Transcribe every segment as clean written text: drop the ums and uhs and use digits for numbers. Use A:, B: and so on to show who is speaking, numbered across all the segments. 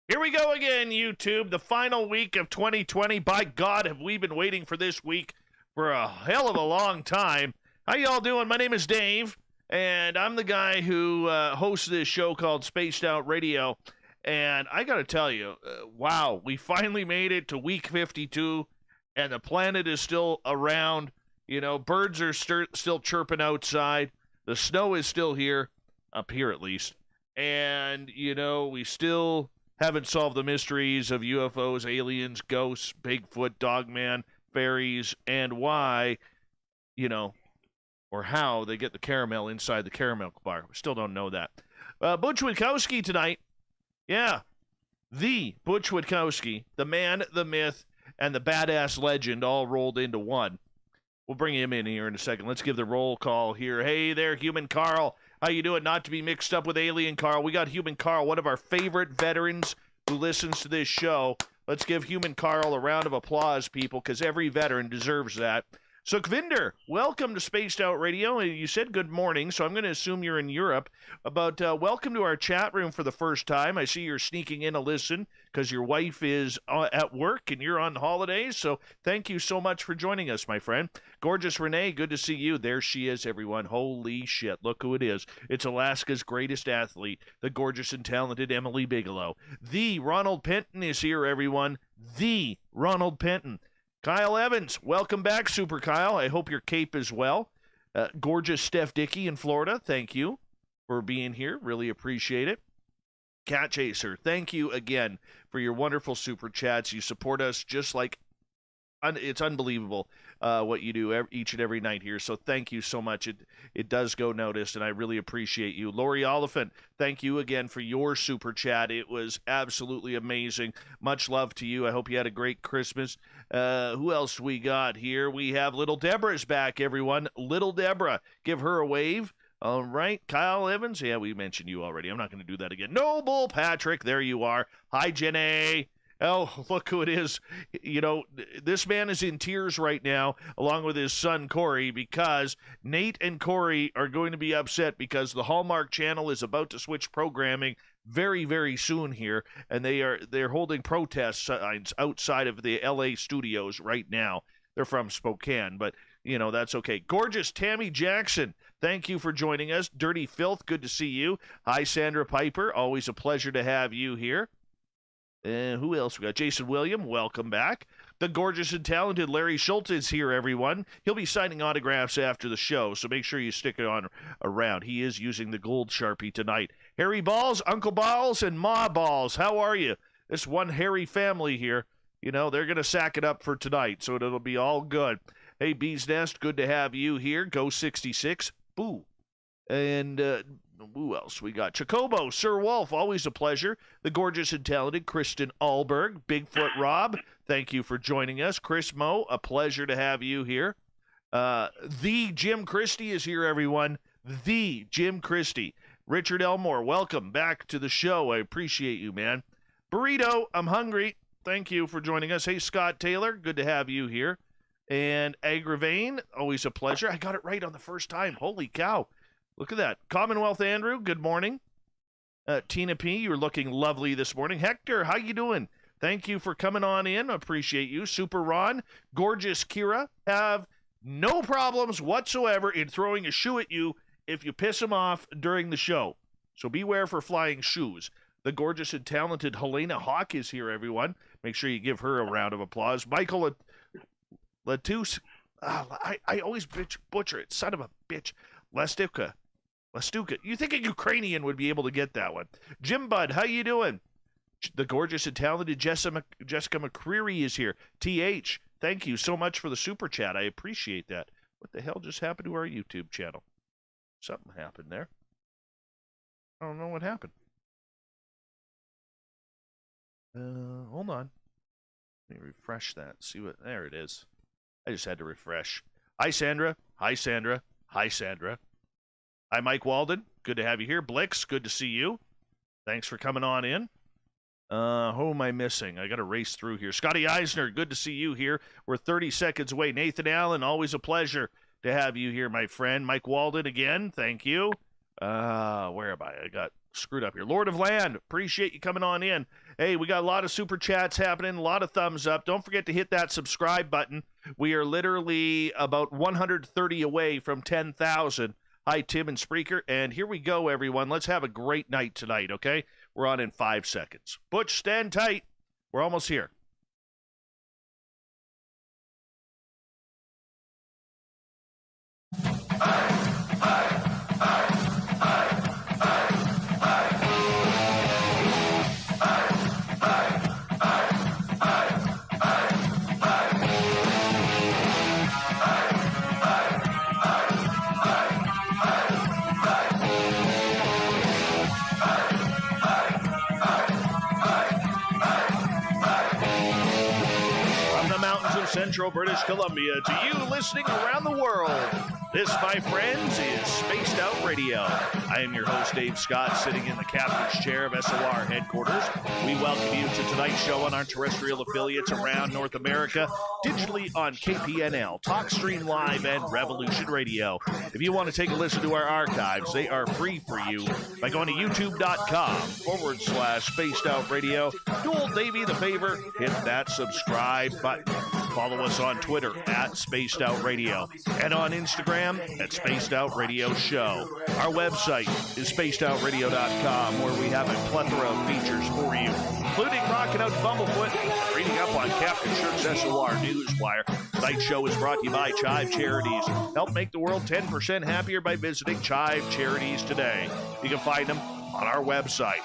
A: Here we go again, YouTube. The final week of 2020. By God, have we been waiting for this week for a hell of a long time. How y'all doing? My name is Dave, and I'm the guy who hosts this show called Spaced Out Radio. And I got to tell you, wow, we finally made it to week 52, and the planet is still around. You know, birds are still chirping outside. The snow is still here, up here at least. And, you know, we still haven't solved the mysteries of UFOs, aliens, ghosts, Bigfoot, Dogman, fairies, and why, you know, or how they get the caramel inside the caramel bar. We still don't know that. Butch Witkowski tonight. Yeah, the Butch Witkowski, the man, the myth, and the badass legend all rolled into one. We'll bring him in here in a second. Let's give the roll call here. Hey there, Human Carl. How you doing? Not to be mixed up with Alien Carl. We got Human Carl, one of our favorite veterans who listens to this show. Let's give Human Carl a round of applause, people, because every veteran deserves that. Sukhvinder, welcome to Spaced Out Radio. You said good morning, so I'm going to assume you're in Europe. But welcome to our chat room for the first time. I see you're sneaking in to listen because your wife is at work and you're on holidays. So thank you so much for joining us, my friend. Gorgeous Renee, good to see you. There she is, everyone. Holy shit, look who it is. It's Alaska's greatest athlete, the gorgeous and talented Emily Bigelow. The Ronald Penton is here, everyone. The Ronald Penton. Kyle Evans, welcome back, Super Kyle. I hope your cape is well. Gorgeous Steph Dickey in Florida, thank you for being here. Really appreciate it. Cat Chaser, thank you again for your wonderful super chats. You support us just like it's unbelievable what you do each and every night here. So thank you so much. It does go noticed, and I really appreciate you. Lori Oliphant, thank you again for your super chat. It was absolutely amazing. Much love to you. I hope you had a great Christmas. Who else we got here? We have Little Deborah's back, everyone. Little Deborah, give her a wave. All right, Kyle Evans. Yeah, we mentioned you already. I'm not going to do that again. Noble Patrick, there you are. Hi, Jenny. Oh, look who it is. You know, this man is in tears right now, along with his son, Corey, because Nate and Corey are going to be upset because the Hallmark Channel is about to switch programming very, very soon here, and they're holding protest signs outside of the L.A. studios right now. They're from Spokane, but, you know, that's okay. Gorgeous Tammy Jackson, thank you for joining us. Dirty Filth, good to see you. Hi, Sandra Piper, always a pleasure to have you here. Who else we got? Jason William, welcome back. The gorgeous and talented Larry Schultz is here, everyone. He'll be signing autographs after the show, so make sure you stick it on around. He is using the gold Sharpie tonight. Harry Balls, Uncle Balls, and Ma Balls, how are you? This one hairy family here, you know, they're going to sack it up for tonight, so it'll be all good. Hey, Bee's Nest, good to have you here. Go 66. Boo. And who else we got? Chocobo, Sir Wolf, always a pleasure. The gorgeous and talented Kristen Allberg, Bigfoot Rob, thank you for joining us. Chris Moe, a pleasure to have you here. The Jim Christie is here, everyone. The Jim Christie. Richard Elmore, welcome back to the show. I appreciate you, man. Burrito, I'm hungry. Thank you for joining us. Hey, Scott Taylor, good to have you here. And Agravane, always a pleasure. I got it right on the first time. Holy cow. Look at that. Commonwealth Andrew, good morning. Tina P., you're looking lovely this morning. Hector, how you doing? Thank you for coming on in. Appreciate you. Super Ron, gorgeous Kira, have no problems whatsoever in throwing a shoe at you if you piss him off during the show. So beware for flying shoes. The gorgeous and talented Helena Hawk is here, everyone. Make sure you give her a round of applause. Michael Latus, I always butcher it. Son of a bitch. Lastuka. You think a Ukrainian would be able to get that one. Jim Bud, how you doing? The gorgeous and talented Jessica McCreary is here. TH, thank you so much for the super chat. I appreciate that. What the hell just happened to our YouTube channel? Something happened there. I don't know what happened. Hold on. Let me refresh that. See what... There it is. I just had to refresh. Hi, Sandra. Hi, Sandra. Hi, Sandra. Hi, Mike Walden. Good to have you here. Blix, good to see you. Thanks for coming on in. Who am I missing? I got to race through here. Scotty Eisner, good to see you here. We're 30 seconds away. Nathan Allen, always a pleasure to have you here, my friend. Mike Walden again, thank you. Where am I? got screwed up here. Lord of Land, appreciate you coming on in. Hey, we got a lot of super chats happening, a lot of thumbs up. Don't forget to hit that subscribe button. We are literally about 130 away from 10,000. Hi, Tim and Spreaker. And here we go, everyone. Let's have a great night tonight, okay? We're on in 5 seconds. Butch, stand tight. We're almost here. Central British Columbia to you listening around the world. This, my friends, is Spaced Out Radio. I am your host, Dave Scott, sitting in the captain's chair of SOR headquarters. We welcome you to tonight's show on our terrestrial affiliates around North America, digitally on KPNL, TalkStream Live, and Revolution Radio. If you want to take a listen to our archives, they are free for you by going to youtube.com/Spaced Out Radio. Do old Davey the favor, hit that subscribe button. Follow us on Twitter at Spaced Out Radio and on Instagram at Spaced Out Radio Show. Our website is spacedoutradio.com, where we have a plethora of features for you, including rocking out Bumblefoot, reading up on Captain Shirk's SOR Newswire. Tonight's show is brought to you by Chive Charities. Help make the world 10% happier by visiting Chive Charities today. You can find them on our website.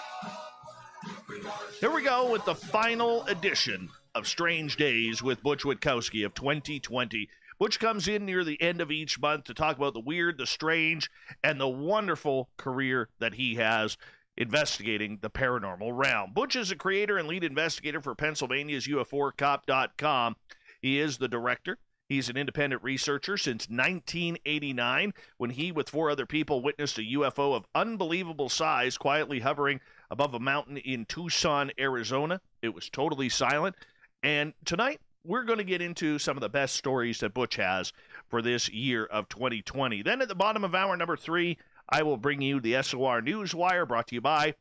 A: Here we go with the final edition of Strange Days with Butch Witkowski of 2020. Butch comes in near the end of each month to talk about the weird, the strange, and the wonderful career that he has investigating the paranormal realm. Butch is a creator and lead investigator for Pennsylvania's UFOcop.com. He is the director. He's an independent researcher since 1989, when he, with 4 other people, witnessed a UFO of unbelievable size quietly hovering above a mountain in Tucson, Arizona. It was totally silent. And tonight, we're going to get into some of the best stories that Butch has for this year of 2020. Then at the bottom of hour number 3, I will bring you the SOR Newswire, brought to you by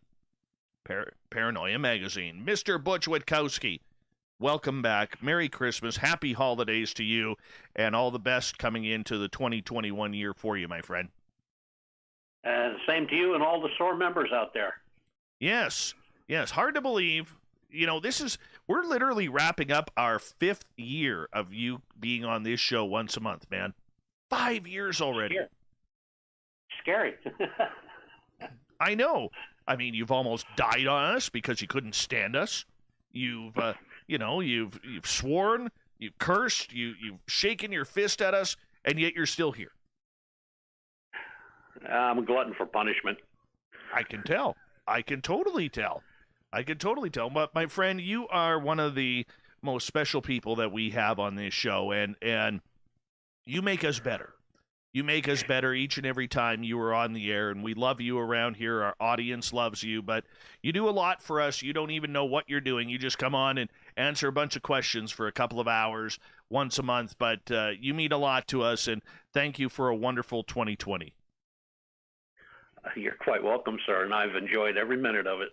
A: Paranoia Magazine. Mr. Butch Witkowski, welcome back. Merry Christmas. Happy holidays to you, and all the best coming into the 2021 year for you, my friend.
B: Same to you and all the SOR members out there.
A: Yes. Hard to believe. You know, we're literally wrapping up our 5th year of you being on this show once a month, man. 5 years already.
B: Scary.
A: I know. I mean, you've almost died on us because you couldn't stand us. You've sworn, you've cursed, you've shaken your fist at us, and yet you're still here.
B: I'm a glutton for punishment.
A: I can tell. I can totally tell. But my friend, you are one of the most special people that we have on this show, and you make us better. You make us better each and every time you are on the air, and we love you around here. Our audience loves you, but you do a lot for us. You don't even know what you're doing. You just come on and answer a bunch of questions for a couple of hours once a month, but you mean a lot to us, and thank you for a wonderful 2020.
B: You're quite welcome, sir, and I've enjoyed every minute of it.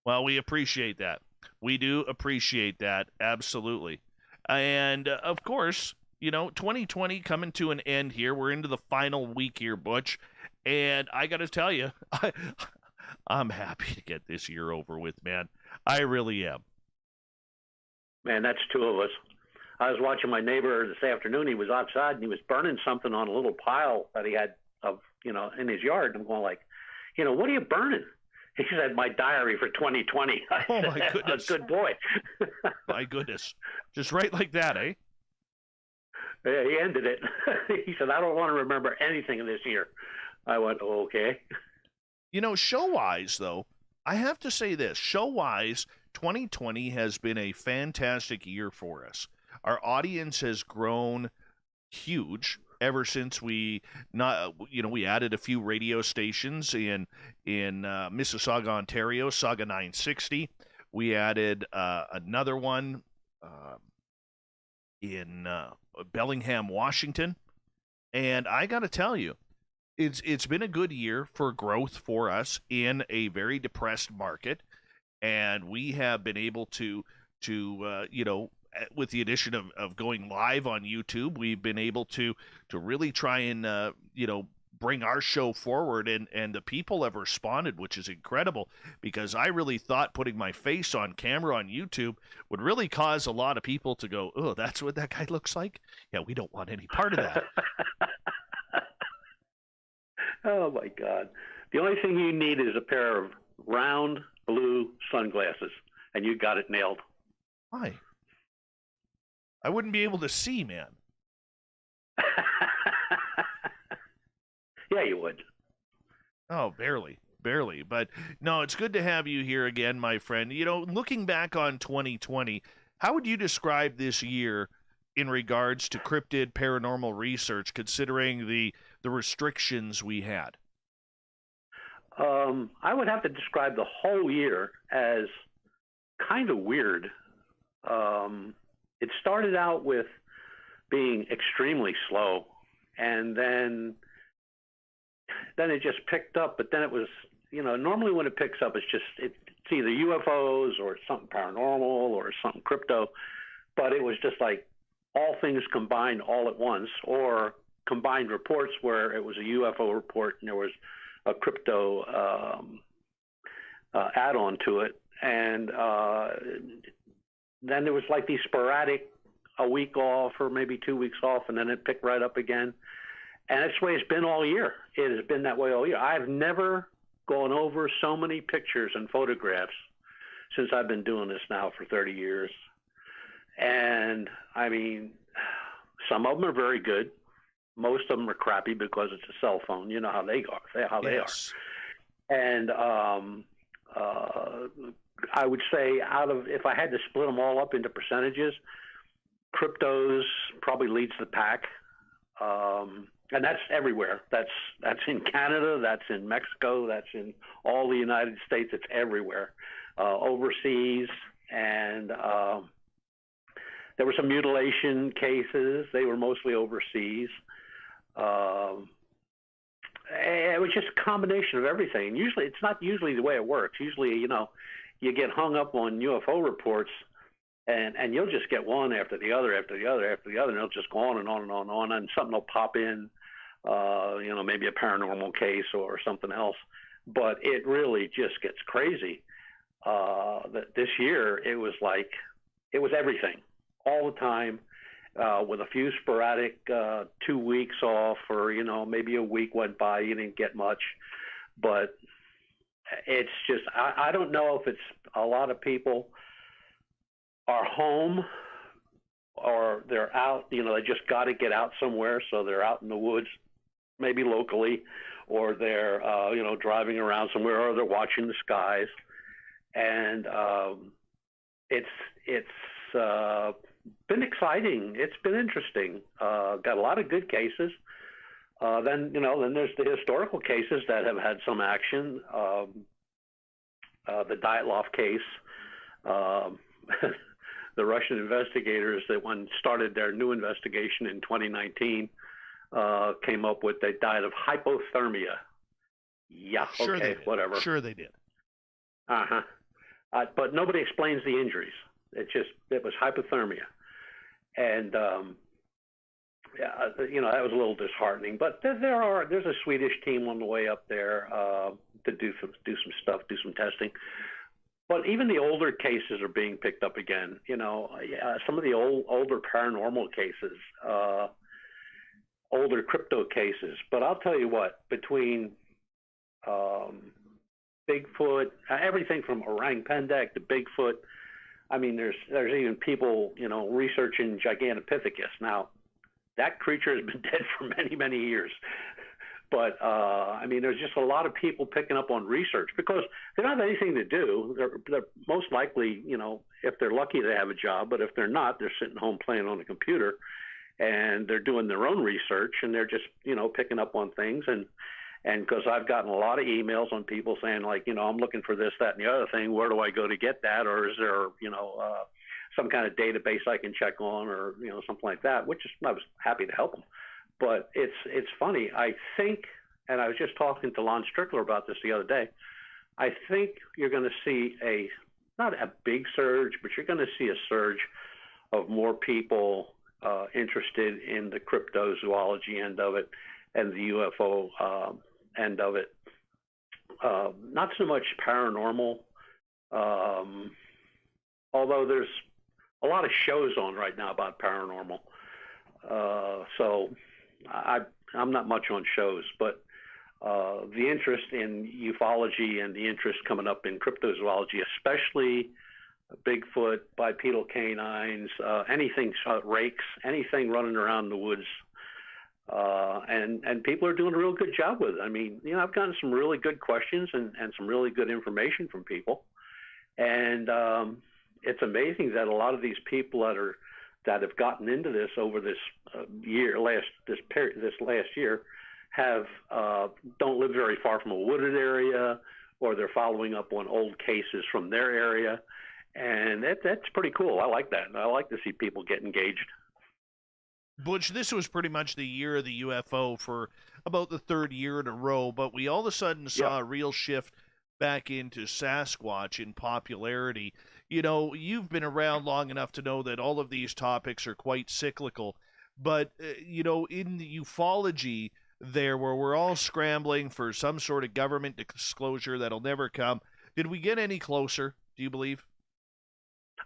A: Well, we appreciate that. We do appreciate that, absolutely. And, of course, 2020 coming to an end here. We're into the final week here, Butch. And I got to tell you, I'm happy to get this year over with, man. I really am.
B: Man, that's 2 of us. I was watching my neighbor this afternoon. He was outside, and he was burning something on a little pile that he had in his yard. And I'm going like, what are you burning? He said, my diary for 2020.
A: Oh, my goodness.
B: Good boy.
A: My goodness. Just right like that, eh?
B: Yeah, he ended it. He said, I don't want to remember anything this year. I went, oh, okay.
A: Show-wise, though, I have to say this. Show-wise, 2020 has been a fantastic year for us. Our audience has grown huge ever since we added a few radio stations in Mississauga, Ontario, Saga 960. We added another one in Bellingham, Washington. And I got to tell you, it's been a good year for growth for us in a very depressed market, and we have been able to with the addition of going live on YouTube, we've been able to really try and bring our show forward, and the people have responded, which is incredible, because I really thought putting my face on camera on YouTube would really cause a lot of people to go, oh, that's what that guy looks like? Yeah, we don't want any part of that.
B: Oh my God. The only thing you need is a pair of round blue sunglasses, and you got it nailed.
A: Why? I wouldn't be able to see, man.
B: Yeah, you would.
A: Oh, barely. But no, it's good to have you here again, my friend. Looking back on 2020, how would you describe this year in regards to cryptid paranormal research, considering the restrictions we had?
B: I would have to describe the whole year as kind of weird. It started out with being extremely slow, and then it just picked up. But then it was, normally when it picks up, it's either UFOs or something paranormal or something crypto. But it was just like all things combined all at once, or combined reports where it was a UFO report and there was a crypto add-on to it. And then there was like these sporadic, a week off or maybe 2 weeks off, and then it picked right up again. And that's the way it's been all year. It has been that way all year. I've never gone over so many pictures and photographs since I've been doing this now for 30 years. And I mean, some of them are very good. Most of them are crappy because it's a cell phone. You know how they are. They are. And I would say if I had to split them all up into percentages, cryptos probably leads the pack. And that's everywhere. That's in Canada, that's in Mexico, that's in all the United States. It's everywhere. Overseas, and there were some mutilation cases. They were mostly overseas. It was just a combination of everything. Usually, it's not usually the way it works. Usually, you get hung up on UFO reports, and you'll just get one after the other, after the other, after the other, and it'll just go on and on and on and on, and something will pop in, maybe a paranormal case or something else. But it really just gets crazy. This year, it was everything, all the time, with a few sporadic 2 weeks off, or, maybe a week went by, you didn't get much. But it's just, I don't know if it's a lot of people are home or they're out, they just got to get out somewhere. So they're out in the woods, maybe locally, or they're, driving around somewhere, or they're watching the skies. And it's been exciting. It's been interesting. Got a lot of good cases. Then there's the historical cases that have had some action. The Dyatlov case, the Russian investigators that started their new investigation in 2019 came up with they died of hypothermia. Yeah,
A: sure,
B: okay, whatever.
A: Sure they did.
B: Uh-huh. But nobody explains the injuries. It was hypothermia. And, that was a little disheartening. But there's a Swedish team on the way up there to do some stuff, do some testing. But even the older cases are being picked up again. Some of the older paranormal cases, older crypto cases. But I'll tell you what, between Bigfoot, everything from orang pendek to Bigfoot. I mean, there's even people, researching Gigantopithecus. Now, that creature has been dead for many, many years. But, there's just a lot of people picking up on research because they don't have anything to do. They're most likely, if they're lucky, they have a job. But if they're not, they're sitting home playing on a computer, and they're doing their own research, and they're just, picking up on things. And because I've gotten a lot of emails on people saying, like, I'm looking for this, that, and the other thing. Where do I go to get that? Or is there, some kind of database I can check on, or, something like that, I was happy to help them. But it's funny. I think, and I was just talking to Lon Strickler about this the other day. I think you're going to see not a big surge, but you're going to see a surge of more people interested in the cryptozoology end of it and the UFO end of it. Not so much paranormal, although there's a lot of shows on right now about paranormal. So I'm not much on shows, but the interest in ufology and the interest coming up in cryptozoology, especially Bigfoot, bipedal canines, anything, rakes, anything running around in the woods. And people are doing a real good job with it. I mean, I've gotten some really good questions and some really good information from people. And it's amazing that a lot of these people that have gotten into this over this last year have don't live very far from a wooded area, or they're following up on old cases from their area. And that's pretty cool. I like that. I like to see people get engaged.
A: Butch, this was pretty much the year of the UFO for about the third year in a row, but we all of a sudden saw a real shift back into Sasquatch in popularity. You've been around long enough to know that all of these topics are quite cyclical, but, in the ufology there, where we're all scrambling for some sort of government disclosure that'll never come, did we get any closer, do you believe?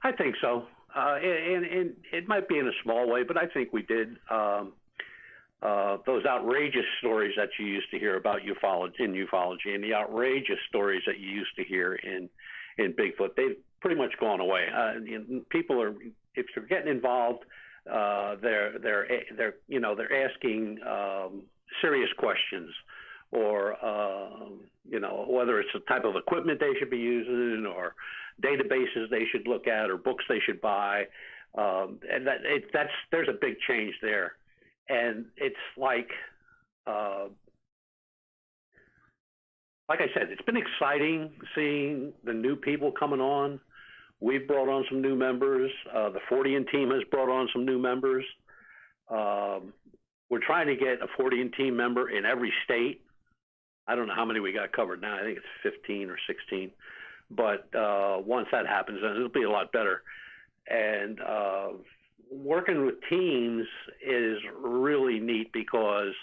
B: I think so. And it might be in a small way, but I think we did. Those outrageous stories that you used to hear about ufology, and the outrageous stories that you used to hear in Bigfoot, they've pretty much gone away. People are, if they're getting involved, they're asking serious questions, or whether it's the type of equipment they should be using, or databases they should look at, or books they should buy, and there's a big change there. And it's like I said, it's been exciting seeing the new people coming on. We've brought on some new members. The Fortean team has brought on some new members. We're trying to get a Fortean team member in every state. I don't know how many we got covered now. I think it's 15 or 16. But once that happens, then it'll be a lot better. And working with teams is really neat, because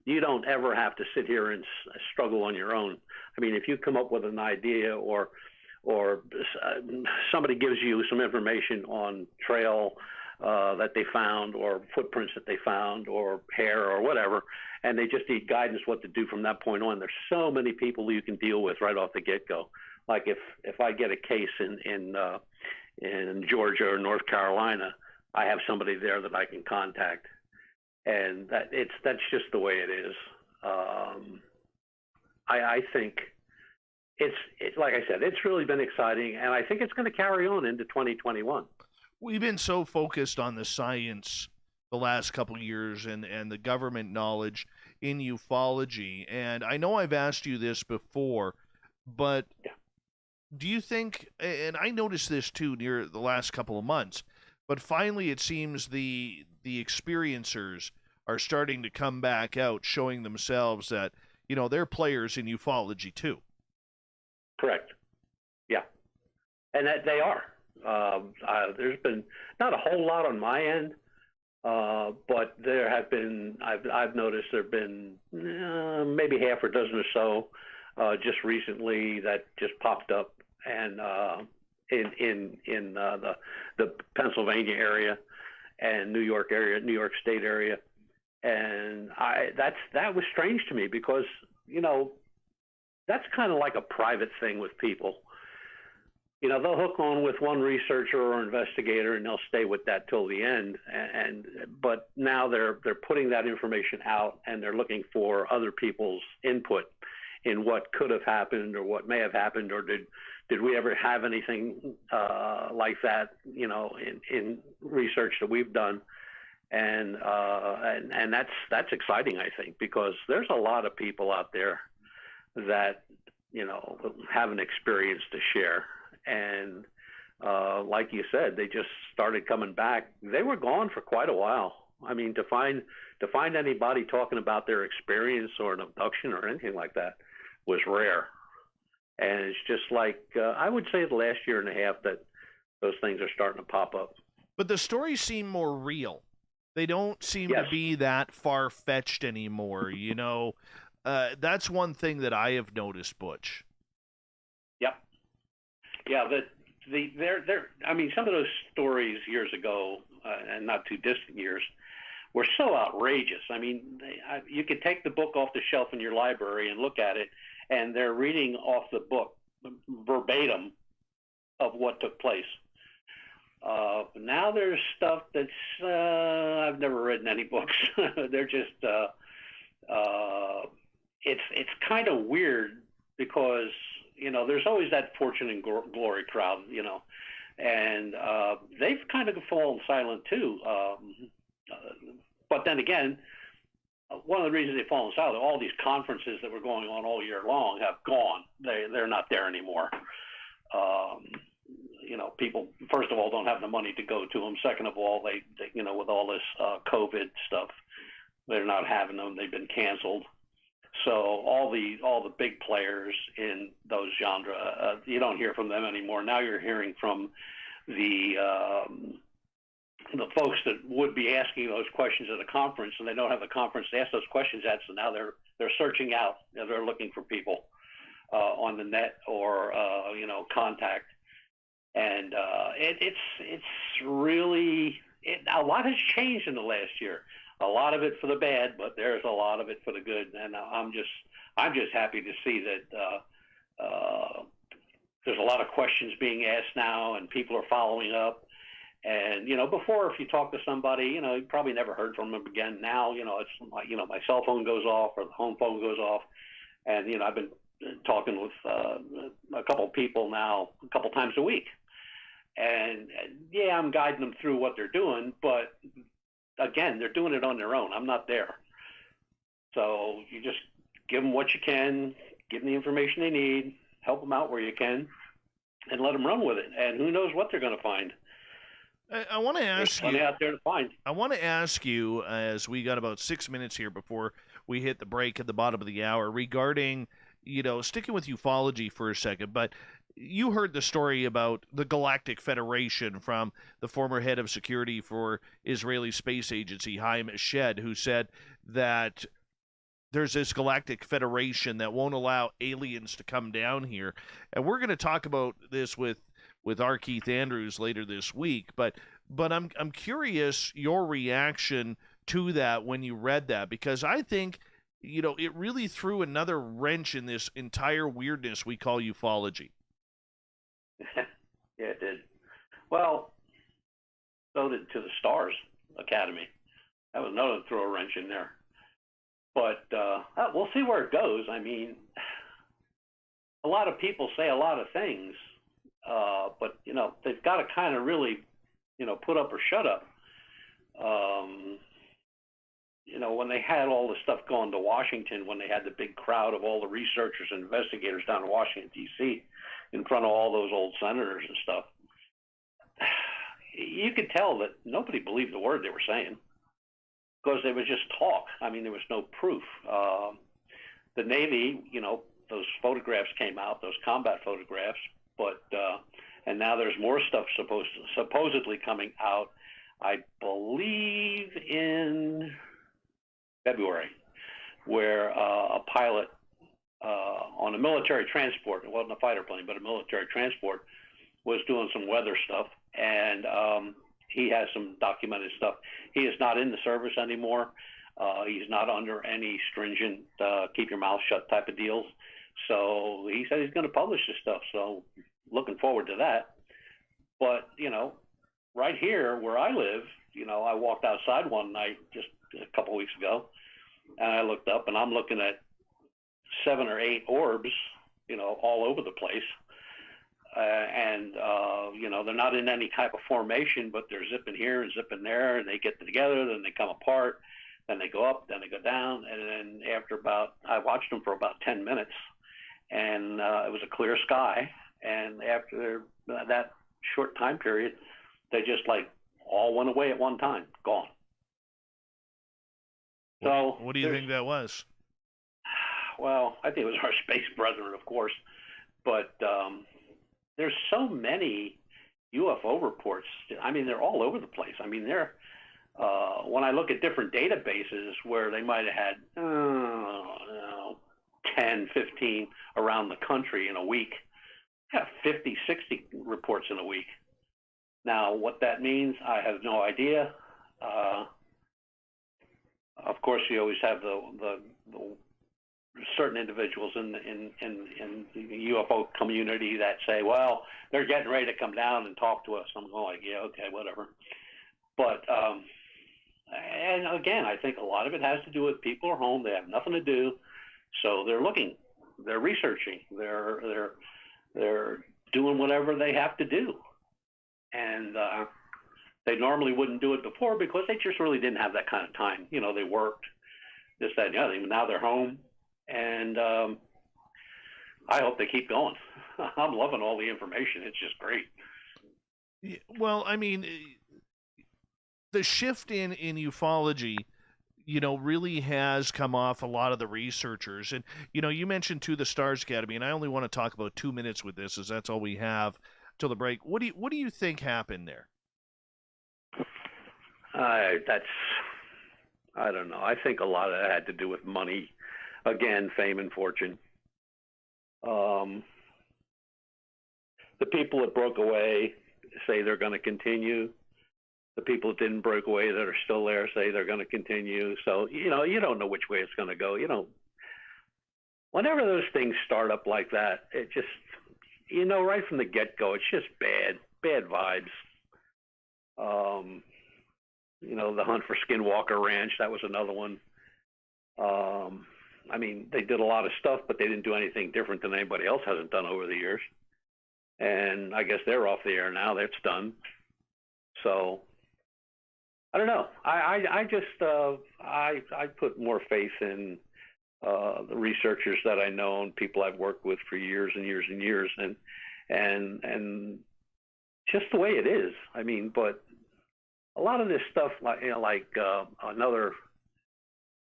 B: you don't ever have to sit here and struggle on your own. I mean, if you come up with an idea, or somebody gives you some information on trail that they found, or footprints that they found, or hair, or whatever, and they just need guidance what to do from that point on, there's so many people you can deal with right off the get-go. Like if I get a case in Georgia or North Carolina, I have somebody there that I can contact, and that's just the way it is. I think it's like I said, it's really been exciting, and I think it's going to carry on into 2021.
A: We've been so focused on the science the last couple of years and the government knowledge in ufology, and I know I've asked you this before, but do you think, and I noticed this too near the last couple of months, but finally it seems the experiencers are starting to come back out, showing themselves that, they're players in ufology too. Correct.
B: Yeah. And that they are. There's been not a whole lot on my end, but there have been, I've noticed there have been maybe half a dozen or so just recently that just popped up, and in the Pennsylvania area and New York State area. And that was strange to me, because that's kind of like a private thing with people. They'll hook on with one researcher or investigator, and they'll stay with that till the end. But now they're putting that information out, and they're looking for other people's input in what could have happened, or what may have happened, or did we ever have anything like that? In research that we've done, and that's exciting, I think, because there's a lot of people out there that have an experience to share. And like you said, they just started coming back. They were gone for quite a while. I mean, to find anybody talking about their experience or an abduction or anything like that was rare. And it's just like, I would say the last year and a half that those things are starting to pop up.
A: But the stories seem more real. They don't seem to be that far-fetched anymore, you know. That's one thing that I have noticed, Butch.
B: Yep. Yeah, I mean, some of those stories years ago, and not too distant years, were so outrageous. I mean, you could take the book off the shelf in your library and look at it, and they're reading off the book verbatim of what took place. Now there's stuff that's I've never read in any books. They're just it's kind of weird because, you know, there's always that fortune and glory crowd, you know, and they've kind of fallen silent too. But then again, one of the reasons they've fallen silent, all these conferences that were going on all year long have gone. They're not there anymore. You know, people, first of all, don't have the money to go to them. Second of all, they you know, with all this COVID stuff, they're not having them. They've been canceled. So all the big players in those genre, you don't hear from them anymore. Now you're hearing from the folks that would be asking those questions at a conference, and they don't have a conference to ask those questions at. So now they're searching out. You know, they're looking for people on the net or you know, contact. And it's really a lot has changed in the last year. A lot of it for the bad, but there's a lot of it for the good. And I'm just happy to see that there's a lot of questions being asked now, and people are following up. And you know, before, if you talk to somebody, you know, you probably never heard from them again. Now, you know, it's like, you know, my cell phone goes off or the home phone goes off, and you know, I've been talking with a couple of people now a couple times a week. And yeah, I'm guiding them through what they're doing, but again, they're doing it on their own. I'm not there. So you just give them what you can, give them the information they need, help them out where you can, and let them run with it. And who knows what they're going to find.
A: I want to ask you.
B: There's plenty out there to find.
A: I want to ask you, as we got about 6 minutes here before we hit the break at the bottom of the hour, regarding, you know, sticking with ufology for a second, but you heard the story about the Galactic Federation from the former head of security for Israeli Space Agency, Haim Eshed, who said that there's this Galactic Federation that won't allow aliens to come down here. And we're going to talk about this with R. Keith Andrews later this week, but I'm curious your reaction to that when you read that, because I think, you know, it really threw another wrench in this entire weirdness we call ufology.
B: Yeah, it did. Well, so did To the Stars Academy. That was another throw a wrench in there. But we'll see where it goes. I mean, a lot of people say a lot of things, but you know, they've got to kind of really, you know, put up or shut up. You know, when they had all the stuff going to Washington, when they had the big crowd of all the researchers and investigators down in Washington, D.C., in front of all those old senators and stuff, you could tell that nobody believed the word they were saying, because they was just talk. I mean, there was no proof. The Navy, you know, those photographs came out, those combat photographs, but and now there's more stuff supposedly coming out, I believe in February, where a pilot on a military transport, it wasn't a fighter plane, but a military transport, was doing some weather stuff, and he has some documented stuff. He is not in the service anymore. He's not under any stringent keep your mouth shut type of deals. So he said he's going to publish this stuff. So looking forward to that. But, you know, right here where I live, you know, I walked outside one night just a couple weeks ago, and I looked up, and I'm looking at 7 or 8 orbs, you know, all over the place. You know, they're not in any type of formation, but they're zipping here and zipping there, and they get together, then they come apart, then they go up, then they go down, and then after I watched them for about 10 minutes, and it was a clear sky, and after that short time period, they just like all went away at one time, gone. So
A: what do you think that was?
B: Well, I think it was our space brethren, of course, but there's so many UFO reports. I mean, they're all over the place. I mean, they're when I look at different databases where they might have had 10, 15 around the country in a week, have 50, 60 reports in a week. Now, what that means, I have no idea. Of course, you always have the certain individuals in the UFO community that say, well, they're getting ready to come down and talk to us. I'm going like, yeah, okay, whatever. But and again, I think a lot of it has to do with people are home, they have nothing to do, so they're looking, they're researching, they're doing whatever they have to do, and they normally wouldn't do it before because they just really didn't have that kind of time. You know, they worked, this, that, and the other thing. Now they're home, and I hope they keep going. I'm loving all the information. It's just great.
A: Well, I mean, the shift in ufology, you know, really has come off a lot of the researchers. And, you know, you mentioned the Stars Academy, and I only want to talk about 2 minutes with this, as that's all we have till the break. What do you think happened there?
B: I don't know. I think a lot of that had to do with money. Again, fame and fortune. The people that broke away say they're going to continue. The people that didn't break away that are still there say they're going to continue. So, you know, you don't know which way it's going to go. You know, whenever those things start up like that, it just, you know, right from the get-go, it's just bad vibes. You know, the hunt for Skinwalker Ranch, that was another one. I mean, they did a lot of stuff, but they didn't do anything different than anybody else hasn't done over the years. And I guess they're off the air now. That's done. So, I don't know. I just, I put more faith in the researchers that I know and people I've worked with for years and years and years, and just the way it is. I mean, but a lot of this stuff, like, you know, like another,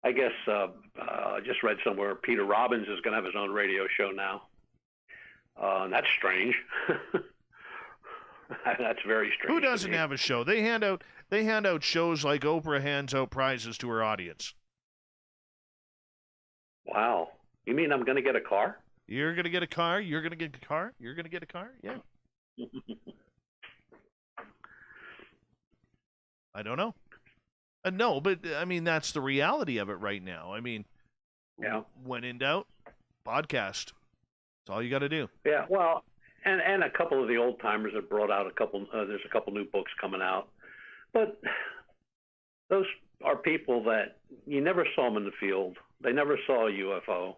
B: I guess, I just read somewhere Peter Robbins is going to have his own radio show now. And that's strange. That's very strange.
A: Who doesn't have a show? They hand out shows like Oprah hands out prizes to her audience.
B: Wow. You mean I'm going to get a car?
A: You're going to get a car? You're going to get a car? You're going to get a car? Yeah. I don't know. No, but I mean, that's the reality of it right now. I mean,
B: yeah.
A: When in doubt, podcast. That's all you got to do.
B: Yeah, well, and a couple of the old timers have brought out there's a couple new books coming out. But those are people that you never saw them in the field. They never saw a UFO.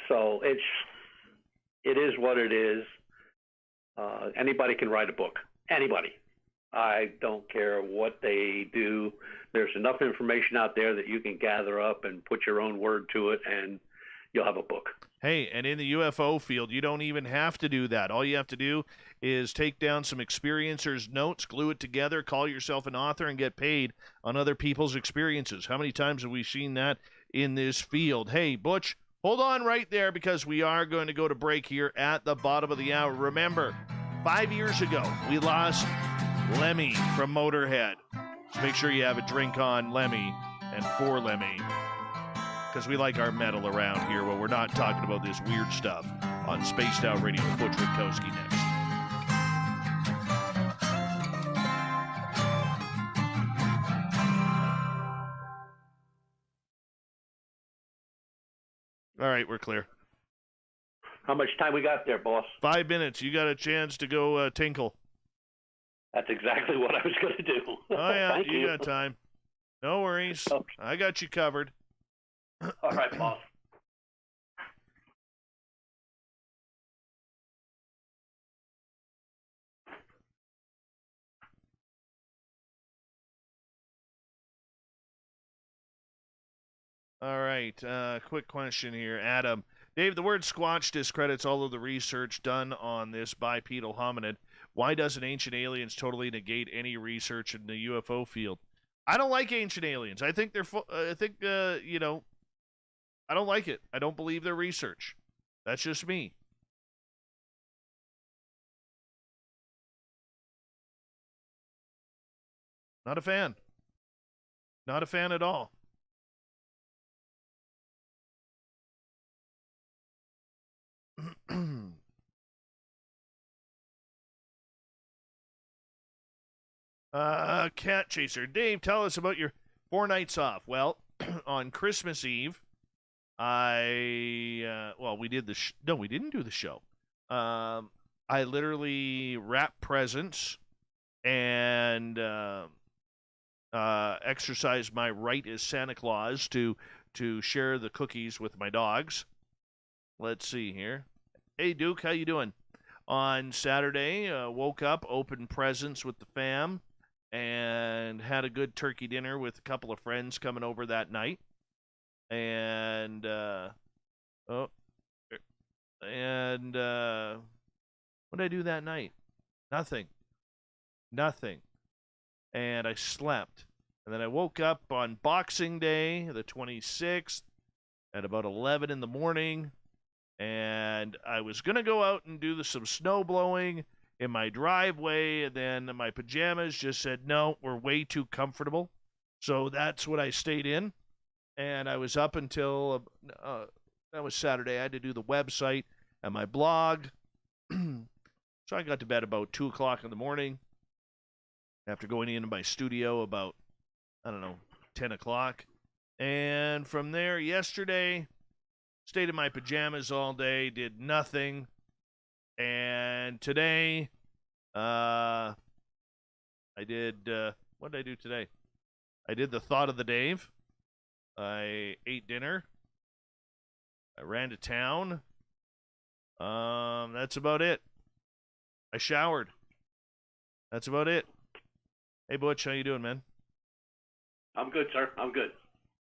B: So it is what it is. Anybody can write a book. Anybody. I don't care what they do. There's enough information out there that you can gather up and put your own word to it, and you'll have a book.
A: Hey, and in the UFO field, you don't even have to do that. All you have to do is take down some experiencers' notes, glue it together, call yourself an author, and get paid on other people's experiences. How many times have we seen that in this field? Hey, Butch, hold on right there, because we are going to go to break here at the bottom of the hour. Remember, 5 years ago, we lost Lemmy from Motorhead. So make sure you have a drink on Lemmy and for Lemmy, because we like our metal around here when we're not talking about this weird stuff on Spaced Out Radio with Butch Witkowski next. All right, we're clear.
B: How much time we got there, boss?
A: 5 minutes. You got a chance to go tinkle.
B: That's exactly what I was going to do.
A: Oh, yeah,
B: Thank you.
A: got time. No worries.
B: Okay.
A: I got you covered.
B: All right, boss.
A: All right, quick question here. Adam. Dave, the word Squatch discredits all of the research done on this bipedal hominid. Why doesn't Ancient Aliens totally negate any research in the UFO field? I don't like Ancient Aliens. I think they're. I think you know. I don't like it. I don't believe their research. That's just me. Not a fan. Not a fan at all. Cat Chaser. Dave, tell us about your 4 nights off. Well, on Christmas Eve, well, we did no, we didn't do the show. I literally wrapped presents and exercised my right as Santa Claus to share the cookies with my dogs. Let's see here. Hey, Duke, how you doing? On Saturday, woke up, opened presents with the fam, and had a good turkey dinner with a couple of friends coming over that night. And what did I do that night? Nothing. And I slept. And then I woke up on Boxing Day, the 26th, at about 11 in the morning. And I was going to go out and do some snow blowing in my driveway. And then my pajamas just said, no, we're way too comfortable. So that's what I stayed in. And I was up until, that was Saturday. I had to do the website and my blog. So I got to bed about 2 o'clock in the morning after going into my studio about, 10 o'clock. And from there, yesterday, stayed in my pajamas all day, did nothing. And today, I did, what did I do today? I did the Thought of the Dave. I ate dinner. I ran to town. That's about it. I showered. That's about it. Hey, Butch, how you doing, man?
B: I'm good, sir. I'm good.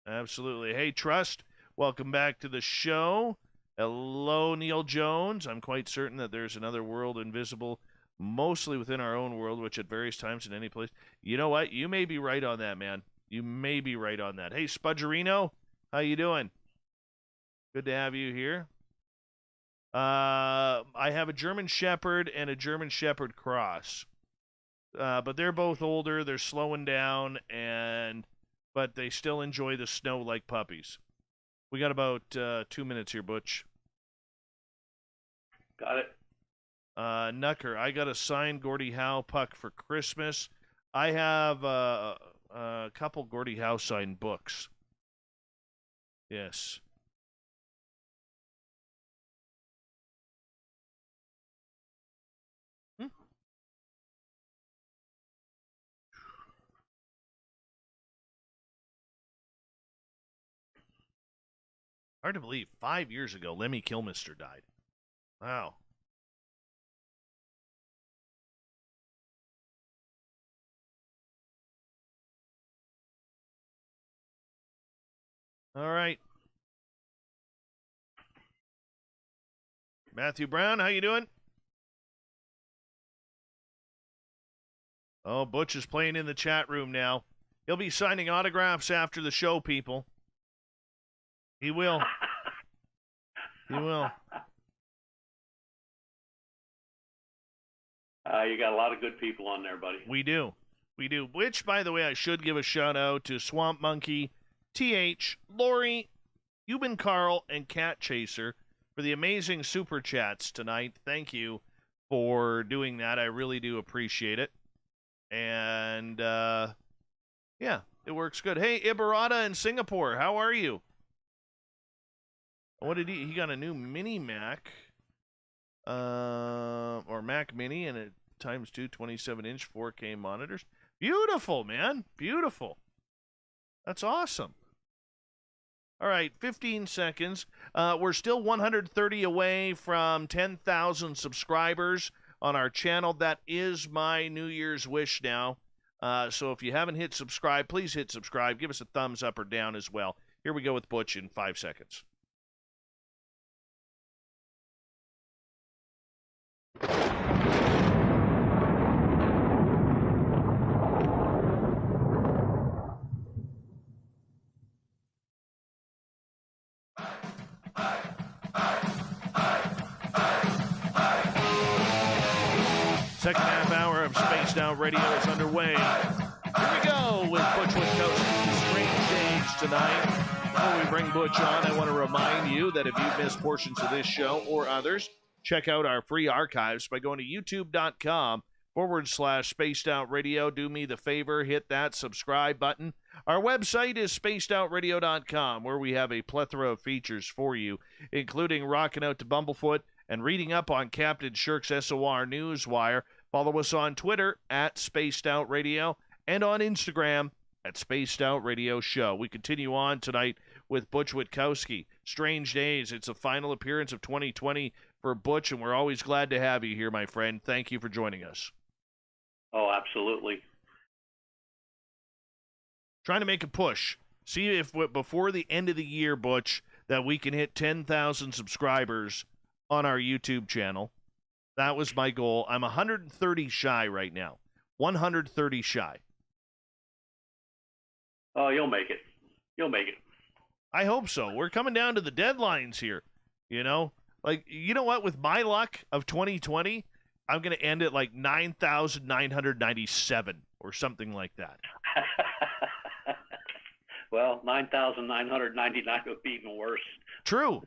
A: Absolutely. Hey, Trust, welcome back to the show. Hello, Neil Jones. I'm quite certain that there's another world invisible, mostly within our own world, which at various times in any place. You know what? You may be right on that, man. You may be right on that. Hey, Spudgerino, how you doing? Good to have you here. I have a German Shepherd and a German Shepherd Cross. But they're both older, they're slowing down, but they still enjoy the snow like puppies. We got about 2 minutes here, Butch.
B: Got it.
A: Nucker, I got a signed Gordie Howe puck for Christmas. I have a couple Gordie Howe signed books. Yes. Hard to believe. 5 years ago, Lemmy Kilmister died. Wow. All right. Matthew Brown, how you doing? Oh, Butch is playing in the chat room now. He'll be signing autographs after the show, people. He will. He will.
B: You got a lot of good people on there, buddy.
A: We do. We do. Which, by the way, I should give a shout out to Swamp Monkey, TH, Lori, Cuban Carl, and Cat Chaser for the amazing super chats tonight. Thank you for doing that. I really do appreciate it. And, yeah, it works good. Hey, Ibarata in Singapore, how are you? What did he got a new Mini Mac, or Mac Mini, and it ×2 27-inch 4K monitors. Beautiful, man. Beautiful. That's awesome. All right, 15 seconds. We're still 130 away from 10,000 subscribers on our channel. That is my New Year's wish now. So if you haven't hit subscribe, please hit subscribe. Give us a thumbs up or down as well. Here we go with Butch in 5 seconds. Second half hour of Spaced Out Radio is underway. Here we go with Butch Witkowski's Strange Days tonight. Before we bring Butch on, I want to remind you that if you've missed portions of this show or others, check out our free archives by going to youtube.com/Spaced Out Radio. Do me the favor, hit that subscribe button. Our website is spacedoutradio.com, where we have a plethora of features for you, including rocking out to Bumblefoot and reading up on Captain Shirk's SOR Newswire. Follow us on Twitter at Spaced Out Radio and on Instagram at Spaced Out Radio Show. We continue on tonight with Butch Witkowski. Strange Days. It's a final appearance of 2020 for Butch, and we're always glad to have you here, my friend. Thank you for joining us.
B: Oh, absolutely.
A: Trying to make a push. See if before the end of the year, Butch, that we can hit 10,000 subscribers on our YouTube channel. That was my goal. I'm 130 shy right now. 130 shy.
B: Oh, you'll make it. You'll make it.
A: I hope so. We're coming down to the deadlines here. You know? Like, you know what? With my luck of 2020, I'm going to end at like 9,997 or something like that.
B: Well, 9,999 would be even worse.
A: True.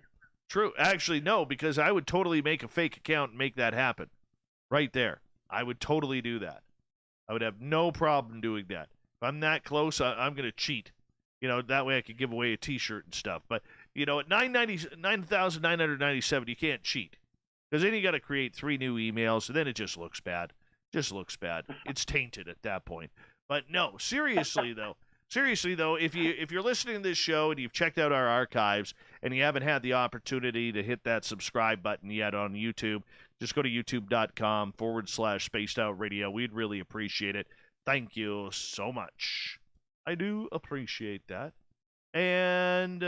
A: Actually, no, because I would totally make a fake account and make that happen. Right there. I would totally do that. I would have no problem doing that. If I'm that close, I'm going to cheat. You know, that way I could give away a T-shirt and stuff. But, you know, at 9,997, you can't cheat. Because then you got to create 3 new emails, and then it just looks bad. It's tainted at that point. But no, seriously though, if you're listening to this show and you've checked out our archives and you haven't had the opportunity to hit that subscribe button yet on YouTube, just go to youtube.com/Spaced Out Radio. We'd really appreciate it. Thank you so much. I do appreciate that. And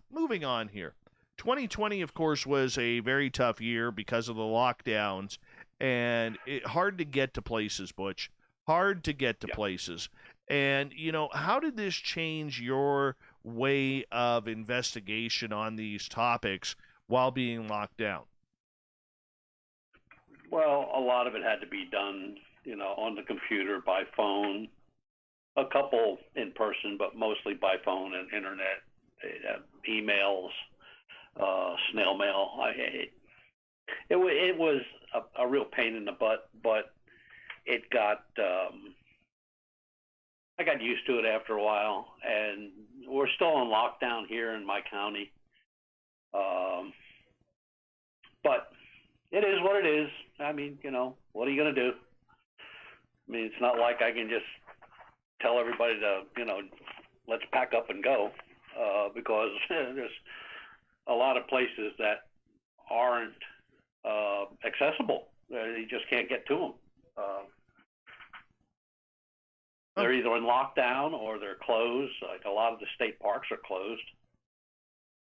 A: moving on here. 2020, of course, was a very tough year because of the lockdowns, and hard to get to places, Butch. Hard to get to places. And, you know, how did this change your way of investigation on these topics while being locked down?
B: Well, a lot of it had to be done, you know, on the computer, by phone, a couple in person, but mostly by phone and internet, emails, snail mail. It was a real pain in the butt, but it got I got used to it after a while, and we're still on lockdown here in my county. But it is what it is. I mean, you know, what are you going to do? I mean, it's not like I can just tell everybody to, you know, let's pack up and go, because there's a lot of places that aren't accessible. You just can't get to them. They're either in lockdown or they're closed. Like a lot of the state parks are closed,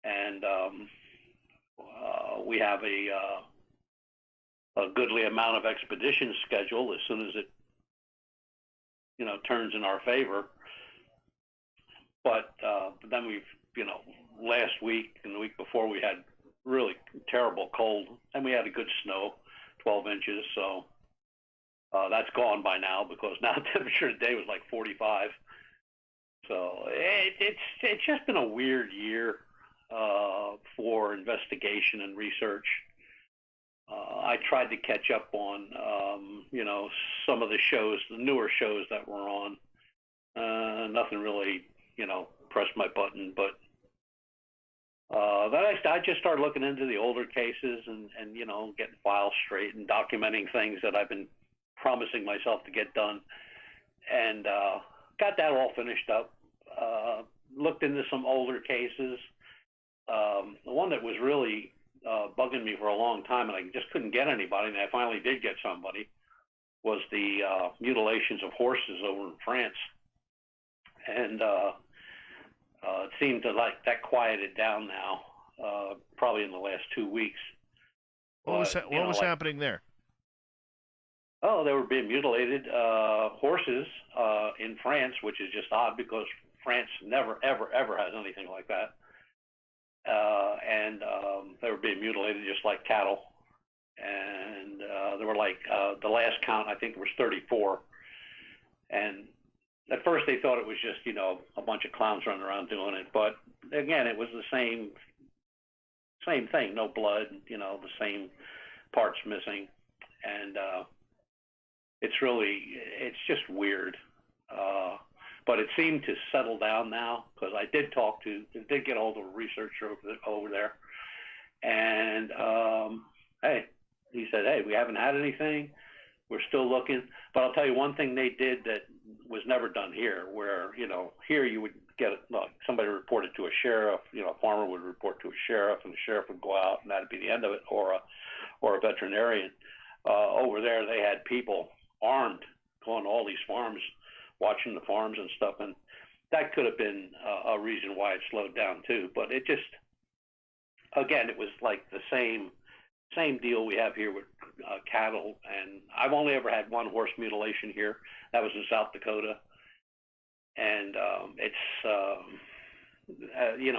B: and we have a goodly amount of expeditions scheduled as soon as it, you know, turns in our favor. But then we've, you know, last week and the week before we had really terrible cold, and we had a good snow, 12 inches. So that's gone by now, because now the temperature today was like 45. So it's just been a weird year for investigation and research. I tried to catch up on, you know, some of the shows, the newer shows that were on. Nothing really, you know, pressed my button, but I just started looking into the older cases and, you know, getting files straight and documenting things that I've been promising myself to get done, and got that all finished up. Looked into some older cases. The one that was really bugging me for a long time, and I just couldn't get anybody, and I finally did get somebody, was the mutilations of horses over in France. And it seemed to like that quieted down now, probably in the last 2 weeks.
A: What was happening there?
B: Oh, they were being mutilated horses in France, which is just odd because France never, ever, ever has anything like that. And they were being mutilated just like cattle. And there were like the last count, I think there was 34, and at first they thought it was just a bunch of clowns running around doing it, but again it was the same thing, no blood, the same parts missing, and it's just weird. But it seemed to settle down now, because I did get hold of a researcher over there, and hey, he said, hey, we haven't had anything, we're still looking. But I'll tell you one thing they did that was never done here, where here you would get somebody reported to a sheriff, a farmer would report to a sheriff, and the sheriff would go out, and that'd be the end of it, or a veterinarian. Over there they had people armed going to all these farms, watching the farms and stuff, and that could have been a reason why it slowed down too. But it just, again, it was like the same deal we have here with cattle. And I've only ever had one horse mutilation here. That was in South Dakota, and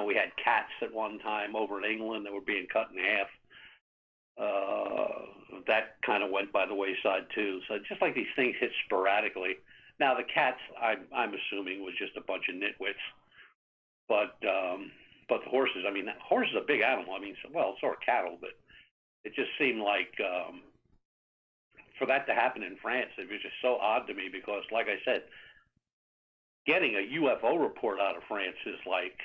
B: we had cats at one time over in England that were being cut in half. That kind of went by the wayside too. So just like these things hit sporadically. Now the cats, I'm assuming, was just a bunch of nitwits, but the horses. I mean, horse is a big animal. I mean, well, so are cattle, but it just seemed like for that to happen in France, it was just so odd to me, because, like I said, getting a UFO report out of France is like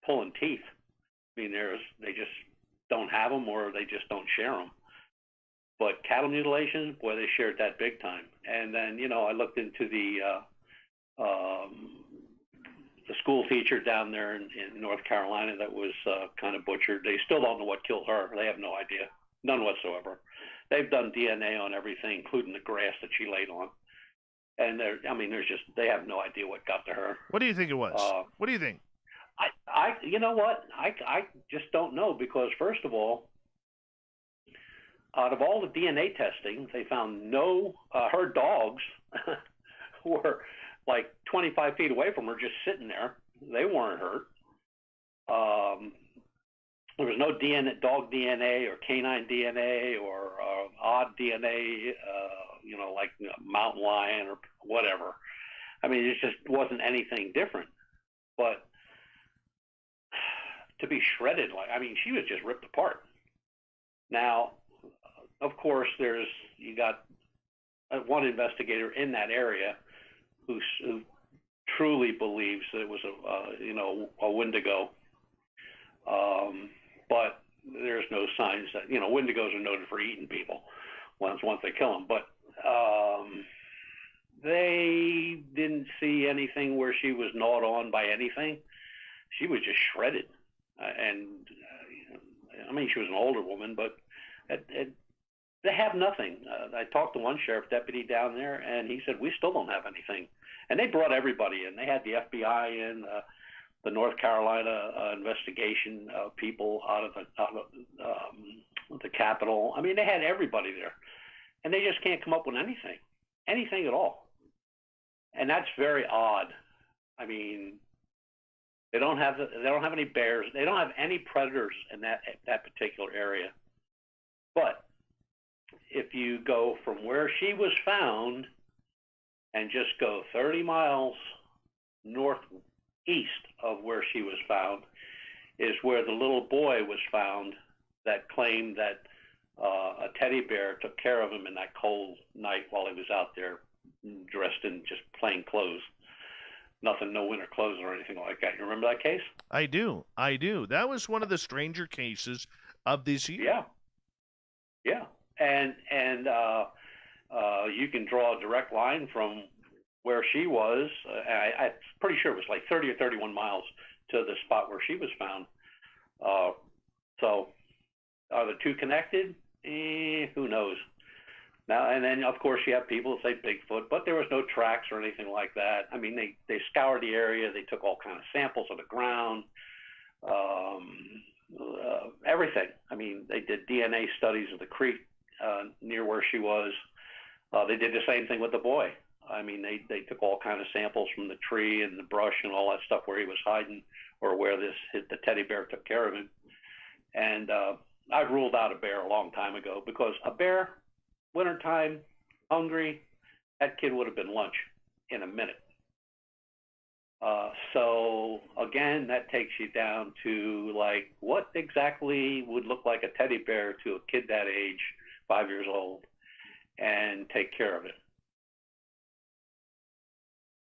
B: pulling teeth. I mean, they just don't have them, or they just don't share them. But cattle mutilation, boy, they shared that big time. And then, I looked into the school teacher down there in North Carolina that was kind of butchered. They still don't know what killed her. They have no idea, none whatsoever. They've done DNA on everything, including the grass that she laid on. And they have no idea what got to her.
A: What do you think it was? What do you think?
B: You know what? I just don't know, because first of all, out of all the DNA testing, they found her dogs were like 25 feet away from her, just sitting there. They weren't hurt. There was no dog DNA or canine DNA or odd DNA, like mountain lion or whatever. I mean, it just wasn't anything different. But to be shredded, she was just ripped apart. Now, of course, you got one investigator in that area who truly believes that it was a Wendigo, but there's no signs that Wendigos are noted for eating people once they kill them. But they didn't see anything where she was gnawed on by anything. She was just shredded, and she was an older woman, but they have nothing. I talked to one sheriff deputy down there, and he said, we still don't have anything. And they brought everybody in. They had the FBI in, the North Carolina investigation people out of the Capitol. I mean, they had everybody there. And they just can't come up with anything at all. And that's very odd. I mean, they don't have any bears. They don't have any predators in that particular area. But if you go from where she was found and just go 30 miles northeast of where she was found, is where the little boy was found that claimed that a teddy bear took care of him in that cold night while he was out there dressed in just plain clothes. Nothing, no winter clothes or anything like that. You remember that case?
A: I do. That was one of the stranger cases of this year.
B: Yeah. And you can draw a direct line from where she was. I'm pretty sure it was like 30 or 31 miles to the spot where she was found. So are the two connected? Who knows? Now, and then, of course, you have people who say Bigfoot, but there was no tracks or anything like that. I mean, they scoured the area. They took all kinds of samples of the ground, everything. I mean, they did DNA studies of the creek near where she was. They did the same thing with the boy. I mean, they took all kinds of samples from the tree and the brush and all that stuff where he was hiding, or where the teddy bear took care of him. And I've ruled out a bear a long time ago, because a bear, wintertime, hungry, that kid would have been lunch in a minute. So again, that takes you down to like what exactly would look like a teddy bear to a kid that age, 5 years old, and take care of it.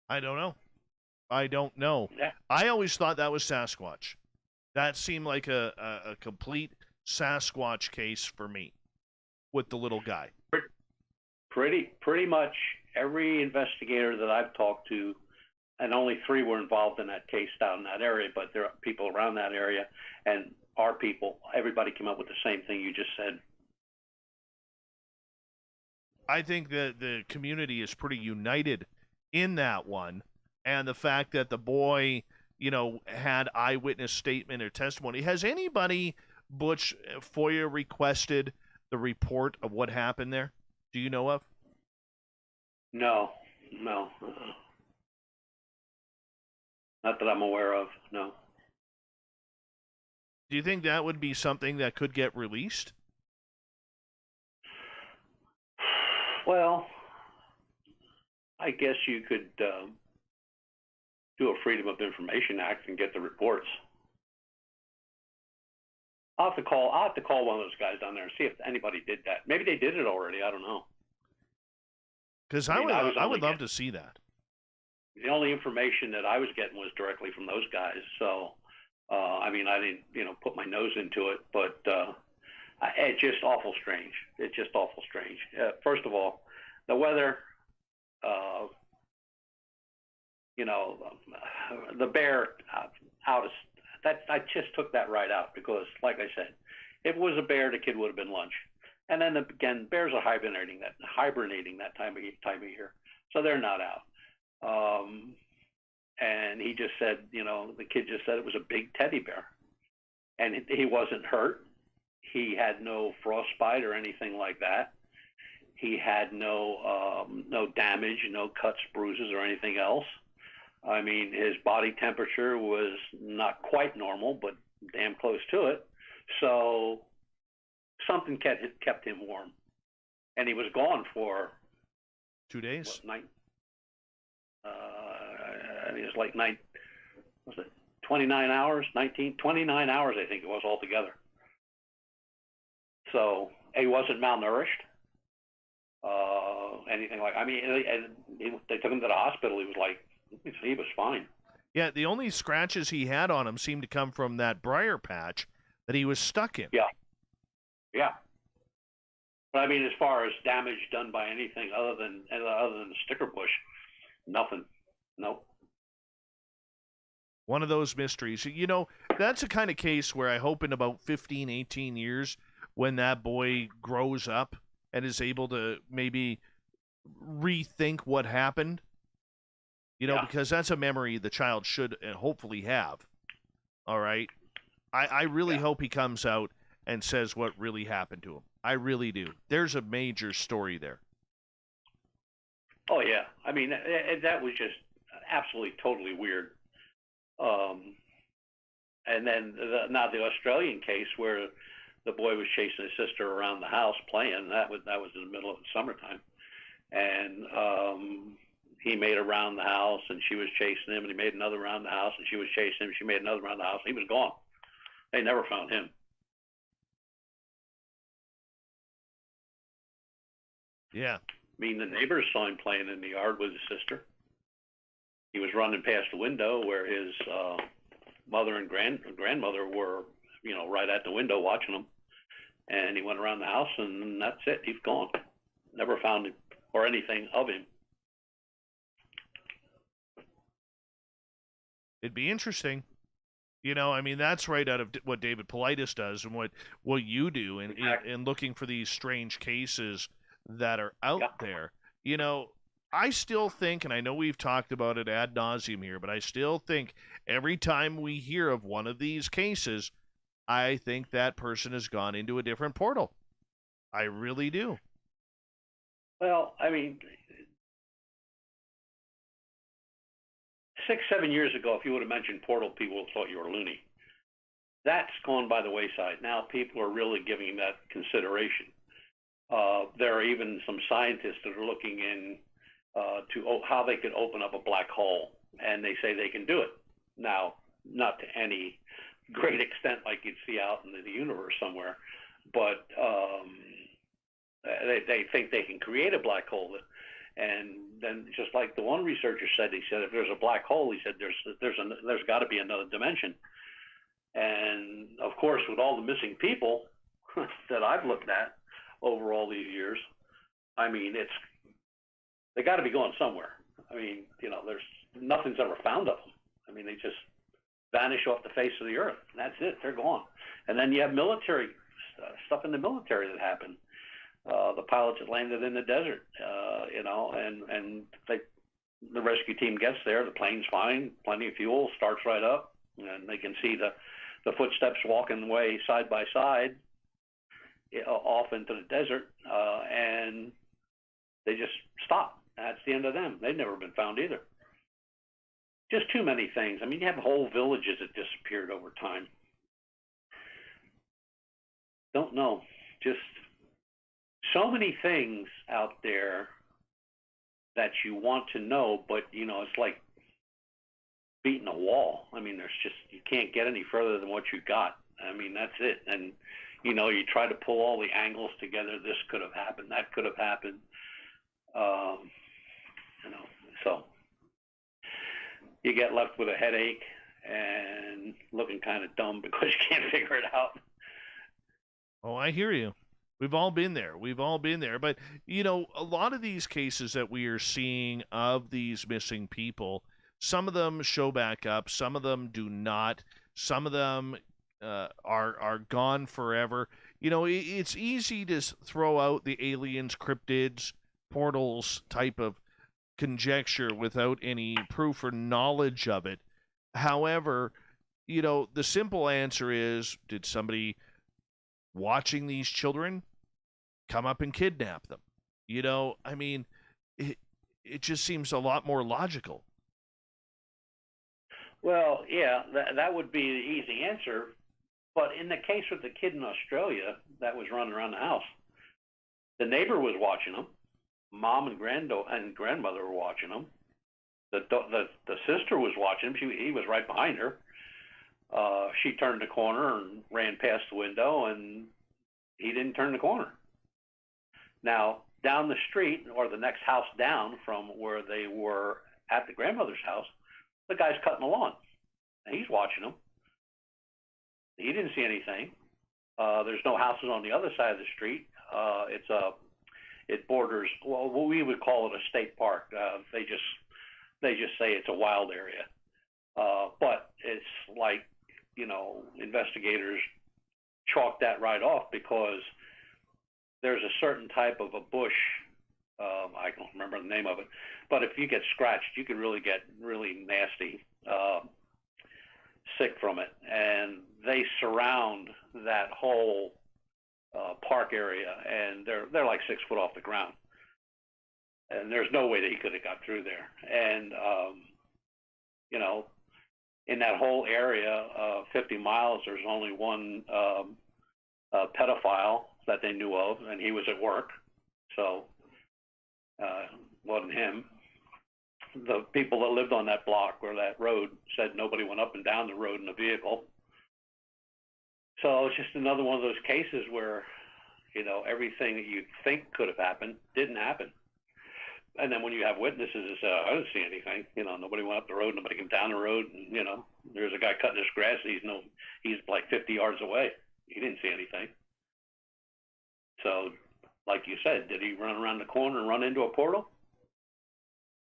A: I don't know. I don't know.
B: Yeah.
A: I always thought that was Sasquatch. That seemed like a complete Sasquatch case for me with the little guy.
B: Pretty much every investigator that I've talked to, and only 3 were involved in that case down in that area, but there are people around that area and our people, everybody came up with the same thing you just said.
A: I think that the community is pretty united in that one, and the fact that the boy, had eyewitness statement or testimony. Has anybody, Butch, FOIA requested the report of what happened there? Do you know of?
B: No. Not that I'm aware of, no.
A: Do you think that would be something that could get released?
B: Well, I guess you could do a Freedom of Information Act and get the reports. I'll have to call one of those guys down there and see if anybody did that. Maybe they did it already. I don't know.
A: Because I would love to see that.
B: The only information that I was getting was directly from those guys. So, I didn't, put my nose into it, but it's just awful strange. It's just awful strange. First of all, the weather, the bear out of that. I just took that right out because, like I said, if it was a bear, the kid would have been lunch. And then again, bears are hibernating that time of year, so they're not out. And he just said, the kid just said it was a big teddy bear, and he wasn't hurt. He had no frostbite or anything like that. He had no damage, no cuts, bruises, or anything else. I mean, his body temperature was not quite normal, but damn close to it. So something kept him warm, and he was gone for
A: 2 days.
B: It was like 29 hours, 29 hours, I think it was altogether. So he wasn't malnourished, anything like. They took him to the hospital. He was fine.
A: Yeah, the only scratches he had on him seemed to come from that briar patch that he was stuck in.
B: Yeah. But as far as damage done by anything other than the sticker bush, nothing. Nope.
A: One of those mysteries. That's a kind of case where I hope in about 15, 18 years, when that boy grows up and is able to maybe rethink what happened, because that's a memory the child should and hopefully have. All right? I really hope he comes out and says what really happened to him. I really do. There's a major story there.
B: Oh, yeah. That was just absolutely totally weird. And then now the Australian case where the boy was chasing his sister around the house playing, that was in the middle of the summertime. And he made a round the house and she was chasing him, and he made another round the house and she was chasing him. She made another round the house. He was gone. They never found him.
A: Yeah.
B: The neighbors saw him playing in the yard with his sister. He was running past the window where his mother and grandmother were, right at the window watching him. And he went around the house, and that's it. He's gone. Never found him or anything of him.
A: It'd be interesting. That's right out of what David Politis does and what you do in looking for these strange cases that are out there. I still think, and I know we've talked about it ad nauseum here, but I still think every time we hear of one of these cases, I think that person has gone into a different portal. I really do.
B: Well, 6, 7 years ago, if you would have mentioned portal, people would have thought you were loony. That's gone by the wayside. Now people are really giving that consideration. There are even some scientists that are looking in to how they could open up a black hole, and they say they can do it. Now, not to any great extent like you'd see out in the universe somewhere, but they think they can create a black hole. And then, just like the one researcher said, he said if there's a black hole, he said there's got to be another dimension. And of course, with all the missing people that I've looked at over all these years, I mean, they got to be going somewhere. I mean, there's nothing's ever found of them. I mean, they just vanish off the face of the earth. And that's it. They're gone. And then you have military stuff in the military that happened. The pilots that landed in the desert, and the rescue team gets there. The plane's fine, plenty of fuel, starts right up, and they can see the footsteps walking away side by side off into the desert, and they just stop. That's the end of them. They've never been found either. Just too many things. I mean, you have whole villages that disappeared over time. Don't know. Just so many things out there that you want to know, but it's like beating a wall. I mean, you can't get any further than what you got. I mean, that's it. And you try to pull all the angles together. This could have happened. That could have happened. So you get left with a headache and looking kind of dumb because you can't figure it out.
A: Oh, I hear you. We've all been there. But, a lot of these cases that we are seeing of these missing people, some of them show back up. Some of them do not. Some of them are gone forever. It's easy to throw out the aliens, cryptids, portals type of conjecture without any proof or knowledge of it. However, the simple answer is, did somebody watching these children come up and kidnap them? I mean, it just seems a lot more logical.
B: Well, yeah, that would be the easy answer. But in the case with the kid in Australia that was running around the house, the neighbor was watching him. Mom and grandmother were watching him. The sister was watching him. He was right behind her. She turned the corner and ran past the window, and he didn't turn the corner. Now, down the street, or the next house down from where they were at the grandmother's house, the guy's cutting the lawn. And he's watching them. He didn't see anything. There's no houses on the other side of the street. It borders, well, what we would call it a state park. They just say it's a wild area. But it's like, investigators chalk that right off because there's a certain type of a bush. I don't remember the name of it, but if you get scratched, you can really get really nasty, sick from it. And they surround that whole park area, and they're like 6 foot off the ground. And there's no way that he could have got through there. And in that whole area, 50 miles, there's only one pedophile that they knew of, and he was at work, so wasn't him. The people that lived on that block or that road said nobody went up and down the road in a vehicle. So it's just another one of those cases where, everything that you think could have happened didn't happen. And then when you have witnesses, I didn't see anything. Nobody went up the road, nobody came down the road, and there's a guy cutting his grass. He's like 50 yards away. He didn't see anything. So, like you said, did he run around the corner and run into a portal?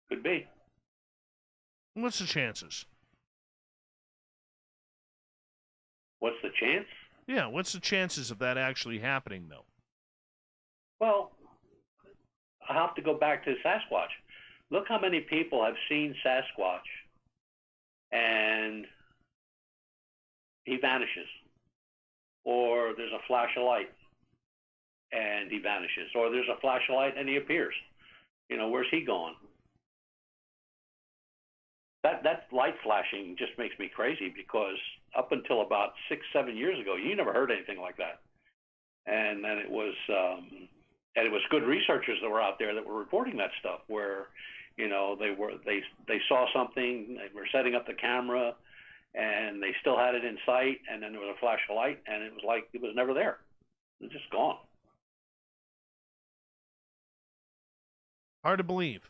B: Could be.
A: What's the chances?
B: What's the chance?
A: Yeah, what's the chances of that actually happening, though?
B: Well, I have to go back to Sasquatch. Look how many people have seen Sasquatch and he vanishes. Or there's a flash of light and he vanishes. Or there's a flash of light and he appears. Where's he going? That light flashing just makes me crazy because up until about 6-7 years ago, you never heard anything like that. And then it was and it was good researchers that were out there that were reporting that stuff, where, you know, they saw something, they were setting up the camera, and they still had it in sight, and then there was a flash of light, and it was like it was never there. It was just gone.
A: Hard to believe.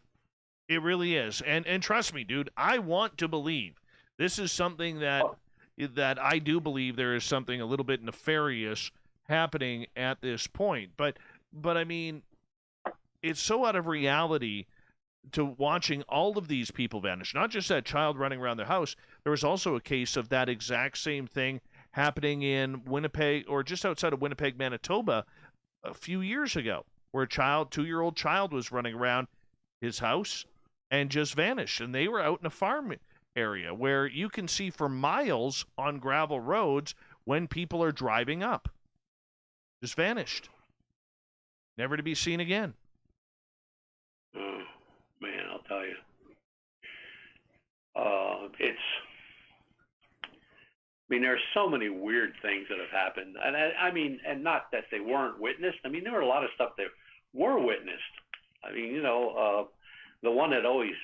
A: It really is. And trust me, dude, I want to believe. This is something that I do believe there is something a little bit nefarious happening at this point. But I mean, it's so out of reality to watching all of these people vanish. Not just that child running around their house. There was also a case of that exact same thing happening in Winnipeg, or just outside of Winnipeg, Manitoba, a few years ago, where a 2-year-old child was running around his house and just vanished. And they were out in a farm area where you can see for miles on gravel roads when people are driving up. Just vanished. Never to be seen again.
B: Oh, man, I'll tell you. I mean, there's so many weird things that have happened. And I mean, and not that they weren't witnessed. I mean, there were a lot of stuff that were witnessed. I mean, you know, the one that always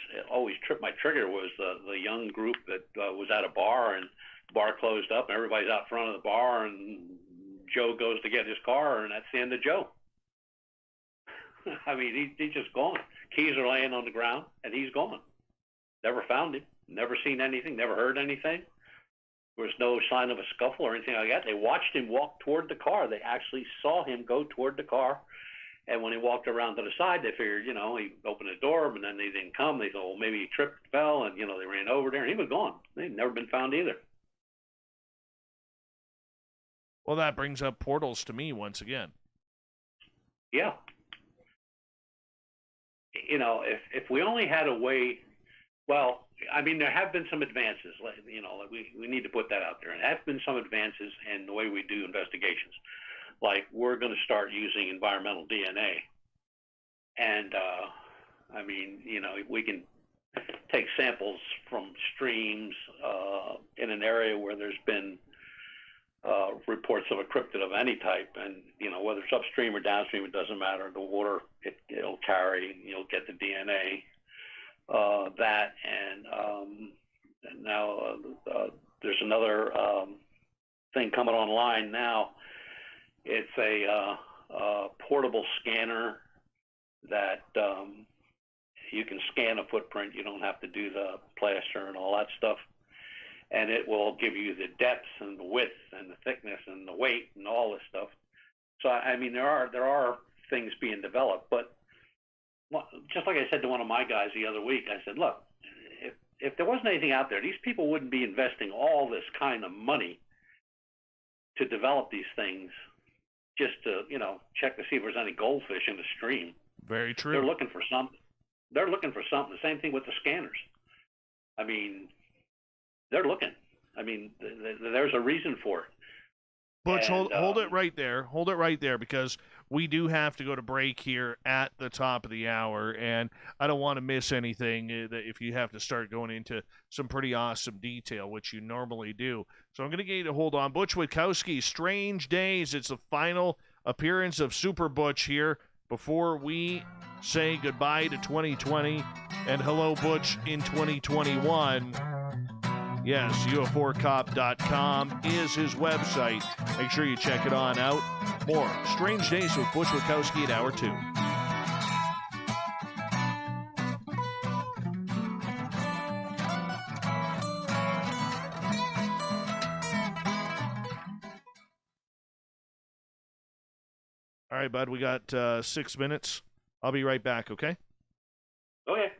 B: tripped my trigger was the young group that was at a bar, and the bar closed up, and everybody's out front of the bar, and Joe goes to get his car, and that's the end of Joe. I mean, he's just gone. Keys are laying on the ground, and he's gone. Never found him. Never seen anything. Never heard anything. There was no sign of a scuffle or anything like that. They watched him walk toward the car. They actually saw him go toward the car. And when he walked around to the side, they figured, you know, he opened the door, but then they didn't come. They thought, well, maybe he tripped, fell, and, you know, they ran over there, and he was gone. They'd never been found either.
A: Well, that brings up portals to me once again.
B: Yeah. You know, if we only had a way, well, I mean, there have been some advances. You know, we need to put that out there. And there have been some advances in the way we do investigations. Like, we're going to start using environmental DNA. And, I mean, you know, we can take samples from streams in an area where there's been reports of a cryptid of any type. And, you know, whether it's upstream or downstream, it doesn't matter. The water, it'll carry, you'll get the DNA. That, and now there's another thing coming online now. It's a portable scanner that you can scan a footprint. You don't have to do the plaster and all that stuff. And it will give you the depth and the width and the thickness and the weight and all this stuff. So, I mean, there are things being developed. But just like I said to one of my guys the other week, I said, look, if there wasn't anything out there, these people wouldn't be investing all this kind of money to develop these things just to, you know, check to see if there's any goldfish in the stream.
A: Very true.
B: They're looking for something. They're looking for something. The same thing with the scanners. I mean, they're looking. I mean, there's a reason for it.
A: Butch, hold it right there. Hold it right there, because we do have to go to break here at the top of the hour, and I don't want to miss anything if you have to start going into some pretty awesome detail, which you normally do. So I'm going to get you to hold on. Butch Witkowski, Strange Days. It's the final appearance of Super Butch here before we say goodbye to 2020 and hello, Butch, in 2021. Yes, UFOcop.com is his website. Make sure you check it on out. More Strange Days with Butch Witkowski at Hour 2. All right, bud, we got 6 minutes. I'll be right back, okay?
B: Okay.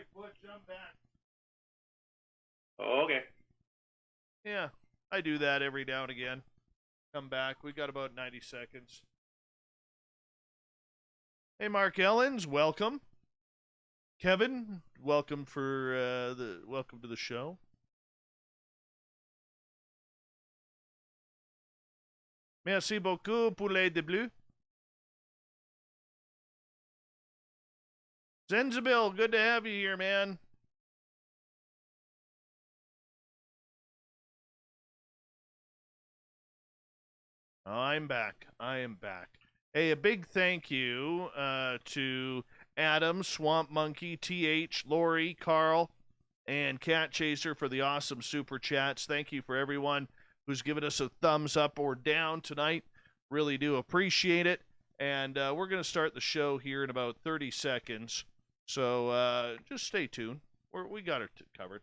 A: right, Butch, I'm back.
B: Oh, okay.
A: Yeah, I do that every now and again. Come back. We got about 90 seconds. Hey, Mark Ellens, welcome. Kevin, welcome welcome to the show. Merci beaucoup pour les débuts. Zenzabil, good to have you here, man. I'm back. I am back. Hey, a big thank you to Adam, Swamp Monkey, TH, Lori, Carl, and Cat Chaser for the awesome super chats. Thank you for everyone who's given us a thumbs up or down tonight. Really do appreciate it. And we're going to start the show here in about 30 seconds. So just stay tuned. We got it covered.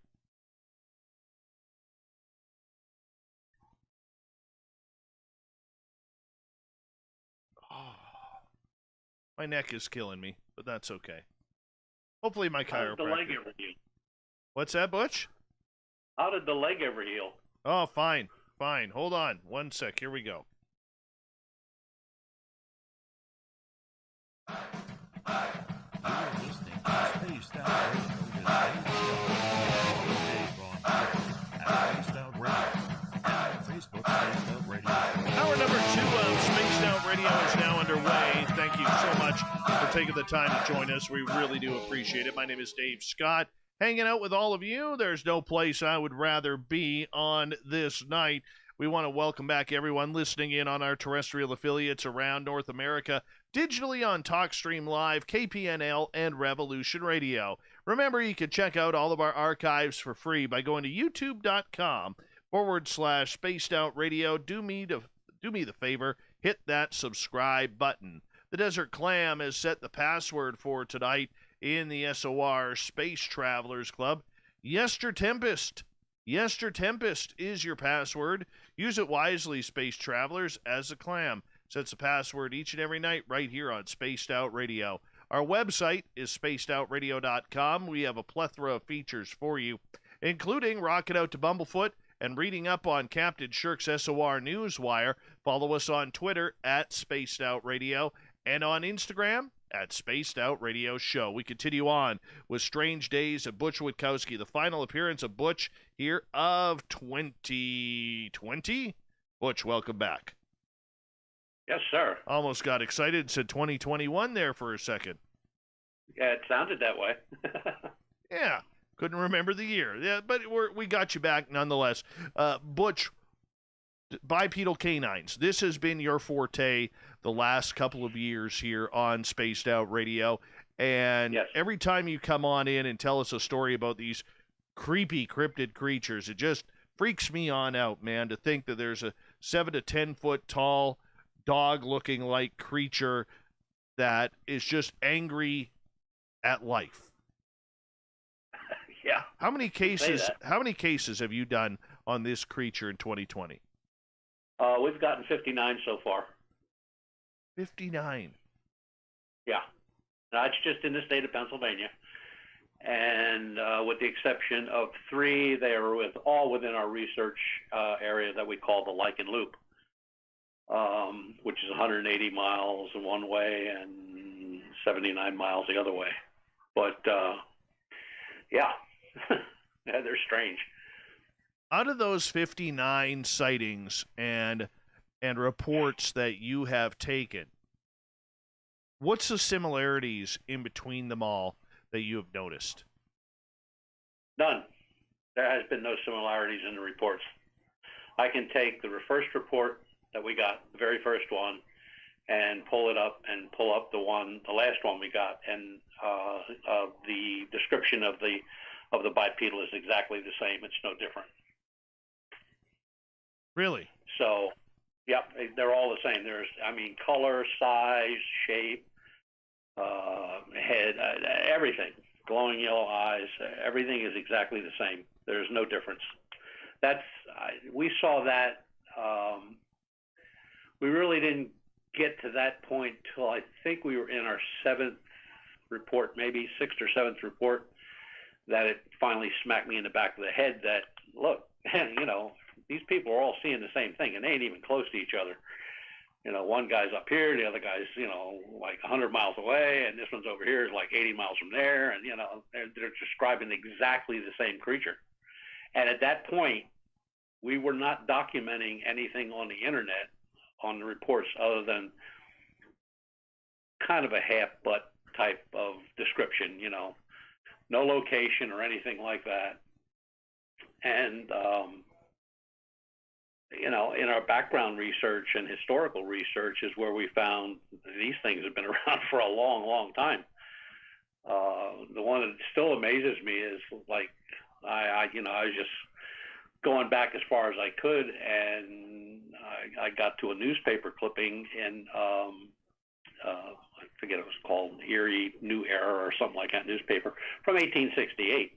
A: Oh, my neck is killing me, but that's okay. Hopefully my chiropractor.
B: How did the leg ever heal?
A: What's that, Butch?
B: How did the leg ever heal?
A: Oh, fine. Fine. Hold on. One sec. Here we go. Hour number 2 of Spaced Out Radio is now underway. Thank you so much for taking the time to join us. We really do appreciate it. My name is Dave Scott. Hanging out with all of you. There's no place I would rather be on this night. We want to welcome back everyone listening in on our terrestrial affiliates around North America, digitally on TalkStream Live, KPNL, and Revolution Radio. Remember, you can check out all of our archives for free by going to youtube.com/Spaced Out Radio. Do me the favor, hit that subscribe button. The Desert Clam has set the password for tonight in the SOR Space Travelers Club. Yester Tempest is your password. Use it wisely, Space Travelers, as a clam. Sets the password each and every night right here on Spaced Out Radio. Our website is spacedoutradio.com. We have a plethora of features for you, including rocking out to Bumblefoot and reading up on Captain Shirk's SOR Newswire. Follow us on Twitter at Spaced Out Radio and on Instagram at Spaced Out Radio Show. We continue on with Strange Days of Butch Witkowski, the final appearance of Butch here of 2020. Butch, welcome back.
B: Yes, sir.
A: Almost got excited and said 2021 there for a second.
B: Yeah, it sounded that way.
A: Yeah, couldn't remember the year. Yeah, but we got you back nonetheless. Butch, bipedal canines. This has been your forte the last couple of years here on Spaced Out Radio. And
B: yes,
A: every time you come on in and tell us a story about these creepy cryptid creatures, it just freaks me on out, man, to think that there's a 7 to 10 foot tall dog-looking like creature that is just angry at life.
B: Yeah.
A: How many cases have you done on this creature in 2020?
B: We've gotten 59 so far.
A: 59.
B: Yeah. That's just in the state of Pennsylvania. And with the exception of 3, they are all within our research area that we call the Lichen Loop, which is 180 miles one way and 79 miles the other way. But, yeah, yeah, they're strange.
A: Out of those 59 sightings and reports that you have taken, what's the similarities in between them all that you have noticed?
B: None. There has been no similarities in the reports. I can take the first report that we got, the very first one, and pull it up and pull up the last one we got, and the description of the bipedal is exactly the same. It's no different.
A: Really?
B: So, yep, they're all the same. There's, color, size, shape, head, everything. Glowing yellow eyes, everything is exactly the same. There's no difference. We saw that. We really didn't get to that point till I think we were in our 7th report, maybe 6th or 7th report. that it finally smacked me in the back of the head that, look, you know, these people are all seeing the same thing, and they ain't even close to each other. You know, one guy's up here, the other guy's, you know, like 100 miles away, and this one's over here is like 80 miles from there, and, you know, they're describing exactly the same creature. And at that point, we were not documenting anything on the internet, on the reports, other than kind of a half-butt type of description, you know, no location or anything like that. And, you know, in our background research and historical research is where we found these things have been around for a long, long time. The one that still amazes me is, like, I was just going back as far as I could, and I got to a newspaper clipping in, I forget what it was called, Erie New Era or something like that, newspaper from 1868.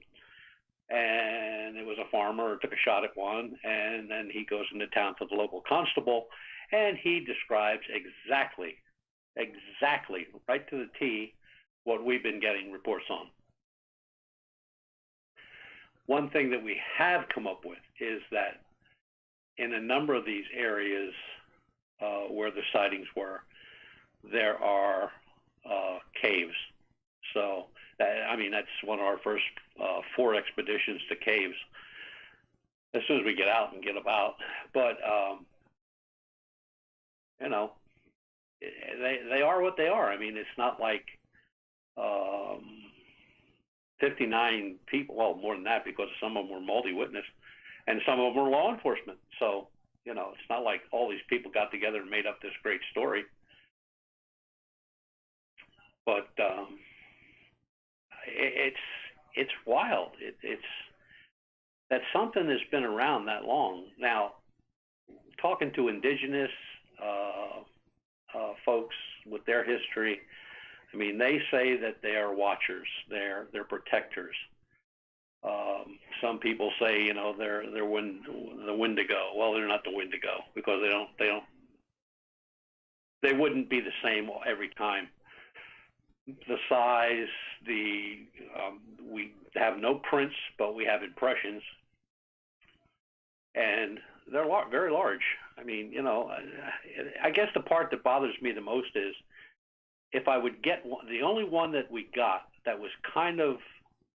B: And it was a farmer took a shot at one, and then he goes into town to the local constable, and he describes exactly, right to the T, what we've been getting reports on. One thing that we have come up with is that in a number of these areas where the sightings were, there are caves. So, I mean, that's one of our first 4 expeditions to caves, as soon as we get out and get about. But, you know, they are what they are. I mean, it's not like 59 people, well, more than that, because some of them were multi-witness, and some of them were law enforcement. So, you know, it's not like all these people got together and made up this great story. But it's wild. It's that's something that's been around that long. Now, talking to indigenous folks with their history, I mean, they say that they are watchers. They're protectors. Some people say, you know, they're the Wendigo. Well, they're not the Wendigo, because they wouldn't be the same every time. The size, we have no prints, but we have impressions, and they're very large. I mean, you know, I guess the part that bothers me the most is if I would get one, the only one that we got that was kind of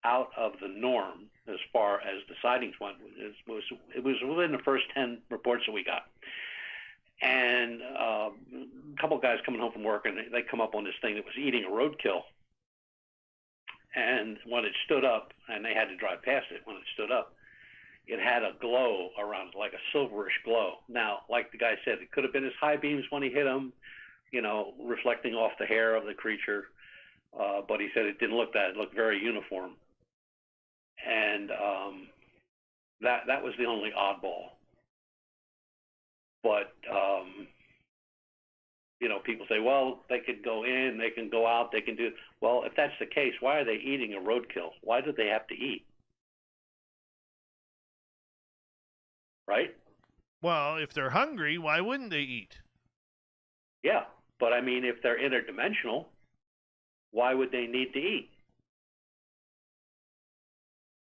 B: out of the norm as far as the sightings went, it was within the first 10 reports that we got. And a couple of guys coming home from work, and they come up on this thing that was eating a roadkill. And when it stood up, and they had to drive past it, when it stood up, it had a glow around it, like a silverish glow. Now, like the guy said, it could have been his high beams when he hit him, you know, reflecting off the hair of the creature. But he said it didn't look that. It looked very uniform. And that was the only oddball. But, you know, people say, well, they could go in, they can go out, they can do. Well, if that's the case, why are they eating a roadkill? Why do they have to eat? Right?
A: Well, if they're hungry, why wouldn't they eat?
B: Yeah, but I mean, if they're interdimensional, why would they need to eat?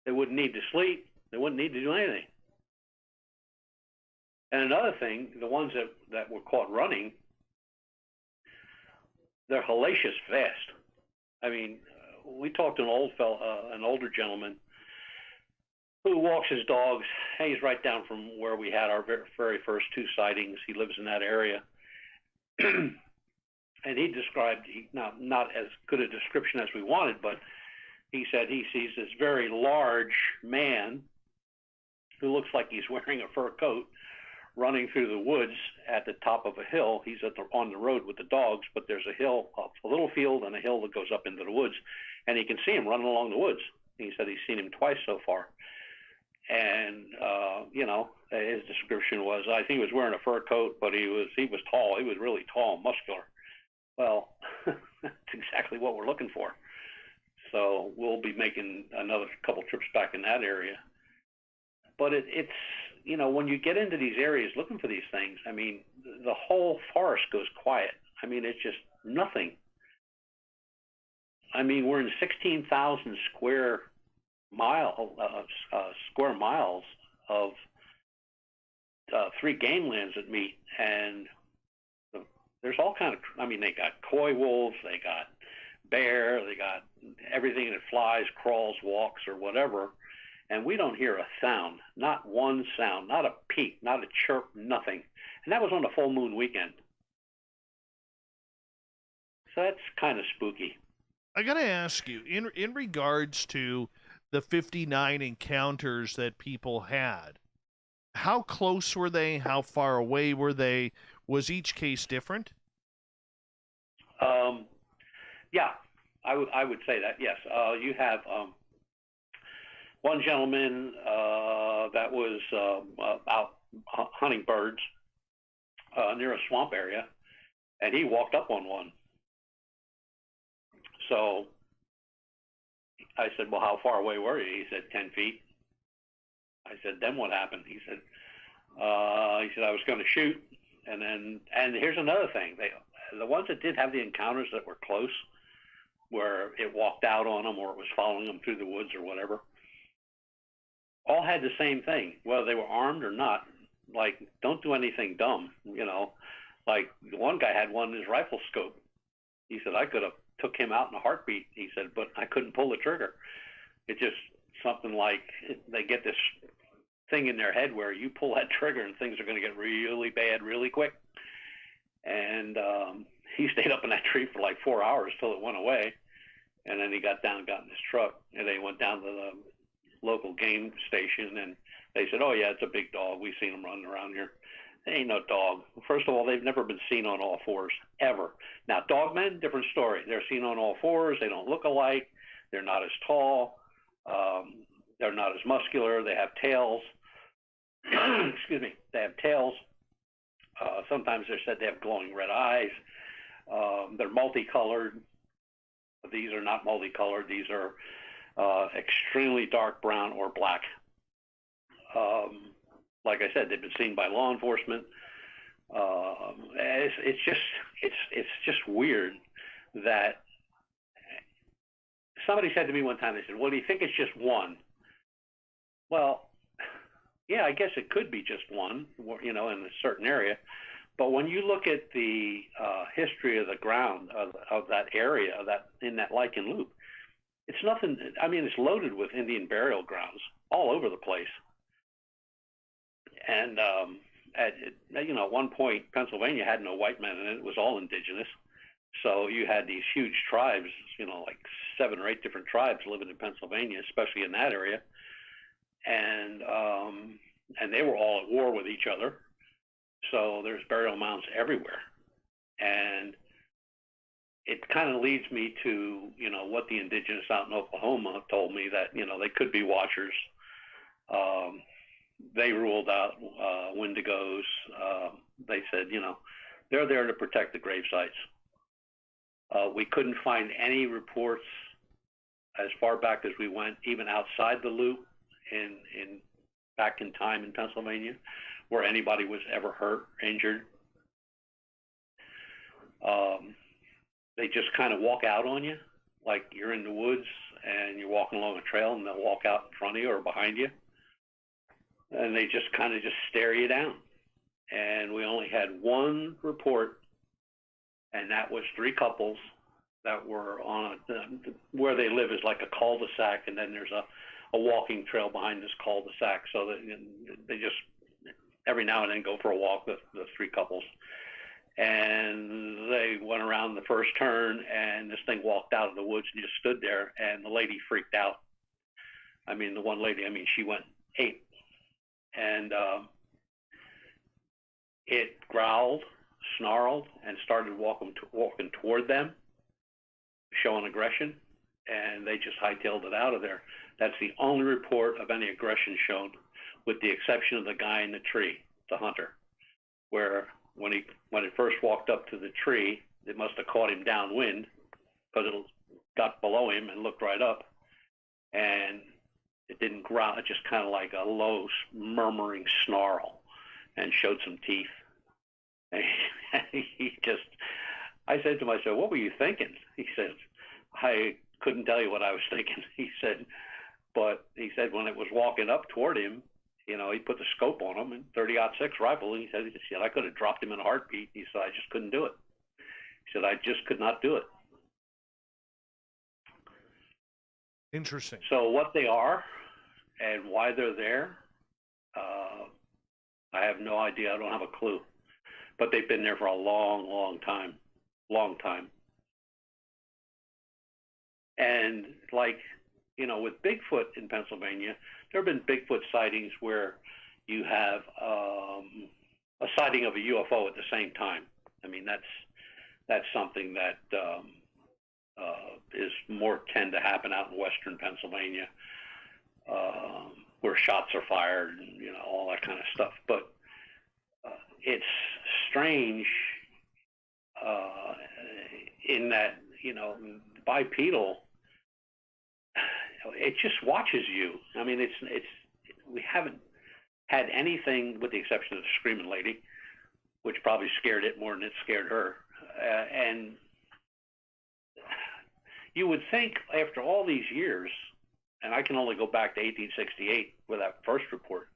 B: They wouldn't need to sleep. They wouldn't need to do anything. And another thing, the ones that were caught running, they're hellacious fast. I mean, we talked to an older gentleman who walks his dogs. He's right down from where we had our very first 2 sightings. He lives in that area. And he described, not as good a description as we wanted, but he said he sees this very large man who looks like he's wearing a fur coat running through the woods at the top of a hill. He's on the road with the dogs, but there's a hill, a little field and a hill that goes up into the woods, and he can see him running along the woods. He said he's seen him twice so far. And, you know, his description was, I think he was wearing a fur coat, but he was tall. He was really tall and muscular. Well, that's exactly what we're looking for. So we'll be making another couple trips back in that area. But it's, you know, when you get into these areas looking for these things, I mean, the whole forest goes quiet. I mean, it's just nothing. I mean, we're in 16,000 square square miles of 3 game lands that meet, and there's all kind of. I mean, they got coy wolves, they got bear, they got everything that flies, crawls, walks, or whatever, and we don't hear a sound, not one sound, not a peep, not a chirp, nothing. And that was on a full moon weekend. So that's kind of spooky.
A: I got to ask you, in regards to the 59 encounters that people had, how close were they? How far away were they? Was each case different?
B: Yeah, I would say that, yes. You have one gentleman that was out hunting birds near a swamp area, and he walked up on one. So I said, well, how far away were you? He said, 10 feet. I said, then what happened? He said, I was going to shoot. And here's another thing. The ones that did have the encounters that were close, where it walked out on them or it was following them through the woods or whatever, all had the same thing, whether they were armed or not. Like, don't do anything dumb, you know. Like, the one guy had one in his rifle scope. He said, I could have took him out in a heartbeat. He said, but I couldn't pull the trigger. It's just something like they get this thing in their head where you pull that trigger and things are going to get really bad really quick. And he stayed up in that tree for like 4 hours till it went away. And then he got down and got in his truck. And they went down to the local game station, and they said, oh, yeah, it's a big dog. We've seen them running around here. They ain't no dog. First of all, they've never been seen on all fours, ever. Now, dogmen, different story. They're seen on all fours. They don't look alike. They're not as tall. They're not as muscular. They have tails. Excuse me. They have tails. Sometimes they're said they have glowing red eyes. They're multicolored. These are not multicolored. These are extremely dark brown or black. Like I said, they've been seen by law enforcement. It's just weird that somebody said to me one time, they said, well, do you think it's just one? Well, yeah, I guess it could be just one, you know, in a certain area. But when you look at the history of the ground of that area, in that Lichen Loop, it's nothing. I mean, it's loaded with Indian burial grounds all over the place. And at one point, Pennsylvania had no white men in it. It was all indigenous. So you had these huge tribes, you know, like 7 or 8 different tribes living in Pennsylvania, especially in that area. And they were all at war with each other. So there's burial mounds everywhere. And it kind of leads me to, you know, what the indigenous out in Oklahoma told me, that, you know, they could be watchers. They ruled out Wendigos. They said, you know, they're there to protect the grave sites. We couldn't find any reports as far back as we went, even outside the loop, back in time in Pennsylvania, where anybody was ever hurt, injured. They just kind of walk out on you, like you're in the woods and you're walking along a trail, and they'll walk out in front of you or behind you. And they just kind of just stare you down. And we only had one report, and that was 3 couples that were on where they live is like a cul-de-sac, and then there's a walking trail behind this cul-de-sac. So that they just every now and then go for a walk, the 3 couples. And they went around the first turn, and this thing walked out of the woods and just stood there, and the lady freaked out. I mean, the one lady, she went ape. And it growled, snarled, and started walking toward them, showing aggression, and they just hightailed it out of there. That's the only report of any aggression shown, with the exception of the guy in the tree, the hunter, where when it first walked up to the tree, it must have caught him downwind, because it got below him and looked right up, and it didn't growl. It just kind of like a low murmuring snarl, and showed some teeth. And I said to myself, what were you thinking? He said, I couldn't tell you what I was thinking. He said, But he said when it was walking up toward him, he put the scope on him and 30-06 rifle. And he said I could have dropped him in a heartbeat. He said I just couldn't do it. He said I just could not do it.
A: Interesting.
B: So what they are and why they're there, I have no idea. I don't have a clue. But they've been there for a long, long time. Long time. And like, with Bigfoot in Pennsylvania, there have been Bigfoot sightings where you have a sighting of a UFO at the same time. I mean, that's something that is more tend to happen out in western Pennsylvania, where shots are fired and all that kind of stuff. But it's strange in that bipedal. It just watches you. I mean, we haven't had anything with the exception of the screaming lady, which probably scared it more than it scared her. And you would think after all these years, and I can only go back to 1868 with that first report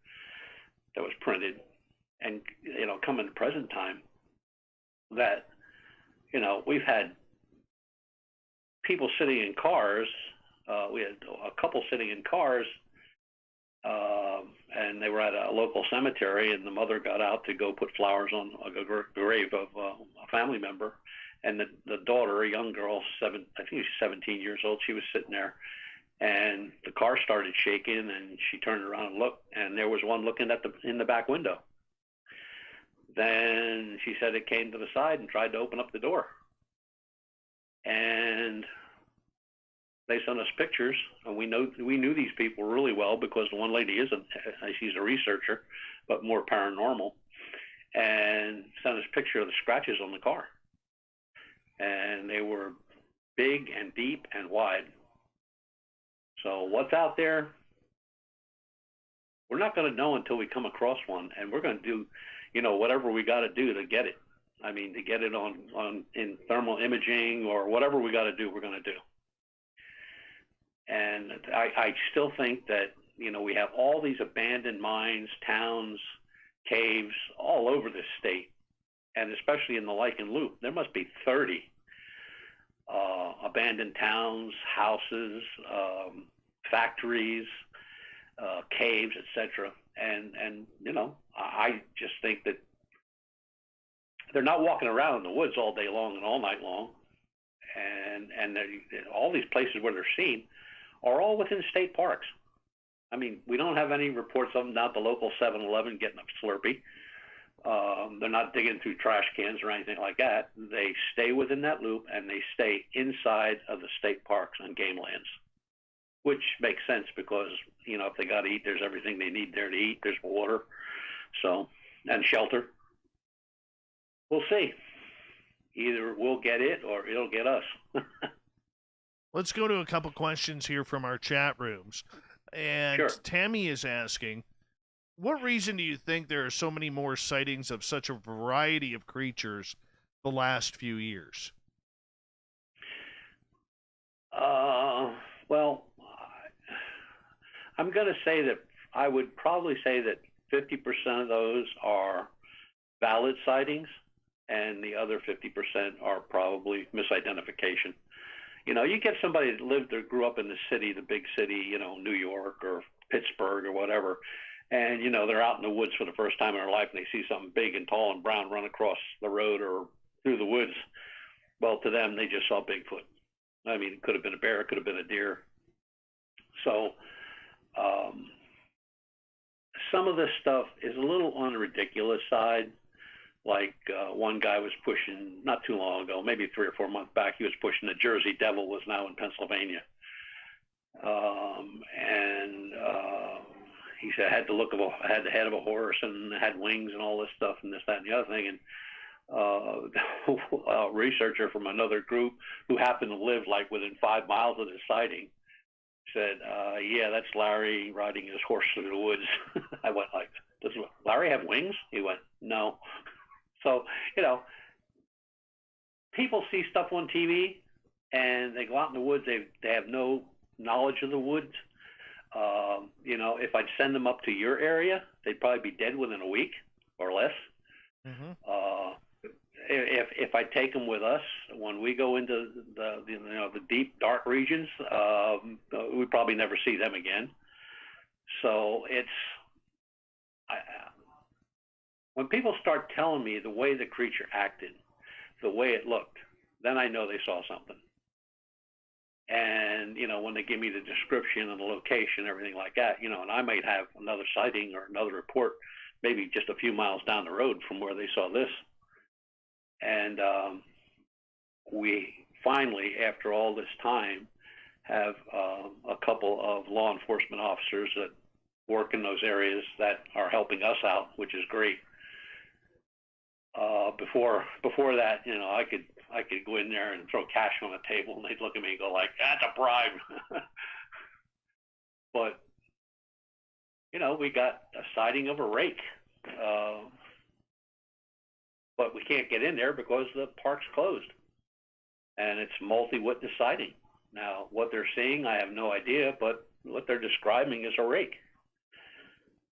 B: that was printed, and come into present time, that we've had people sitting in cars. We had a couple sitting in cars, and they were at a local cemetery, and the mother got out to go put flowers on a grave of a family member, and the daughter, a young girl, I think she was 17 years old, she was sitting there, and the car started shaking, and she turned around and looked, and there was one looking in the back window. Then she said it came to the side and tried to open up the door, and they sent us pictures, and we knew these people really well because the one lady she's a researcher, but more paranormal, and sent us a picture of the scratches on the car, and they were big and deep and wide. So what's out there? We're not going to know until we come across one, and we're going to do, whatever we got to do to get it. I mean, to get it in thermal imaging or whatever we got to do, we're going to do. And I still think that, we have all these abandoned mines, towns, caves all over this state, and especially in the Lichen Loop. There must be 30 abandoned towns, houses, factories, caves, etc. And I just think that they're not walking around in the woods all day long and all night long, and all these places where they're seen are all within state parks. I mean, we don't have any reports of them down at the local 7-Eleven getting a Slurpee. They're not digging through trash cans or anything like that. They stay within that loop, and they stay inside of the state parks and game lands, which makes sense because, if they got to eat, there's everything they need there to eat. There's water, and shelter. We'll see. Either we'll get it or it'll get us.
A: Let's go to a couple questions here from our chat rooms. And
B: Sure.
A: Tammy is asking, what reason do you think there are so many more sightings of such a variety of creatures the last few years?
B: Well, I'm going to say that I would probably say that 50% of those are valid sightings, and the other 50% are probably misidentification. You get somebody that lived or grew up in the city, the big city, New York or Pittsburgh or whatever, and, they're out in the woods for the first time in their life, and they see something big and tall and brown run across the road or through the woods. Well, to them, they just saw Bigfoot. I mean, it could have been a bear, it could have been a deer. So some of this stuff is a little on the ridiculous side. Like one guy was pushing, not too long ago, maybe 3 or 4 months back, he was pushing the Jersey Devil was now in Pennsylvania. He said had the head of a horse and had wings and all this stuff and this, that, and the other thing. And a researcher from another group who happened to live like within 5 miles of this sighting said, yeah, that's Larry riding his horse through the woods. I went like, does Larry have wings? He went, no. So, people see stuff on TV and they go out in the woods. They have no knowledge of the woods. You know, if I'd send them up to your area, they'd probably be dead within a week or less.
A: Mm-hmm.
B: If I take them with us when we go into the deep dark regions, we probably never see them again. So when people start telling me the way the creature acted, the way it looked, then I know they saw something. And, you know, when they give me the description and the location, everything like that, you know, and I might have another sighting or another report, maybe just a few miles down the road from where they saw this. And we finally, after all this time, have a couple of law enforcement officers that work in those areas that are helping us out, which is great. Before that, you know, I could go in there and throw cash on the table, and they'd look at me and go like, "That's a bribe." But you know, we got a sighting of a rake, but we can't get in there because the park's closed, and it's multi-witness sighting. Now, what they're seeing, I have no idea, but what they're describing is a rake.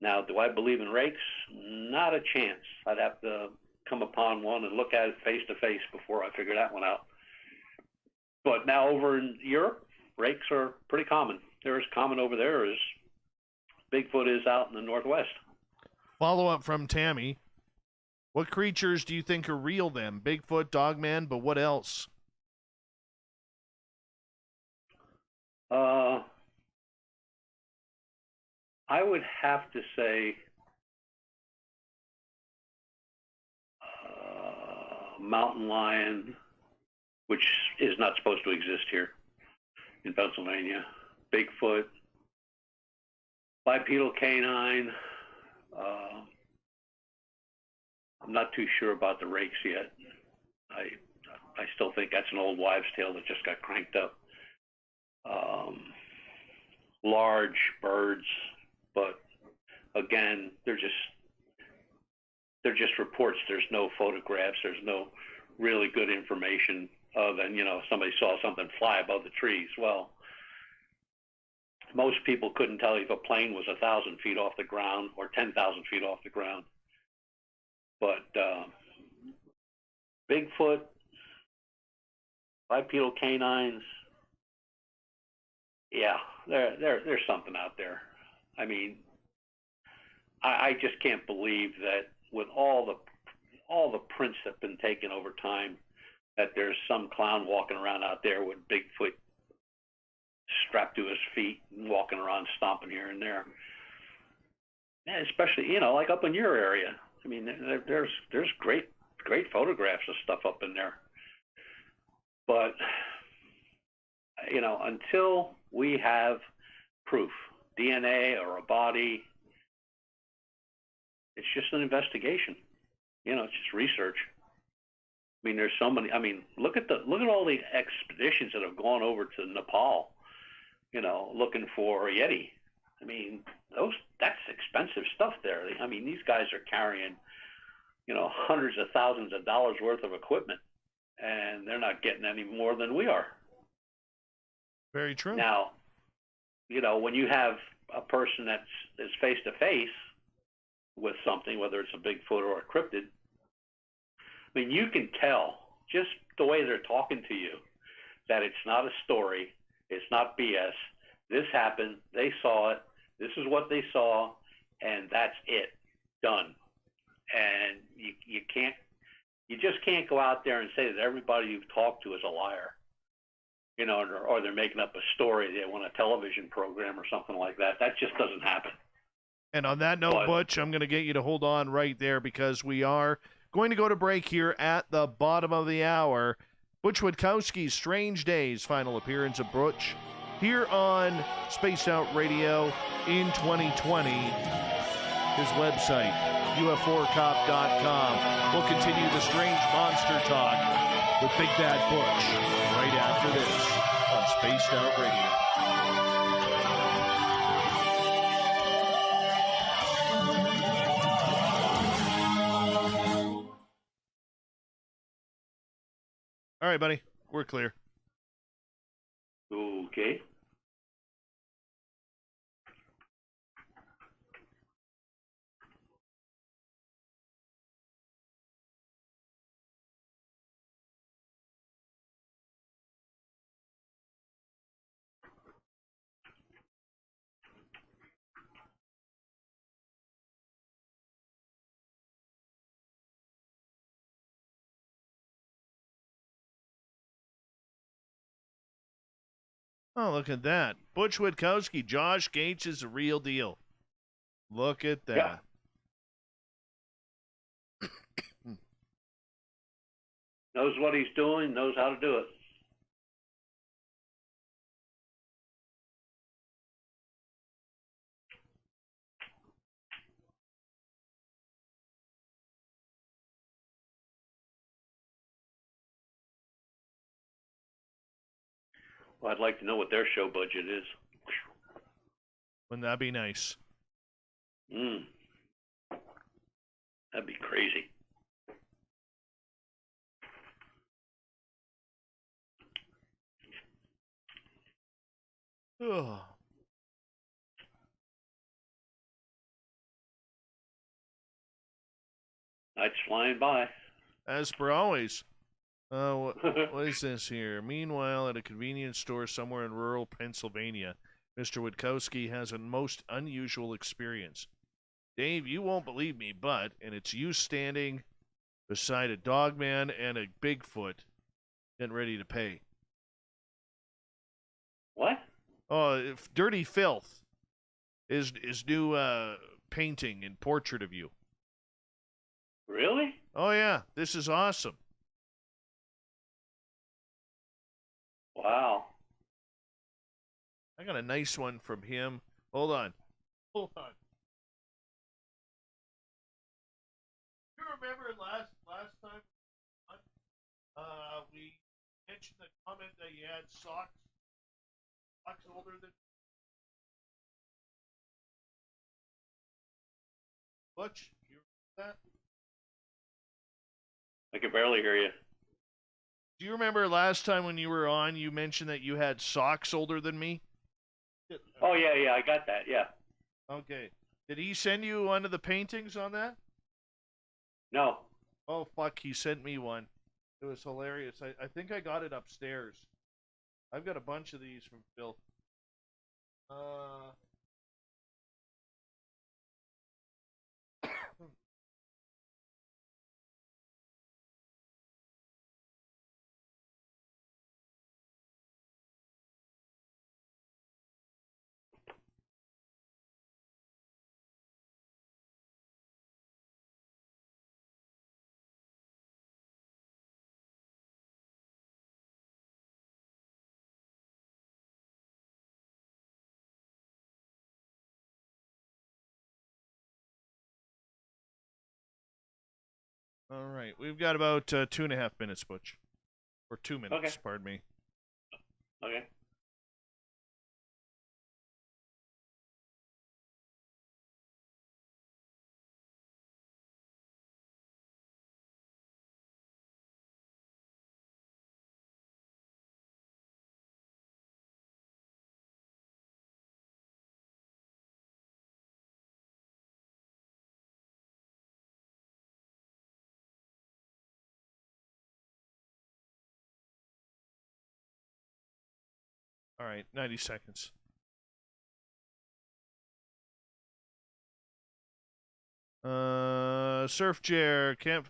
B: Now, do I believe in rakes? Not a chance. I'd have to come upon one and look at it face to face before I figure that one out. But now over in Europe, rakes are pretty common. They're as common over there as Bigfoot is out in the Northwest.
A: Follow up from Tammy. What creatures do you think are real then? Bigfoot, Dogman, but what else?
B: I would have to say mountain lion, which is not supposed to exist here in Pennsylvania. Bigfoot, bipedal canine. I'm not too sure about the rakes yet. I still think that's an old wives' tale that just got cranked up. Large birds, but again, they're just reports. There's no photographs. There's no really good information other than, you know, somebody saw something fly above the trees. Well, most people couldn't tell you if a plane was 1,000 feet off the ground or 10,000 feet off the ground. But Bigfoot, bipedal canines, yeah, there's something out there. I mean, I just can't believe that with all the prints that have been taken over time, that there's some clown walking around out there with Bigfoot strapped to his feet and walking around stomping here and there. And especially, you know, like up in your area. I mean, there's great photographs of stuff up in there. But, you know, until we have proof, DNA or a body, it's just an investigation. You know, it's just research. I mean, there's so many. I mean, look at all the expeditions that have gone over to Nepal, you know, looking for Yeti. I mean, that's expensive stuff there. I mean, these guys are carrying, you know, hundreds of thousands of dollars worth of equipment, and they're not getting any more than we are.
A: Very true.
B: Now, you know, when you have a person that's face to face with something, whether it's a Bigfoot or a cryptid, I mean, you can tell just the way they're talking to you that it's not a story, it's not BS. This happened, they saw it, this is what they saw, and that's it, done. And you just can't go out there and say that everybody you've talked to is a liar, you know, or they're making up a story, they want a television program or something like that. That just doesn't happen.
A: And on that note, Butch, I'm going to get you to hold on right there because we are going to go to break here at the bottom of the hour. Butch Witkowski's Strange Days, final appearance of Butch here on Spaced Out Radio in 2020. His website, UFOcop.com. We'll continue the strange monster talk with Big Bad Butch right after this on Spaced Out Radio. All right, buddy. We're clear.
B: Okay.
A: Oh, look at that. Butch Witkowski, Josh Gates is a real deal. Look at that.
B: Yeah. Knows what he's doing, knows how to do it. Well, I'd like to know what their show budget is.
A: Wouldn't that be nice?
B: That'd be crazy.
A: Ugh.
B: Night's flying by.
A: As per always. What is this here? Meanwhile, at a convenience store somewhere in rural Pennsylvania, Mr. Witkowski has a most unusual experience. Dave, you won't believe me, but, and it's you standing beside a dogman and a Bigfoot getting ready to pay.
B: What?
A: Oh, Dirty Filth is new painting and portrait of you.
B: Really?
A: Oh, yeah. This is awesome.
B: Wow.
A: I got a nice one from him. Hold on. You remember last time we mentioned the comment that you had socks older than Butch? You remember that?
B: I can barely hear you.
A: Do you remember last time when you were on, you mentioned that you had socks older than me?
B: Oh, yeah, I got that, yeah.
A: Okay. Did he send you one of the paintings on that?
B: No.
A: Oh, fuck, he sent me one. It was hilarious. I think I got it upstairs. I've got a bunch of these from Phil. All right, we've got about 2.5 minutes, Butch. Or 2 minutes,
B: Okay.
A: Pardon me.
B: Okay.
A: All right, 90 seconds. Surf Chair, Camp,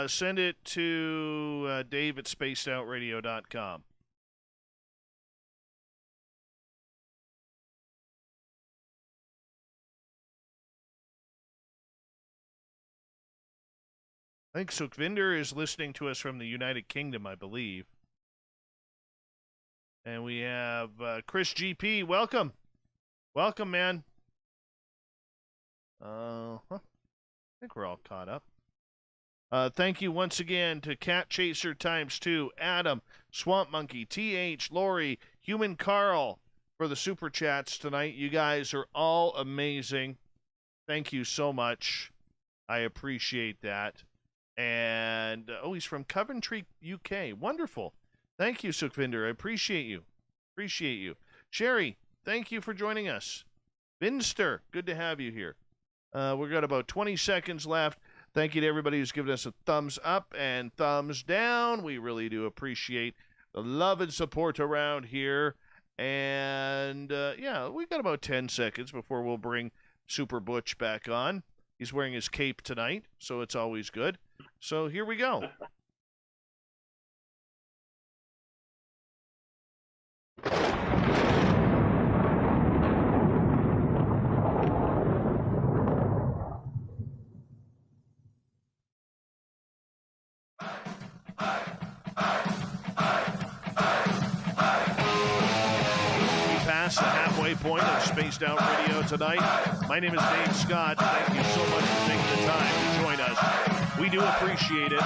A: send it to Dave at spacedoutradio.com. I think Sukhvinder is listening to us from the United Kingdom, I believe. And we have Chris GP. Welcome. Welcome, man. I think we're all caught up. Thank you once again to Cat Chaser ×2, Adam, Swamp Monkey, TH, Lori, Human Carl for the super chats tonight. You guys are all amazing. Thank you so much. I appreciate that. And, he's from Coventry, UK. Wonderful. Thank you, Sukhvinder. I appreciate you. Appreciate you. Sherry, thank you for joining us. Vinster, good to have you here. We've got about 20 seconds left. Thank you to everybody who's given us a thumbs up and thumbs down. We really do appreciate the love and support around here. And, yeah, we've got about 10 seconds before we'll bring Super Butch back on. He's wearing his cape tonight, so it's always good. So here we go. halfway point of Spaced Out Radio tonight. My name is Dave Scott. Thank you so much for taking the time to join us. We do appreciate it,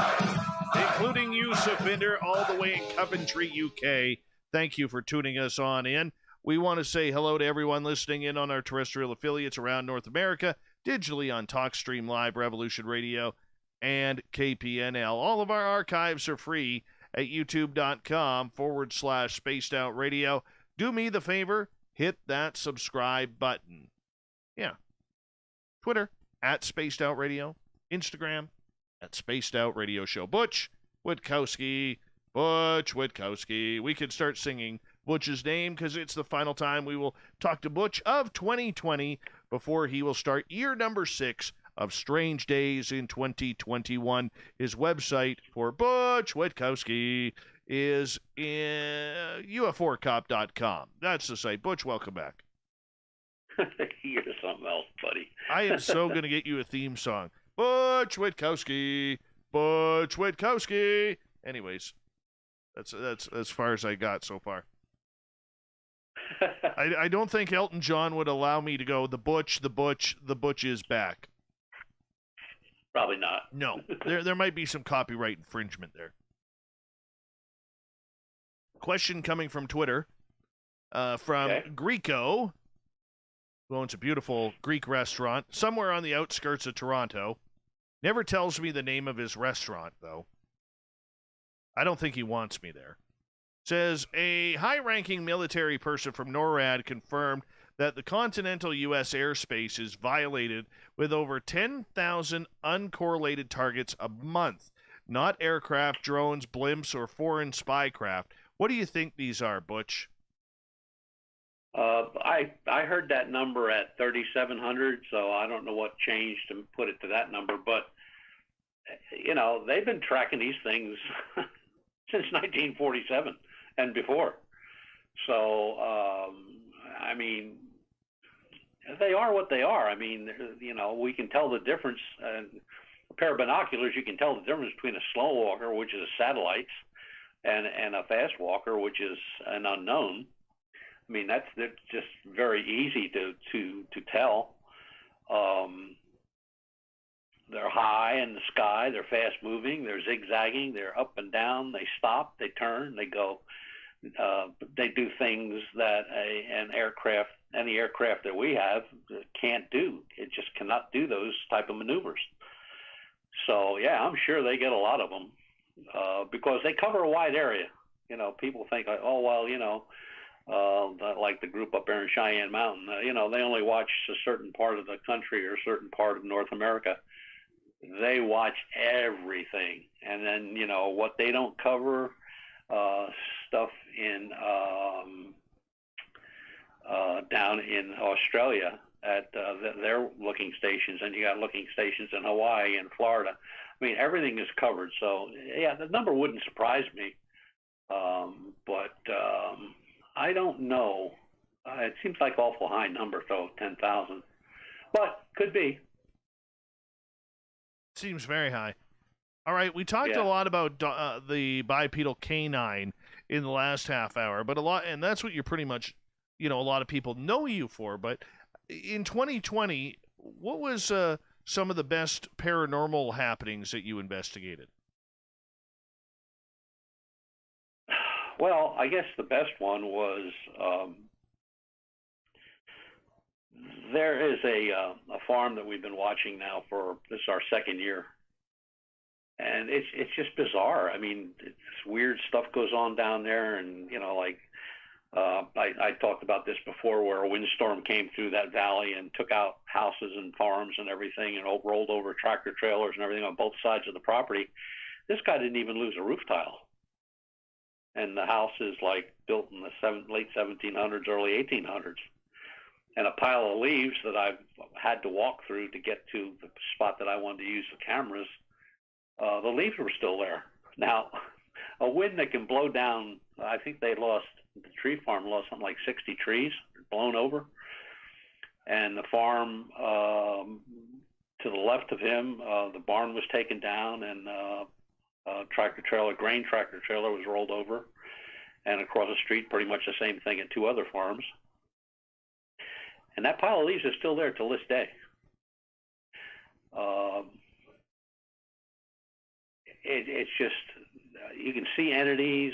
A: including you, Sukhvinder, all the way in Coventry, UK. Thank you for tuning us on in. We want to say hello to everyone listening in on our terrestrial affiliates around North America, digitally on TalkStream Live, Revolution Radio, and KPNL. All of our archives are free at youtube.com/Spaced Out Radio. Do me the favor, hit that subscribe button. Yeah. Twitter, @Spaced Out Radio. Instagram, @Spaced Out Radio Show. Butch Witkowski. We can start singing Butch's name because it's the final time we will talk to Butch of 2020 before he will start year number 6 of Strange Days in 2021. His website for Butch Witkowski is uforcop.com. That's the site. Butch, welcome back.
B: You're something else, buddy.
A: I am so going to get you a theme song. Butch Witkowski. Anyways, that's as far as I got so far. I don't think Elton John would allow me to go, the Butch is back.
B: Probably not.
A: No, there might be some copyright infringement there. Question coming from Twitter, from Greco, who owns a beautiful Greek restaurant somewhere on the outskirts of Toronto. Never tells me the name of his restaurant, though. I don't think he wants me there. Says, a high-ranking military person from NORAD confirmed that the continental U.S. airspace is violated with over 10,000 uncorrelated targets a month. Not aircraft, drones, blimps, or foreign spycraft. What do you think these are, Butch?
B: I heard that number at 3,700, so I don't know what changed to put it to that number. But, they've been tracking these things since 1947 and before. So, they are what they are. We can tell the difference. A pair of binoculars, you can tell the difference between a slow walker, which is a satellite, and a fast walker, which is an unknown. That's just very easy to tell. They're high in the sky, they're fast moving, they're zigzagging, they're up and down, they stop, they turn, they go. They do things that any aircraft that we have can't do. It just cannot do those type of maneuvers. So yeah, I'm sure they get a lot of them because they cover a wide area. People think, like the group up there in Cheyenne Mountain, they only watch a certain part of the country or a certain part of North America. They watch everything. And then, what they don't cover, stuff in down in Australia at their looking stations, and you got looking stations in Hawaii and Florida. Everything is covered. So, yeah, the number wouldn't surprise me. But I don't know. It seems like an awful high number, though, 10,000. But could be.
A: Seems very high. All right, we talked a lot about the bipedal canine in the last half hour, but and that's what you're pretty much, a lot of people know you for. But in 2020, what was some of the best paranormal happenings that you investigated?
B: Well, I guess the best one was there is a farm that we've been watching now for this is our second year, and it's just bizarre. It's weird stuff goes on down there, and I talked about this before, where a windstorm came through that valley and took out houses and farms and everything, and rolled over tractor trailers and everything on both sides of the property. This guy didn't even lose a roof tile. And the house is built in the late 1700s, early 1800s. And a pile of leaves that I've had to walk through to get to the spot that I wanted to use for cameras, the leaves were still there. Now, a wind that can blow down, I think the tree farm lost something like 60 trees blown over. And the farm to the left of him, the barn was taken down, and grain tractor trailer was rolled over, and across the street, pretty much the same thing at two other farms. And that pile of leaves is still there till this day. It's just, you can see entities.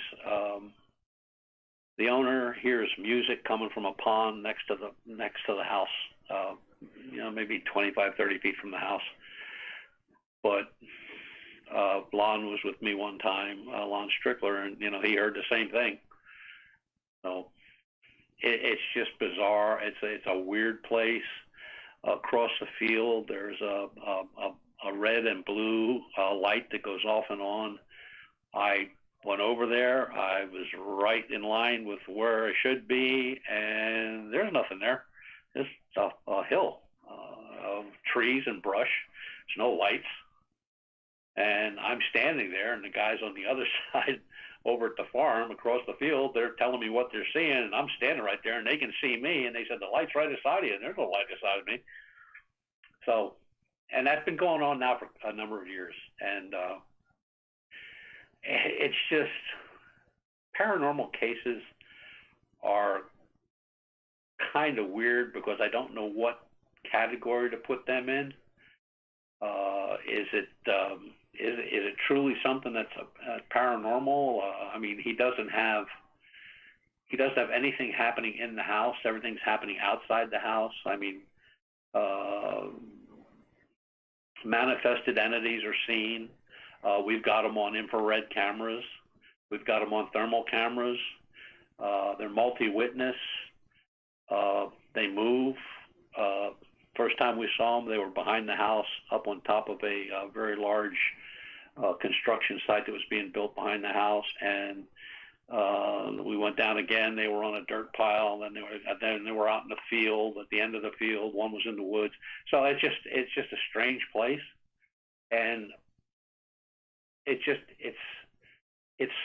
B: The owner hears music coming from a pond next to the house, maybe 25, 30 feet from the house. But Lon was with me one time, Lon Strickler, and he heard the same thing. So it's just bizarre. It's a weird place. Across the field, there's a red and blue light that goes off and on. I went over there. I was right in line with where I should be, and there's nothing there. It's a hill of trees and brush. There's no lights. And I'm standing there, and the guys on the other side over at the farm across the field, they're telling me what they're seeing, and I'm standing right there, and they can see me, and they said, the light's right beside you, and there's no light beside of me. So, and that's been going on now for a number of years, and it's just, paranormal cases are kind of weird because I don't know what category to put them in. Is it truly something that's paranormal? I mean, he doesn't have anything happening in the house. Everything's happening outside the house. I mean, manifested entities are seen. We've got them on infrared cameras. We've got them on thermal cameras. They're multi-witness. They move. First time we saw them, they were behind the house, up on top of a very large construction site that was being built behind the house. And we went down again. They were on a dirt pile. And then they were out in the field, at the end of the field. One was in the woods. So it's just a strange place. And it's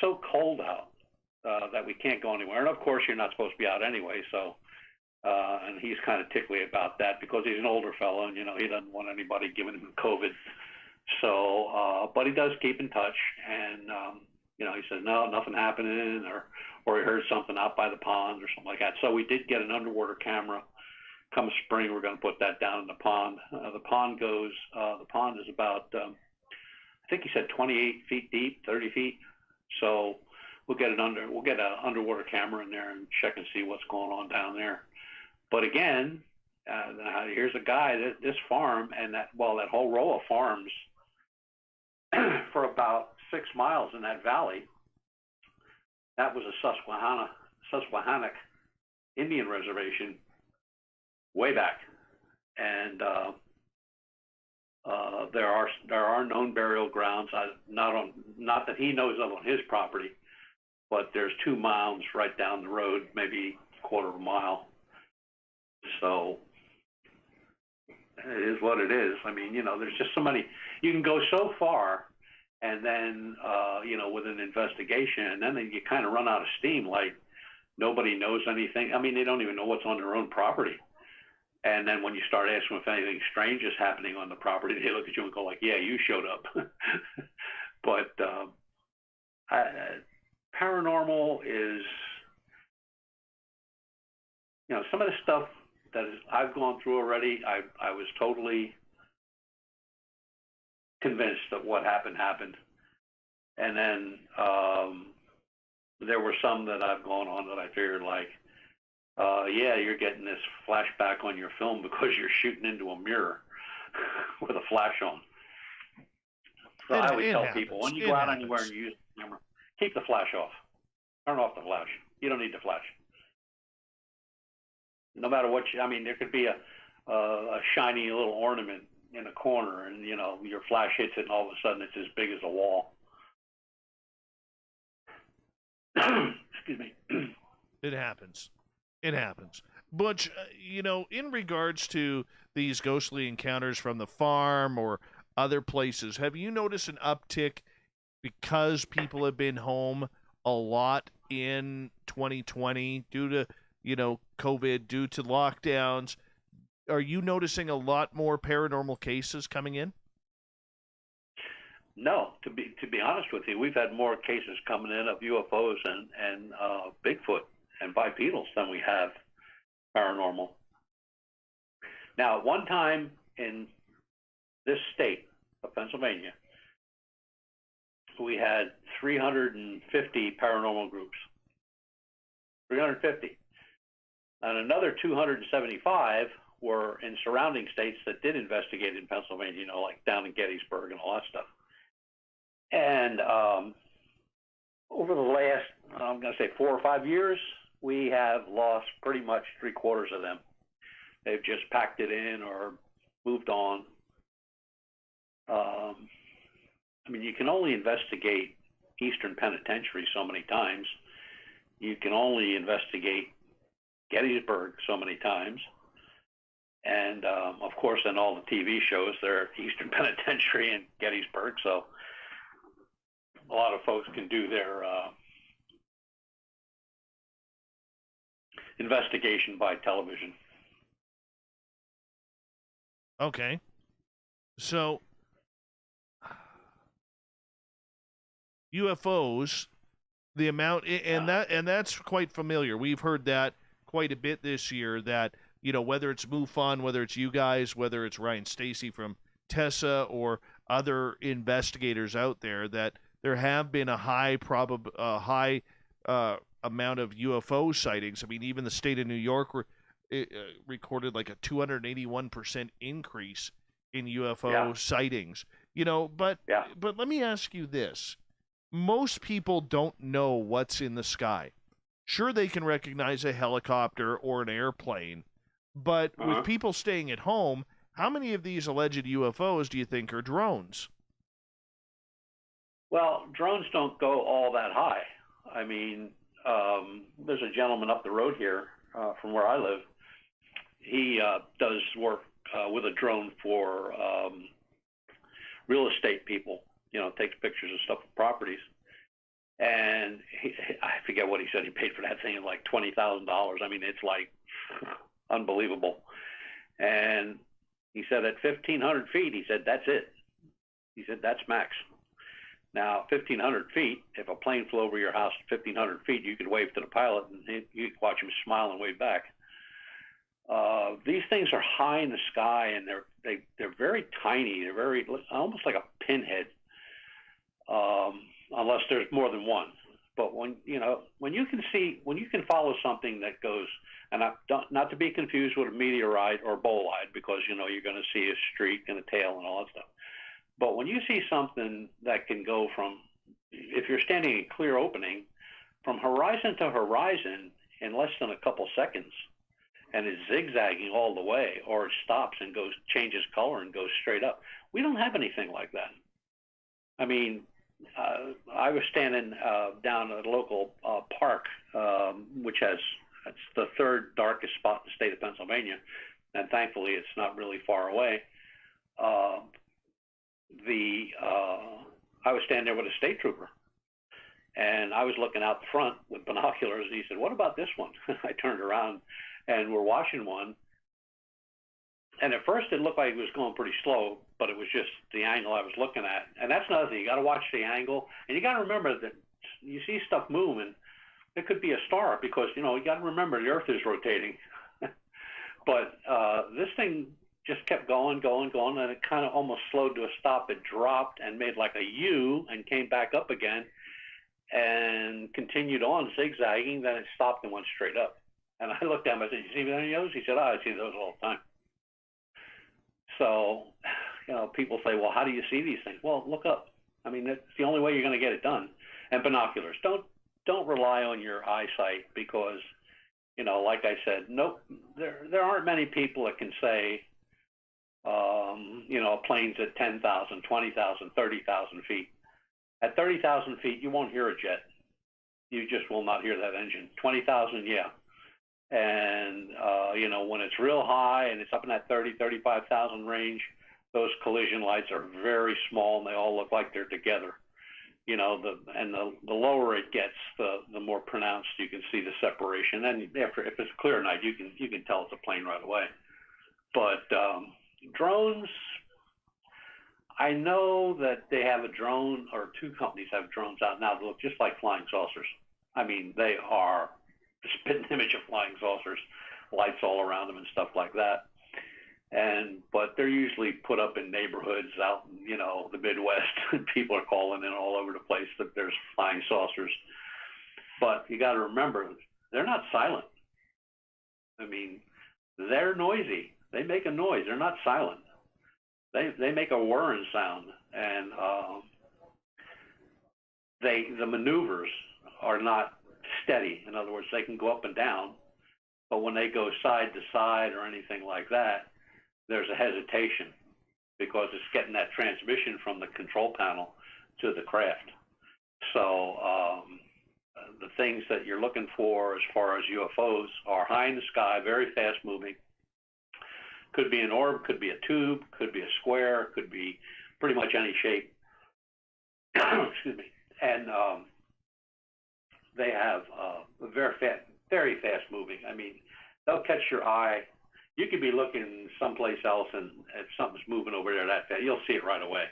B: so cold out that we can't go anywhere. And of course, you're not supposed to be out anyway. So. And he's kind of tickly about that because he's an older fellow, and he doesn't want anybody giving him COVID. So, but he does keep in touch, and he says no, nothing happening, or he heard something out by the pond or something like that. So we did get an underwater camera. Come spring, we're going to put that down in the pond. The pond is about, I think he said 28 feet deep, 30 feet. So we'll get an underwater camera in there and check and see what's going on down there. But again, here's a guy, this farm, and that whole row of farms for about 6 miles in that valley, that was a Susquehannock Indian reservation way back. And there are known burial grounds, not that he knows of on his property, but there's 2 mounds right down the road, maybe a quarter of a mile. So it is what it is. I mean, there's just so many. You can go so far, and then with an investigation, and then you kind of run out of steam. Like nobody knows anything. I mean, they don't even know what's on their own property. And then when you start asking if anything strange is happening on the property, they look at you and go like, "Yeah, you showed up." But paranormal is, some of the stuff that I've gone through already, I was totally convinced that what happened. And then there were some that I've gone on that I figured like, yeah, you're getting this flashback on your film because you're shooting into a mirror with a flash on. So I always tell people, when you go out anywhere and you use the camera, keep the flash off. Turn off the flash. You don't need the flash. No matter what there could be a shiny little ornament in a corner, and your flash hits it, and all of a sudden it's as big as a wall. Excuse me.
A: It happens. Butch, in regards to these ghostly encounters from the farm or other places, have you noticed an uptick because people have been home a lot in 2020 due to COVID, due to lockdowns? Are you noticing a lot more paranormal cases coming in?
B: No, to be honest with you, we've had more cases coming in of UFOs and Bigfoot and bipedals than we have paranormal. Now, at one time in this state of Pennsylvania, we had 350 paranormal groups. 350. And another 275 were in surrounding states that did investigate in Pennsylvania, you know, like down in Gettysburg and all that stuff. And over the last, I'm going to say 4 or 5 years, we have lost pretty much 3/4 of them. They've just packed it in or moved on. I mean, you can only investigate Eastern Penitentiary so many times. You can only investigate Gettysburg so many times. And, of course, in all the TV shows, they're Eastern Penitentiary and Gettysburg. So a lot of folks can do their investigation by television.
A: Okay. So UFOs, the amount, and that's quite familiar. We've heard that quite a bit this year, that, you know, whether it's MUFON, whether it's you guys, whether it's Ryan Stacy from Tessa or other investigators out there, that there have been a high amount of UFO sightings. I mean, even the state of New York recorded like a 281% increase in UFO sightings. You know, but let me ask you this. Most people don't know what's in the sky. Sure, they can recognize a helicopter or an airplane, but with people staying at home, how many of these alleged UFOs do you think are drones?
B: Well, drones don't go all that high. I mean, there's a gentleman up the road here from where I live. He does work with a drone for real estate people. You know, takes pictures of stuff of properties. And I forget what he said. He paid for that thing like $20,000. I mean, it's like unbelievable. And he said at 1,500 feet, he said, that's it. He said, that's max. Now, 1,500 feet, if a plane flew over your house at 1,500 feet, you could wave to the pilot and you could watch him smile and wave back. These things are high in the sky, and they're very tiny. They're very almost like a pinhead. Unless there's more than one. But when you can follow something that goes, and not to be confused with a meteorite or bolide, because, you know, you're going to see a streak and a tail and all that stuff. But when you see something that can go from, if you're standing in a clear opening, from horizon to horizon in less than a couple seconds, and is zigzagging all the way, or it stops and changes color and goes straight up. We don't have anything like that. I mean, I was standing down at a local park, which it's the third darkest spot in the state of Pennsylvania, and thankfully it's not really far away. I was standing there with a state trooper, and I was looking out the front with binoculars, and he said, "What about this one?" I turned around, and we're watching one. And at first it looked like it was going pretty slow, but it was just the angle I was looking at. And that's another thing. You got to watch the angle. And you got to remember that you see stuff moving. It could be a star because, you know, you got to remember the Earth is rotating. But this thing just kept going, and it kind of almost slowed to a stop. It dropped and made like a U and came back up again and continued on zigzagging. Then it stopped and went straight up. And I looked at him. I said, "You see any of those?" He said, "I see those all the time." So, you know, people say, "Well, how do you see these things?" Well, look up. I mean, that's the only way you're going to get it done. And binoculars. Don't rely on your eyesight because, you know, like I said, nope. There aren't many people that can say, you know, a plane's at 10,000, 20,000, 30,000 feet. At 30,000 feet, you won't hear a jet. You just will not hear that engine. 20,000, yeah. And, you know, when it's real high and it's up in that 30, 35,000 range, those collision lights are very small and they all look like they're together. You know, the lower it gets, the more pronounced you can see the separation. And if it's a clear night, you can tell it's a plane right away. But drones, I know that they have a drone, or two companies have drones out now that look just like flying saucers. I mean, they are the spitting image of flying saucers, lights all around them and stuff like that. But they're usually put up in neighborhoods out in, you know, the Midwest, and people are calling in all over the place that there's flying saucers. But you got to remember, they're not silent. I mean, they're noisy. They make a noise. They're not silent. They make a whirring sound, and the maneuvers are not steady. In other words, they can go up and down, but when they go side to side or anything like that, there's a hesitation because it's getting that transmission from the control panel to the craft. So the things that you're looking for as far as UFOs are high in the sky, very fast moving. Could be an orb, could be a tube, could be a square, could be pretty much any shape. Excuse me. And they have very fast moving. I mean, they'll catch your eye. You could be looking someplace else, and if something's moving over there that fast, you'll see it right away.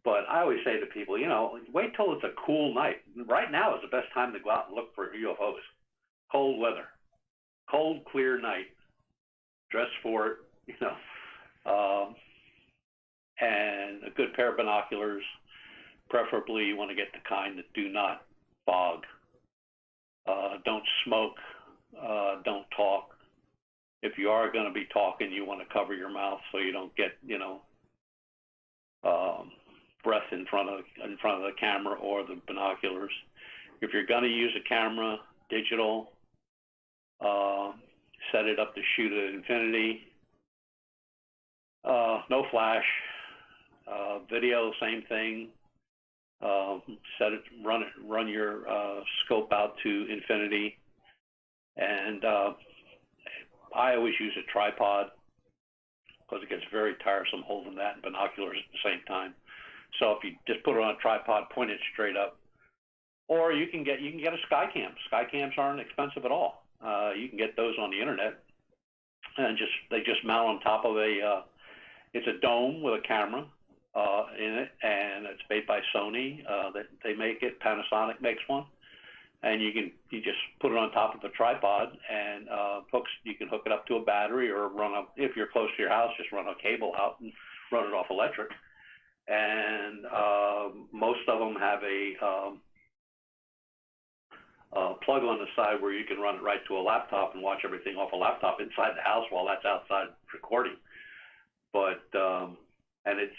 B: But I always say to people, you know, wait till it's a cool night. Right now is the best time to go out and look for UFOs. Cold weather, cold, clear night. Dress for it, you know, and a good pair of binoculars. Preferably, you want to get the kind that do not fog. Don't smoke. Don't talk. If you are going to be talking, you want to cover your mouth so you don't get, you know, breath in front of the camera or the binoculars. If you're going to use a camera, digital, set it up to shoot at infinity. No flash. Video, same thing. Run your scope out to infinity. And I always use a tripod because it gets very tiresome holding that and binoculars at the same time. So if you just put it on a tripod, point it straight up, or you can get a sky cam. Sky cams aren't expensive at all. You can get those on the internet, and they just mount on top of it's a dome with a camera in it, and it's made by Sony. They make it. Panasonic makes one, and you just put it on top of a tripod, and you can hook it up to a battery or if you're close to your house, just run a cable out and run it off electric. And most of them have a plug on the side where you can run it right to a laptop and watch everything off a laptop inside the house while that's outside recording. But and it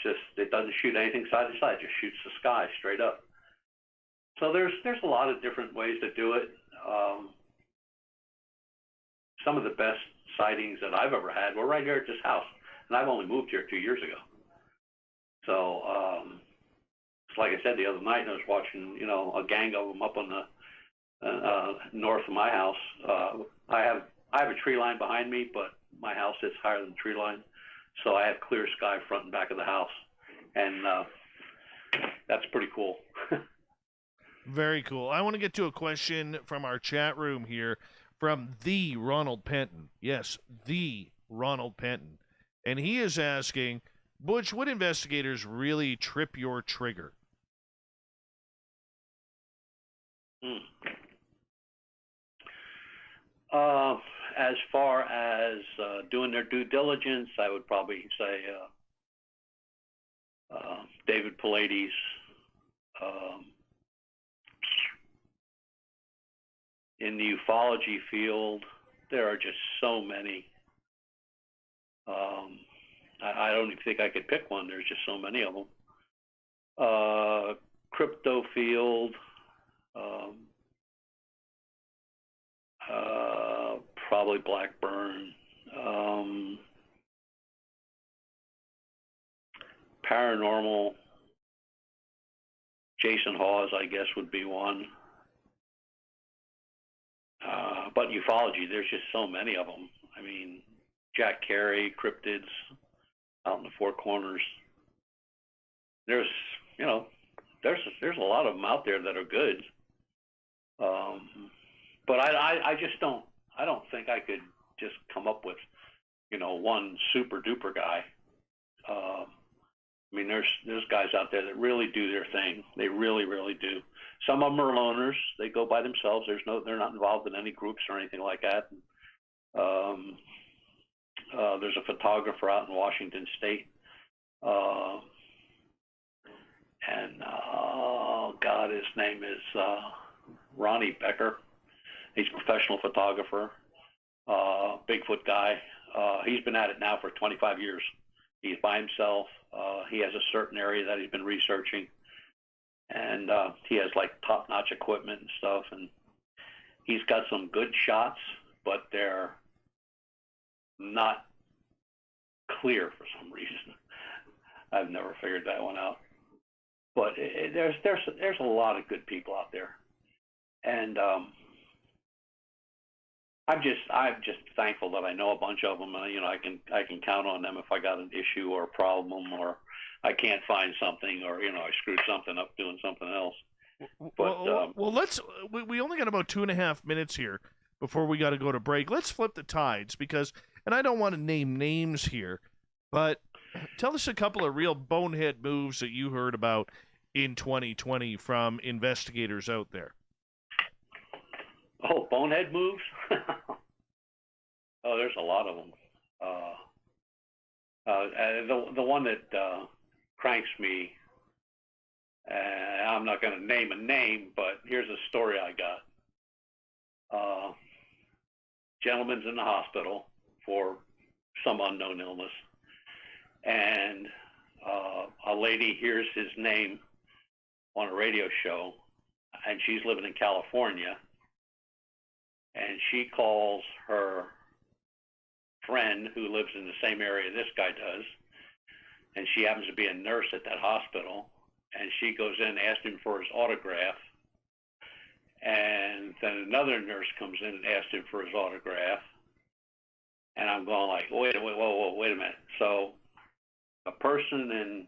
B: doesn't shoot anything side to side; it just shoots the sky straight up. So there's a lot of different ways to do it. Some of the best sightings that I've ever had were right here at this house, and I've only moved here 2 years ago. So like I said the other night, I was watching, you know, a gang of them up on the north of my house. I have a tree line behind me, but my house sits higher than the tree line, so I have clear sky front and back of the house, and that's pretty cool.
A: Very cool. I want to get to a question from our chat room here from the Ronald Penton. Yes, the Ronald Penton. And he is asking, Butch, what investigators really trip your trigger?
B: As far as doing their due diligence, I would probably say David Pallades. In the ufology field, there are just so many. I don't even think I could pick one. There's just so many of them. Crypto field, probably Blackburn. Paranormal, Jason Hawes, I guess, would be one. But ufology, there's just so many of them. I mean, Jack Carey, Cryptids, out in the Four Corners. There's a lot of them out there that are good. But I just don't. I don't think I could just come up with, you know, one super duper guy. I mean, there's guys out there that really do their thing. They really, really do. Some of them are loners. They go by themselves. They're not involved in any groups or anything like that. There's a photographer out in Washington State, and God, his name is Ronnie Becker. He's a professional photographer, Bigfoot guy. He's been at it now for 25 years. He's by himself. He has a certain area that he's been researching, and he has like top-notch equipment and stuff, and he's got some good shots, but they're not clear for some reason. I've never figured that one out. But there's a lot of good people out there, and I'm just thankful that I know a bunch of them. You know, I can count on them if I got an issue or a problem, or I can't find something, or you know, I screwed something up doing something else. But
A: we only got about 2.5 minutes here before we got to go to break. Let's flip the tides, because, and I don't want to name names here, but tell us a couple of real bonehead moves that you heard about in 2020 from investigators out there.
B: Oh, bonehead moves? Oh, there's a lot of them. The one that cranks me, I'm not going to name a name, but here's a story I got. Gentleman's in the hospital for some unknown illness, and a lady hears his name on a radio show, and she's living in California, and she calls her friend who lives in the same area this guy does, and she happens to be a nurse at that hospital, and she goes in and asks him for his autograph, and then another nurse comes in and asks him for his autograph, and I'm going like, wait a minute. So a person in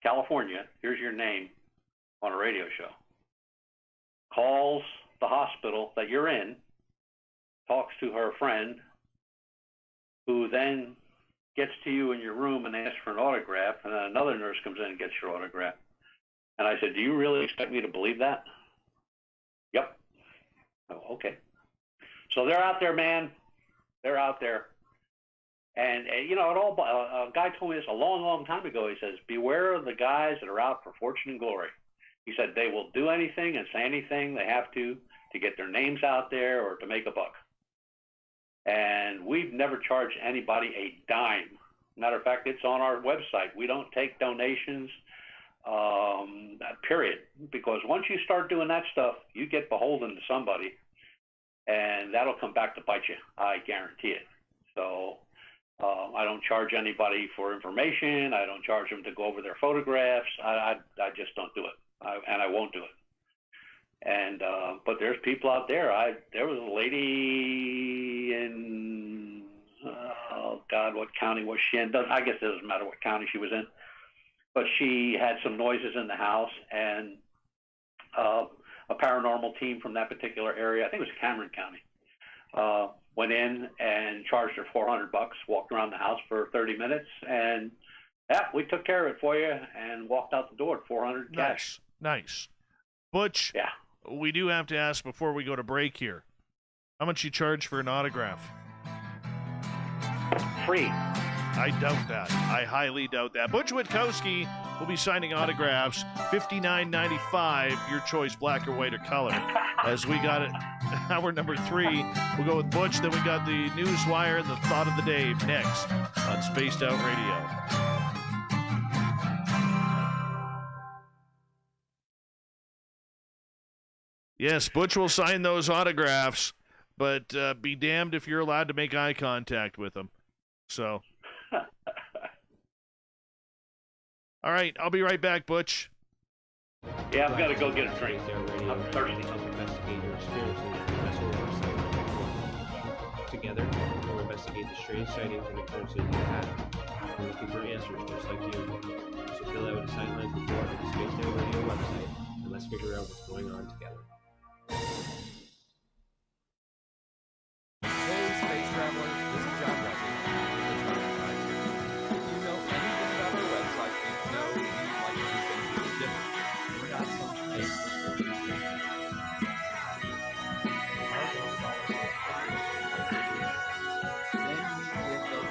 B: California here's your name on a radio show, calls the hospital that you're in, talks to her friend, who then gets to you in your room and asks for an autograph, and then another nurse comes in and gets your autograph. And I said, do you really expect me to believe that? Yep. Oh, okay. So they're out there, man. They're out there. And you know, a guy told me this a long, long time ago. He says, beware of the guys that are out for fortune and glory. He said they will do anything and say anything they have to get their names out there or to make a buck. And we've never charged anybody a dime. Matter of fact, it's on our website. We don't take donations, period. Because once you start doing that stuff, you get beholden to somebody, and that'll come back to bite you. I guarantee it. So I don't charge anybody for information. I don't charge them to go over their photographs. I just don't do it, and I won't do it. And but there's people out there. There was a lady in oh God, what county was she in? I guess it doesn't matter what county she was in, but she had some noises in the house, and a paranormal team from that particular area, I think it was Cameron County, went in and charged her $400. Walked around the house for 30 minutes, and yeah, we took care of it for you, and walked out the door at $400 cash.
A: Nice. Butch.
B: Yeah.
A: We do have to ask before we go to break here, how much you charge for an autograph?
B: Free.
A: I doubt that. I highly doubt that. Butch Witkowski will be signing autographs, $59.95, your choice, black or white or color. As we got it, hour number 3, we'll go with Butch, then we got the Newswire and the Thought of the Day next on Spaced Out Radio. Yes, Butch will sign those autographs, but be damned if you're allowed to make eye contact with them. So. All right, I'll be right back, Butch.
B: Yeah, I've got to go get a drink. I'm thirsty.
C: Together, we'll investigate the strange sightings and occurrences you had. We're looking for answers just like you. So fill out a sideline report on the Spaced Out Radio website, and let's figure out what's going on together.
D: Hey, space travelers, this is John Russell. If you know anything about our website, you know we like to do things a little different. We're not some fake organization. Our goal is always to then we give those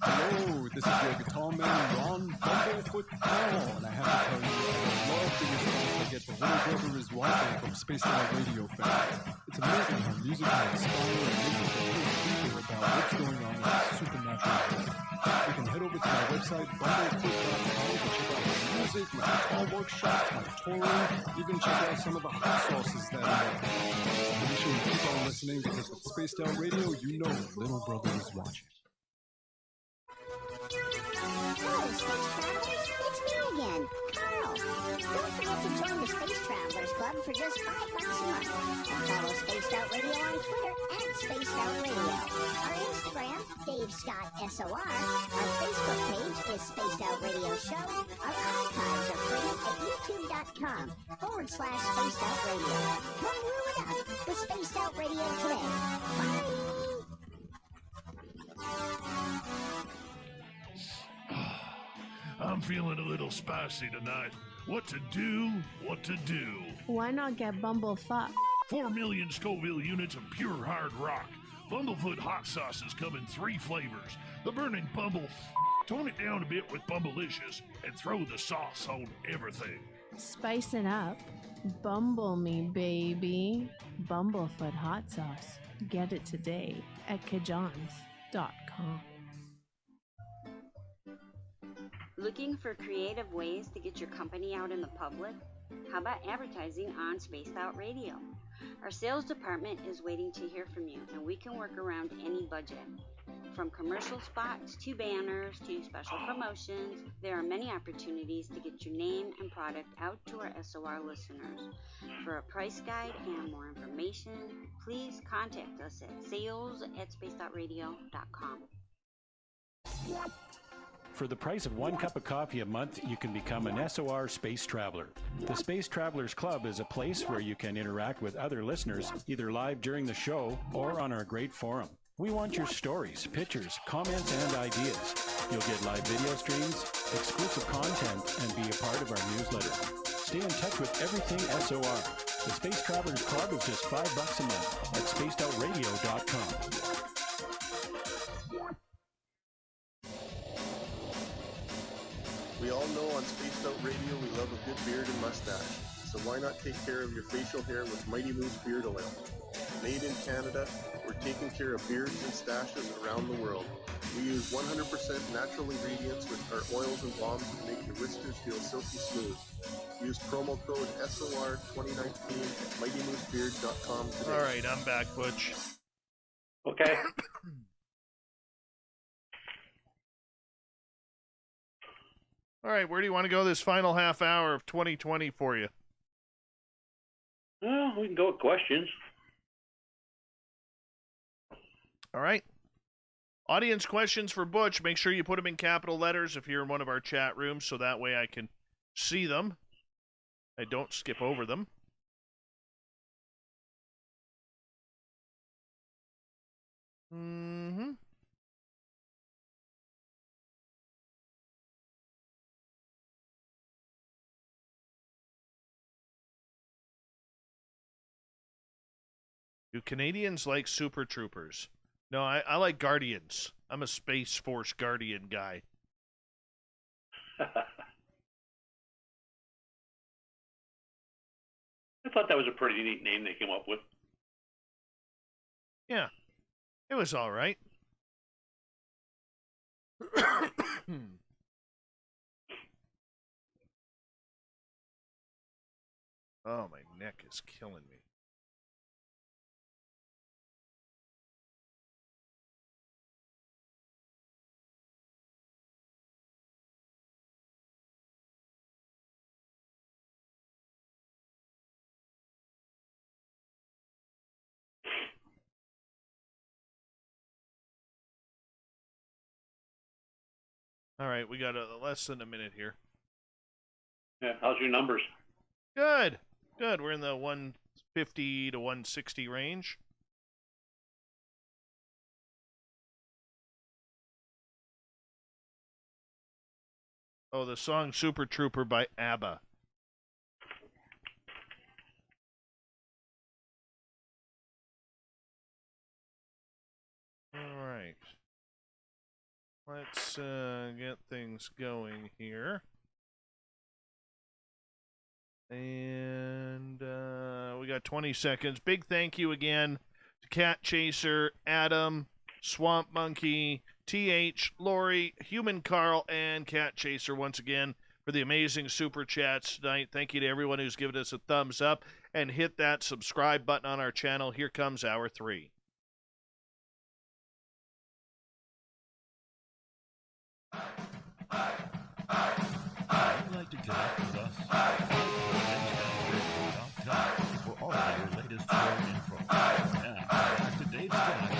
E: Hello, this is your guitar man, Ron Bumblefoot Paul, and I have to tell you, I love the response I get from Little Brother is Watching from Spaced Out Radio fans. It's amazing how music can inspire and make us think deeper about what's going on in the supernatural world. You can head over to my website, bumblefoot.com, to check out my music, my guitar workshops, my touring, even check out some of the hot sauces that I make. Be sure to keep on listening, because with Spaced Out Radio, you know Little Brother is watching.
F: Hello, Space Travelers. It's me again, Carl. Don't forget to join the Space Travelers Club for just $5 a month. And follow Spaced Out Radio on Twitter @Spaced Out Radio. Our Instagram, Dave Scott SOR. Our Facebook page is Spaced Out Radio Show. Our archives are free at youtube.com/Spaced Out Radio. Come rule it up with Spaced Out Radio today. Bye!
A: I'm feeling a little spicy tonight. What to do? What to do?
G: Why not get Bumblefuck?
A: 4 million Scoville units of pure hard rock. Bumblefoot hot sauces come in 3 flavors. The burning Bumble. Tone it down a bit with Bumblicious and throw the sauce on everything.
G: Spice it up. Bumble me, baby. Bumblefoot hot sauce. Get it today at kajans.com.
H: Looking for creative ways to get your company out in the public? How about advertising on Spaced Out Radio? Our sales department is waiting to hear from you, and we can work around any budget. From commercial spots to banners to special promotions, there are many opportunities to get your name and product out to our SOR listeners. For a price guide and more information, please contact us at sales@spacedoutradio.com.
I: For the price of 1 cup of coffee a month, you can become an SOR Space Traveler. The Space Travelers Club is a place where you can interact with other listeners, either live during the show or on our great forum. We want your stories, pictures, comments, and ideas. You'll get live video streams, exclusive content, and be a part of our newsletter. Stay in touch with everything SOR. The Space Travelers Club is just $5 a month at spacedoutradio.com.
J: We all know on Spaced Out Radio we love a good beard and mustache, so why not take care of your facial hair with Mighty Moose Beard Oil? Made in Canada, we're taking care of beards and stashes around the world. We use 100% natural ingredients with our oils and balms to make your whiskers feel silky smooth. Use promo code SOR2019 at MightyMooseBeard.com today.
A: All right, I'm back, Butch.
B: Okay.
A: All right, where do you want to go this final half hour of 2020 for you?
B: Well, we can go with questions.
A: All right. Audience questions for Butch. Make sure you put them in capital letters if you're in one of our chat rooms, so that way I can see them. I don't skip over them. Mm-hmm. Do Canadians like Super Troopers? No, I like Guardians. I'm a Space Force Guardian guy.
B: I thought that was a pretty neat name they came up with.
A: Yeah, it was all right. Oh, my neck is killing me. All right, we got less than a minute here.
B: Yeah, how's your numbers?
A: Good, good. We're in the 150 to 160 range. Oh, the song Super Trooper by ABBA. All right. Let's get things going here. And we got 20 seconds. Big thank you again to Cat Chaser, Adam, Swamp Monkey, TH, Lori, Human Carl, and Cat Chaser once again for the amazing super chats tonight. Thank you to everyone who's given us a thumbs up and hit that subscribe button on our channel. Here comes hour 3.
K: I'd like to connect with us for all of your latest show info. And back to Dave Scott.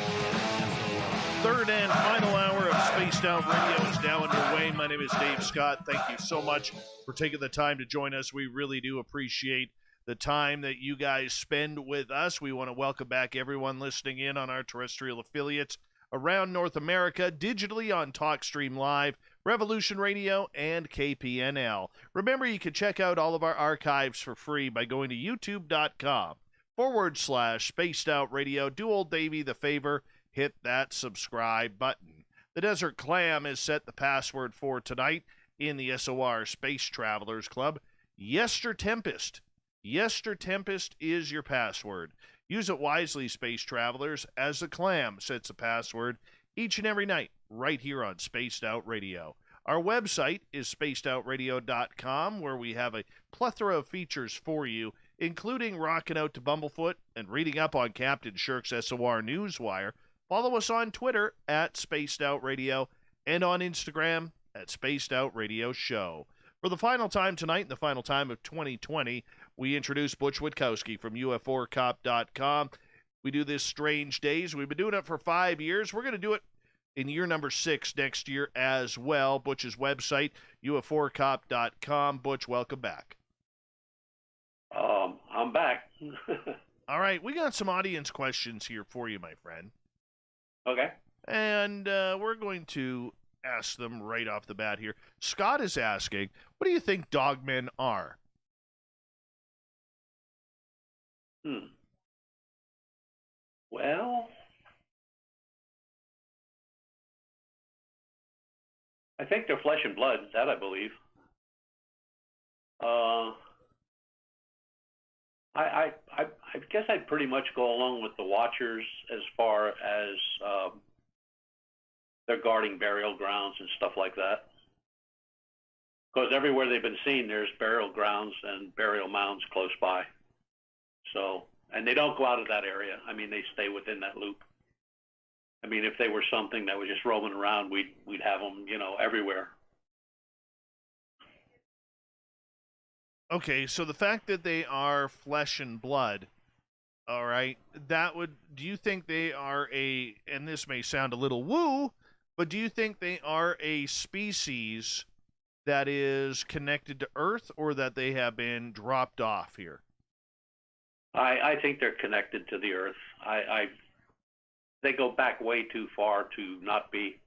A: Third and final hour of Spaced Out Radio is now underway. My name is Dave Scott. Thank you so much for taking the time to join us. We really do appreciate the time that you guys spend with us. We want to welcome back everyone listening in on our terrestrial affiliates around North America, digitally on TalkStream Live, Revolution Radio, and KPNL. Remember, you can check out all of our archives for free by going to youtube.com/Spaced Out Radio. Do old Davey the favor, hit that subscribe button. The Desert Clam has set the password for tonight in the SOR Space Travelers Club. Yester Tempest. Yester Tempest is your password. Use it wisely, space travelers, as the Clam sets a password each and every night right here on Spaced Out Radio. Our website is spacedoutradio.com, where we have a plethora of features for you, including rocking out to Bumblefoot and reading up on Captain Shirk's SOR Newswire. Follow us on Twitter at Spaced Out Radio and on Instagram at Spaced Out Radio Show. For the final time tonight and the final time of 2020, we introduce Butch Witkowski from UFOcop.com. We do this Strange Days. We've been doing it for 5 years. We're going to do it in year number 6 next year as well. Butch's website, UFOcop.com. Butch, welcome back.
B: I'm back.
A: All right, we got some audience questions here for you, my friend.
B: Okay.
A: And we're going to ask them right off the bat here. Scott is asking, what do you think dogmen are?
B: Well, I think they're flesh and blood, that I believe. I guess I'd pretty much go along with the Watchers as far as they're guarding burial grounds and stuff like that. Because everywhere they've been seen, there's burial grounds and burial mounds close by. So, and they don't go out of that area. I mean, they stay within that loop. I mean, if they were something that was just roaming around, we'd have them, everywhere.
A: Okay, so the fact that they are flesh and blood, all right, do you think they are and this may sound a little woo, but do you think they are a species that is connected to Earth, or that they have been dropped off here?
B: I think they're connected to the Earth. They go back way too far to not be.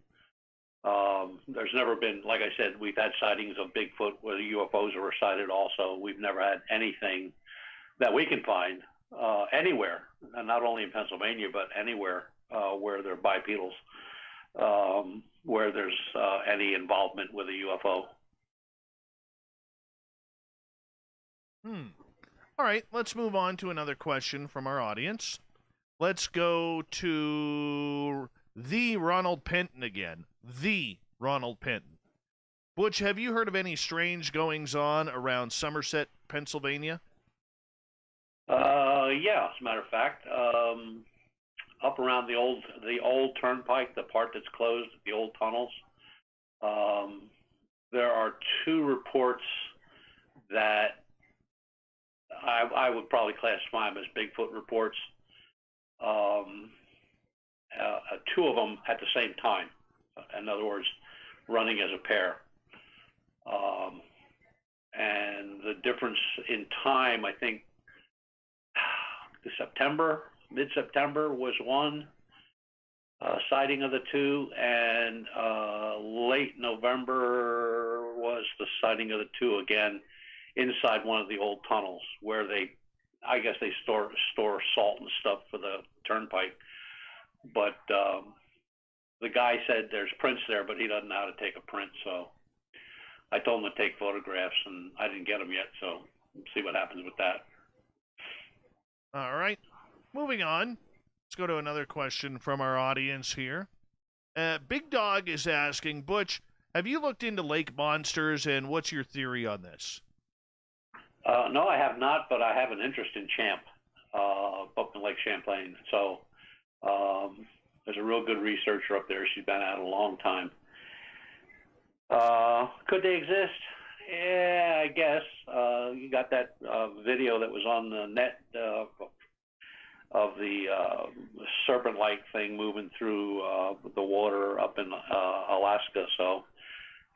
B: There's never been, like I said, we've had sightings of Bigfoot where the UFOs were sighted also. We've never had anything that we can find anywhere, and not only in Pennsylvania, but anywhere where there are bipedals, where there's any involvement with a UFO.
A: All right, let's move on to another question from our audience. Let's go to the Ronald Penton again. The Ronald Penton. Butch, have you heard of any strange goings-on around Somerset, Pennsylvania?
B: Yeah, as a matter of fact, up around the old turnpike, the part that's closed, the old tunnels, there are 2 reports that I would probably classify them as Bigfoot reports. 2 of them at the same time. In other words, running as a pair. And the difference in time, I think, mid-September was one sighting of the 2, and late November was the sighting of the 2 again inside one of the old tunnels where I guess they store salt and stuff for the turnpike. But the guy said there's prints there, but he doesn't know how to take a print. So I told him to take photographs, and I didn't get them yet. So we'll see what happens with that.
A: All right. Moving on. Let's go to another question from our audience here. Big Dog is asking, Butch, have you looked into lake monsters, and what's your theory on this?
B: No, I have not, but I have an interest in Champ up in Lake Champlain. So there's a real good researcher up there. She's been at it a long time. Could they exist? Yeah, I guess. You got that video that was on the net of the serpent-like thing moving through the water up in Alaska. So,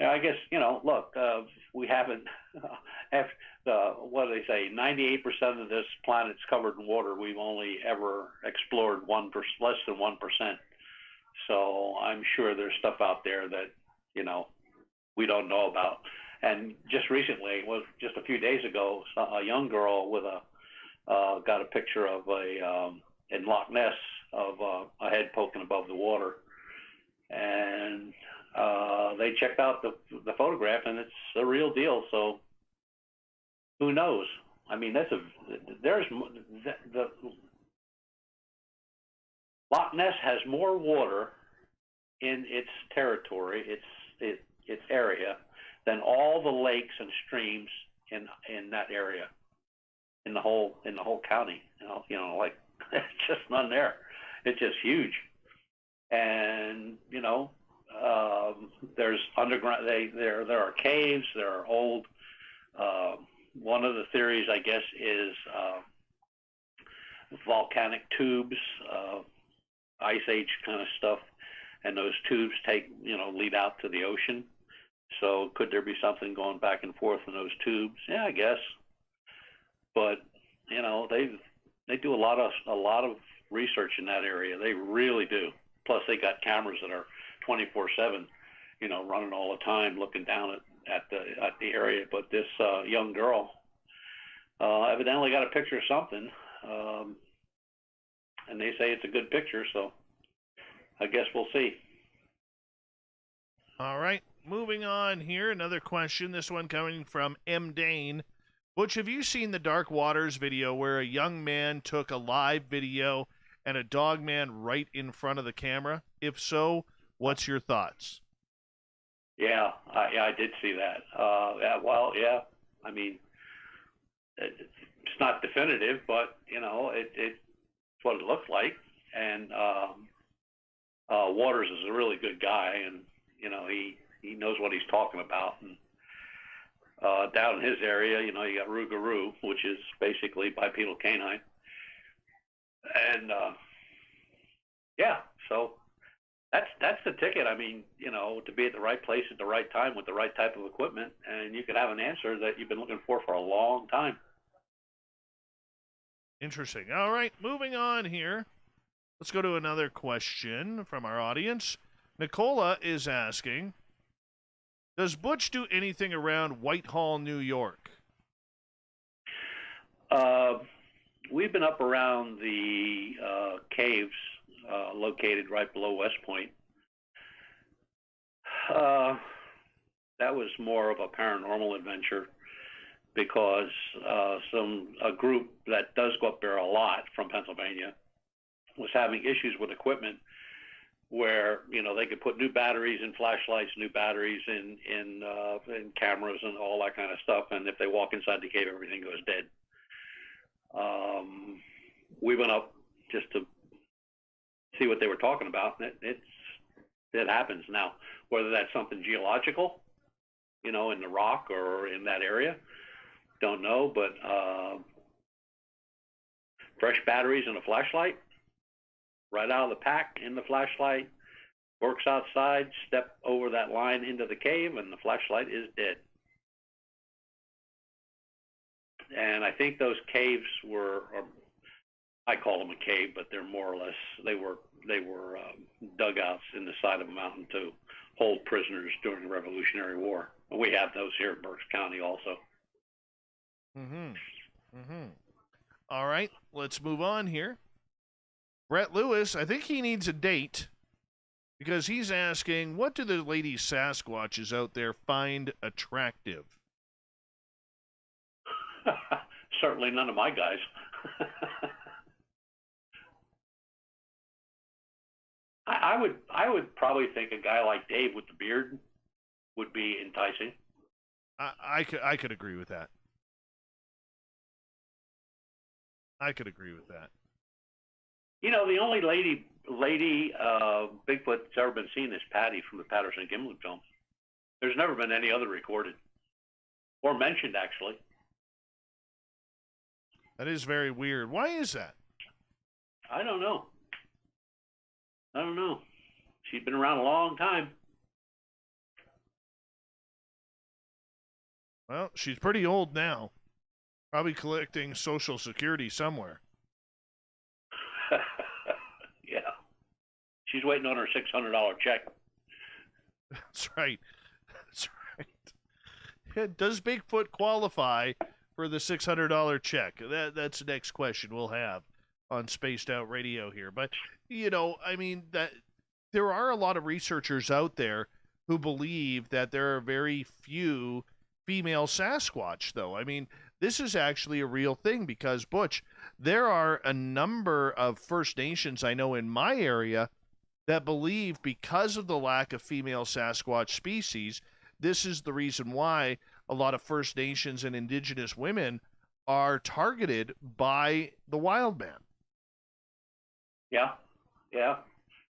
B: yeah, I guess, look, we haven't, what do they say, 98% of this planet's covered in water. We've only ever explored less than 1%. So I'm sure there's stuff out there that, we don't know about. And just recently, just a few days ago, a young girl with got a picture of in Loch Ness of a head poking above the water, and they checked out the photograph, and it's a real deal. So who knows? I mean, the Loch Ness has more water in its territory, its area, than all the lakes and streams in that area, in the whole county. Like it's just none there. It's just huge. And there's underground. There are caves. There are old. One of the theories, I guess, is volcanic tubes, ice age kind of stuff, and those tubes lead out to the ocean. So could there be something going back and forth in those tubes? Yeah, I guess. But they do a lot of research in that area. They really do. Plus, they got cameras that are 24/7, running all the time, looking down at the area. But this young girl evidently got a picture of something, and they say it's a good picture. So I guess we'll see.
A: All right. Moving on here, another question. This one coming from M. Dane. Butch, have you seen the Dark Waters video where a young man took a live video and a dog man right in front of the camera? If so, what's your thoughts?
B: Yeah, I did see that. Yeah. I mean, it's not definitive, but it's what it looks like. And Waters is a really good guy, and he knows what he's talking about. And down in his area, you got Rougarou, which is basically bipedal canine. And yeah, so that's the ticket. I mean, to be at the right place at the right time with the right type of equipment, and you could have an answer that you've been looking for a long time.
A: Interesting. All right, moving on here. Let's go to another question from our audience. Nicola is asking, does Butch do anything around Whitehall, New York?
B: We've been up around the caves located right below West Point. That was more of a paranormal adventure because a group that does go up there a lot from Pennsylvania was having issues with equipment where they could put new batteries in flashlights, new batteries in cameras and all that kind of stuff, and if they walk inside the cave, everything goes dead. We went up just to see what they were talking about. It happens now. Whether that's something geological, in the rock or in that area, don't know. But fresh batteries in a flashlight, right out of the pack in the flashlight, works outside, step over that line into the cave, and the flashlight is dead. And I think those caves were, I call them a cave, but they're more or less, they were dugouts in the side of a mountain to hold prisoners during the Revolutionary War. We have those here in Berks County also.
A: All right, let's move on here. Brett Lewis, I think he needs a date. Because he's asking, what do the lady Sasquatches out there find attractive?
B: Certainly none of my guys. I would probably think a guy like Dave with the beard would be enticing.
A: I could agree with that. I could agree with that.
B: You know, the only lady Bigfoot that's ever been seen is Patty from the Patterson-Gimlin film. There's never been any other recorded or mentioned, actually.
A: That is very weird. Why is that?
B: I don't know. She's been around a long time.
A: Well, she's pretty old now. Probably collecting Social Security somewhere.
B: Yeah. She's waiting on her $600 check.
A: That's right. That's right. Does Bigfoot qualify for the $600 check? That's the next question we'll have on Spaced Out Radio here. But, you know, I mean, that there are a lot of researchers out there who believe that there are very few female Sasquatch, though. I mean, this is actually a real thing because, Butch, there are a number of First Nations I know in my area that believe because of the lack of female Sasquatch species, this is the reason why a lot of First Nations and Indigenous women are targeted by the wild man.
B: Yeah.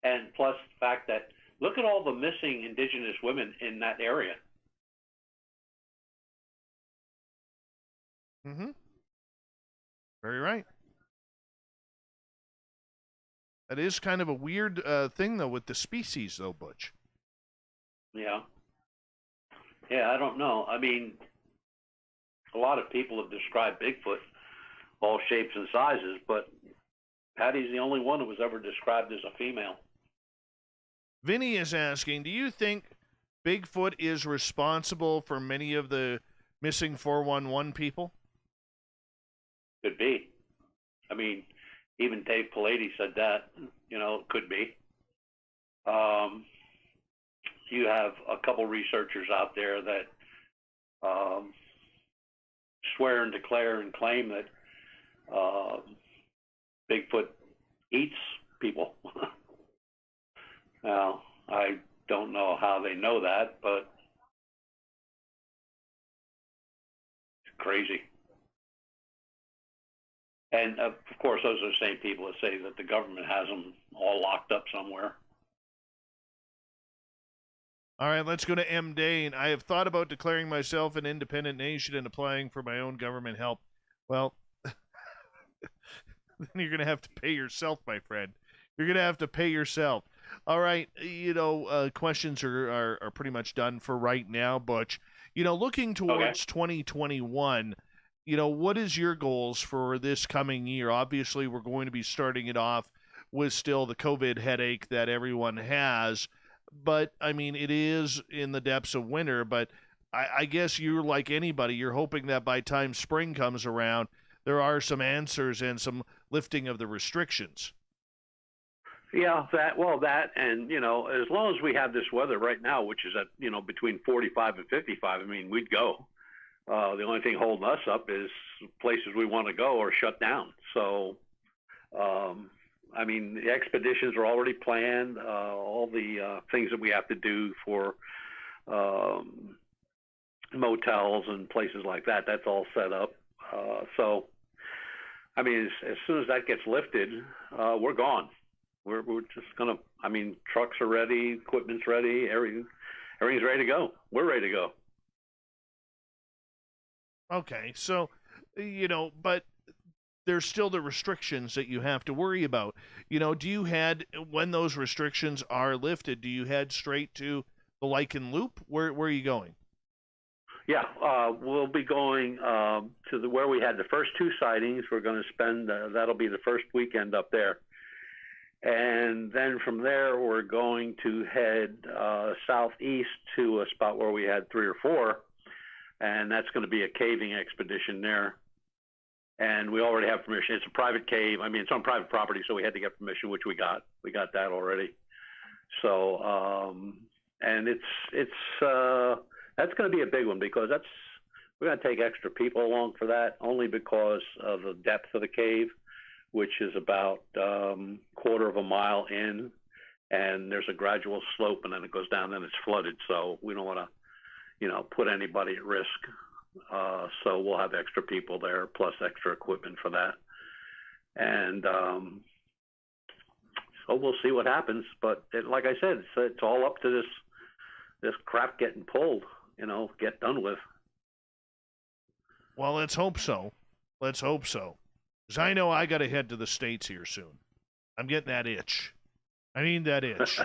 B: And plus the fact that, look at all the missing Indigenous women in that area.
A: Mm-hmm. Very right. That is kind of a weird thing, though, with the species, though, Butch.
B: Yeah, I don't know. I mean, a lot of people have described Bigfoot, all shapes and sizes, but Patty's the only one that was ever described as a female.
A: Vinny is asking, do you think Bigfoot is responsible for many of the missing 411 people?
B: Could be. I mean, even Dave Palady said that, you know, it could be. You have a couple researchers out there that swear and declare and claim that Bigfoot eats people. Now, I don't know how they know that, but it's crazy. And, of course, those are the same people that say that the government has them all locked up somewhere.
A: All right, let's go to M. Dane. I have thought about declaring myself an independent nation and applying for my own government help. Well, then you're going to have to pay yourself, my friend. You're going to have to pay yourself. All right, you know, questions are pretty much done for right now, Butch. You know, looking towards 2021, you know, what is your goals for this coming year? Obviously, we're going to be starting it off with still the COVID headache that everyone has. But, I mean, it is in the depths of winter. But I guess you're like anybody. You're hoping that by time spring comes around, there are some answers and some lifting of the restrictions.
B: Yeah, that, and, you know, as long as we have this weather right now, which is at, you know, between 45 and 55, I mean, we'd go. The only thing holding us up is places we want to go are shut down. So, I mean, the expeditions are already planned. All the things that we have to do for motels and places like that, that's all set up. So, I mean, as soon as that gets lifted, we're gone. We're just going to, I mean, trucks are ready, equipment's ready, everything's ready to go. We're ready to go.
A: Okay, so, you know, but there's still the restrictions that you have to worry about. You know, when those restrictions are lifted, do you head straight to the Lichen Loop? Where are you going?
B: Yeah, we'll be going to where we had the first two sightings. We're going to spend, that'll be the first weekend up there. And then from there, we're going to head southeast to a spot where we had 3 or 4. And that's going to be a caving expedition there. And we already have permission. It's a private cave. I mean, it's on private property, so we had to get permission, which we got. We got that already. So, and that's going to be a big one because we're going to take extra people along for that, only because of the depth of the cave, which is about quarter of a mile in, and there's a gradual slope, and then it goes down, then it's flooded. So we don't want to, put anybody at risk. So we'll have extra people there, plus extra equipment for that. And so we'll see what happens. But like I said, it's all up to this crap getting pulled, get done with.
A: Well, let's hope so. Let's hope so. Because I know I got to head to the States here soon. I'm getting that itch. I need that itch.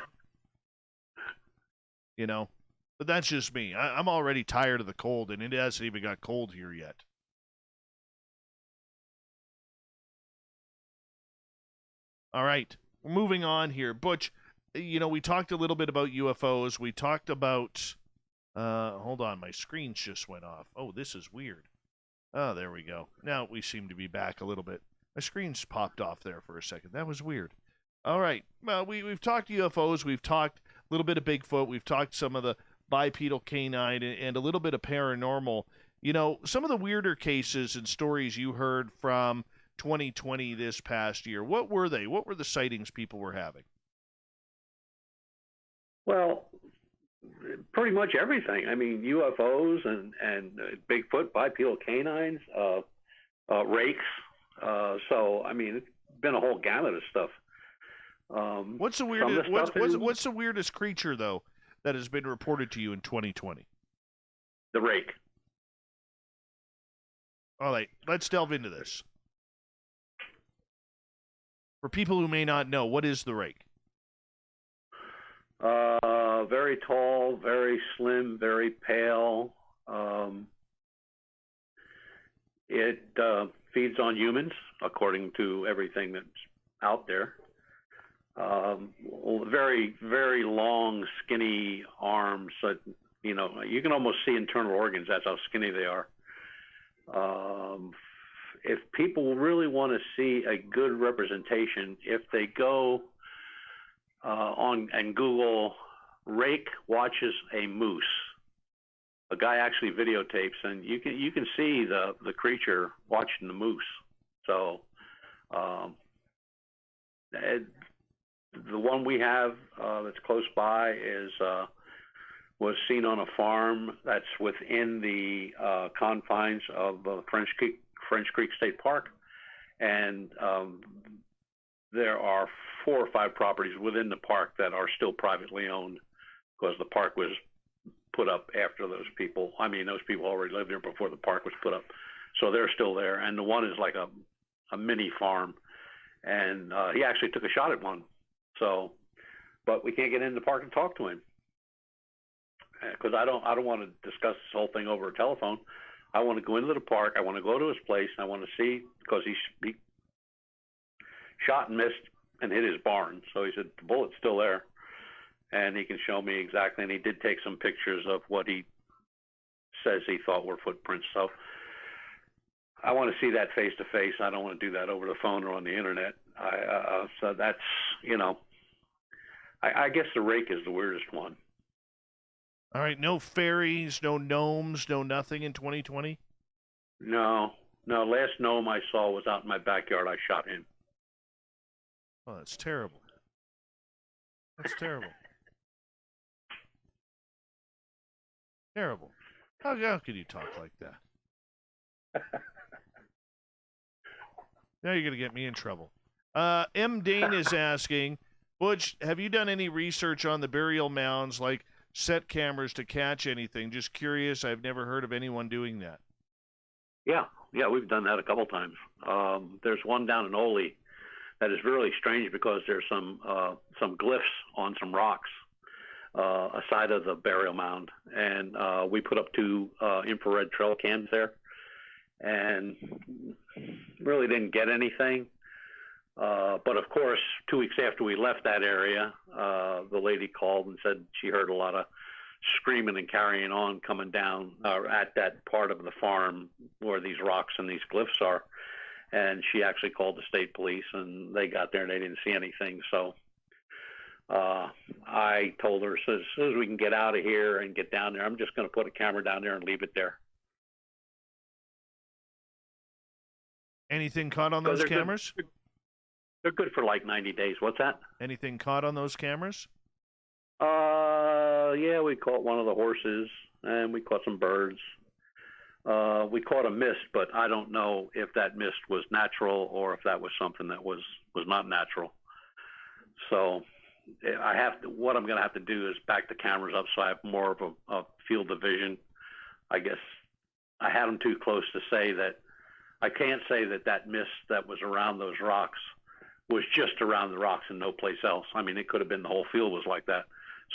A: But that's just me. I'm already tired of the cold, and it hasn't even got cold here yet. All right. We're moving on here. Butch, we talked a little bit about UFOs. We talked about... hold on. My screen just went off. Oh, this is weird. Oh, there we go. Now we seem to be back a little bit. My screen's popped off there for a second. That was weird. All right. Well, we've talked UFOs. We've talked a little bit of Bigfoot. We've talked some of the bipedal canine and a little bit of paranormal. Some of the weirder cases and stories you heard from 2020 this past year, what were they? What were the sightings people were having?
B: Well, pretty much everything. I mean, UFOs and Bigfoot, bipedal canines, rakes. So, I mean, it's been a whole gamut of stuff.
A: What's the weirdest creature, though, that has been reported to you in 2020?
B: The rake.
A: All right, let's delve into this. For people who may not know, what is the rake?
B: Very tall, very slim, very pale. It feeds on humans, according to everything that's out there. Very, very long, skinny arms that, you can almost see internal organs. That's how skinny they are. If people really want to see a good representation, if they go on and Google rake watches a moose, a guy actually videotapes, and you can see the creature watching the moose. So the one we have that's close by was seen on a farm that's within the confines of French Creek State Park, and there are 4 or 5 properties within the park that are still privately owned because the park was put up after those people. I mean, those people already lived there before the park was put up, so they're still there. And the one is like a mini farm, and he actually took a shot at one. So, but we can't get in the park and talk to him because I don't want to discuss this whole thing over a telephone. I want to go into the park. I want to go to his place. And I want to see, because he shot and missed and hit his barn. So he said the bullet's still there, and he can show me exactly. And he did take some pictures of what he says he thought were footprints. So I want to see that face to face. I don't want to do that over the phone or on the internet. So that's, I guess the rake is the weirdest one.
A: All right, no fairies, no gnomes, no nothing in 2020?
B: No. Last gnome I saw was out in my backyard. I shot him.
A: Oh, that's terrible. That's terrible. Terrible. How could you talk like that? Now you're going to get me in trouble. M. Dane is asking, Butch, have you done any research on the burial mounds, like set cameras to catch anything? Just curious. I've never heard of anyone doing that.
B: Yeah, we've done that a couple times. There's one down in Ole that is really strange because there's some glyphs on some rocks aside of the burial mound, and we put up 2 infrared trail cams there, and really didn't get anything. But of course, 2 weeks after we left that area, the lady called and said she heard a lot of screaming and carrying on coming down at that part of the farm where these rocks and these glyphs are. And she actually called the state police, and they got there and they didn't see anything. So I told her, so as soon as we can get out of here and get down there, I'm just going to put a camera down there and leave it there.
A: Anything caught on those cameras?
B: They're good for like 90 days. What's that?
A: Anything caught on those cameras?
B: Yeah, we caught one of the horses, and we caught some birds. We caught a mist, but I don't know if that mist was natural or if that was something that was not natural. So what I'm going to have to do is back the cameras up so I have more of a field of vision. I guess I had them too close to say that. I can't say that mist that was around those rocks was just around the rocks and no place else. I mean, it could have been the whole field was like that.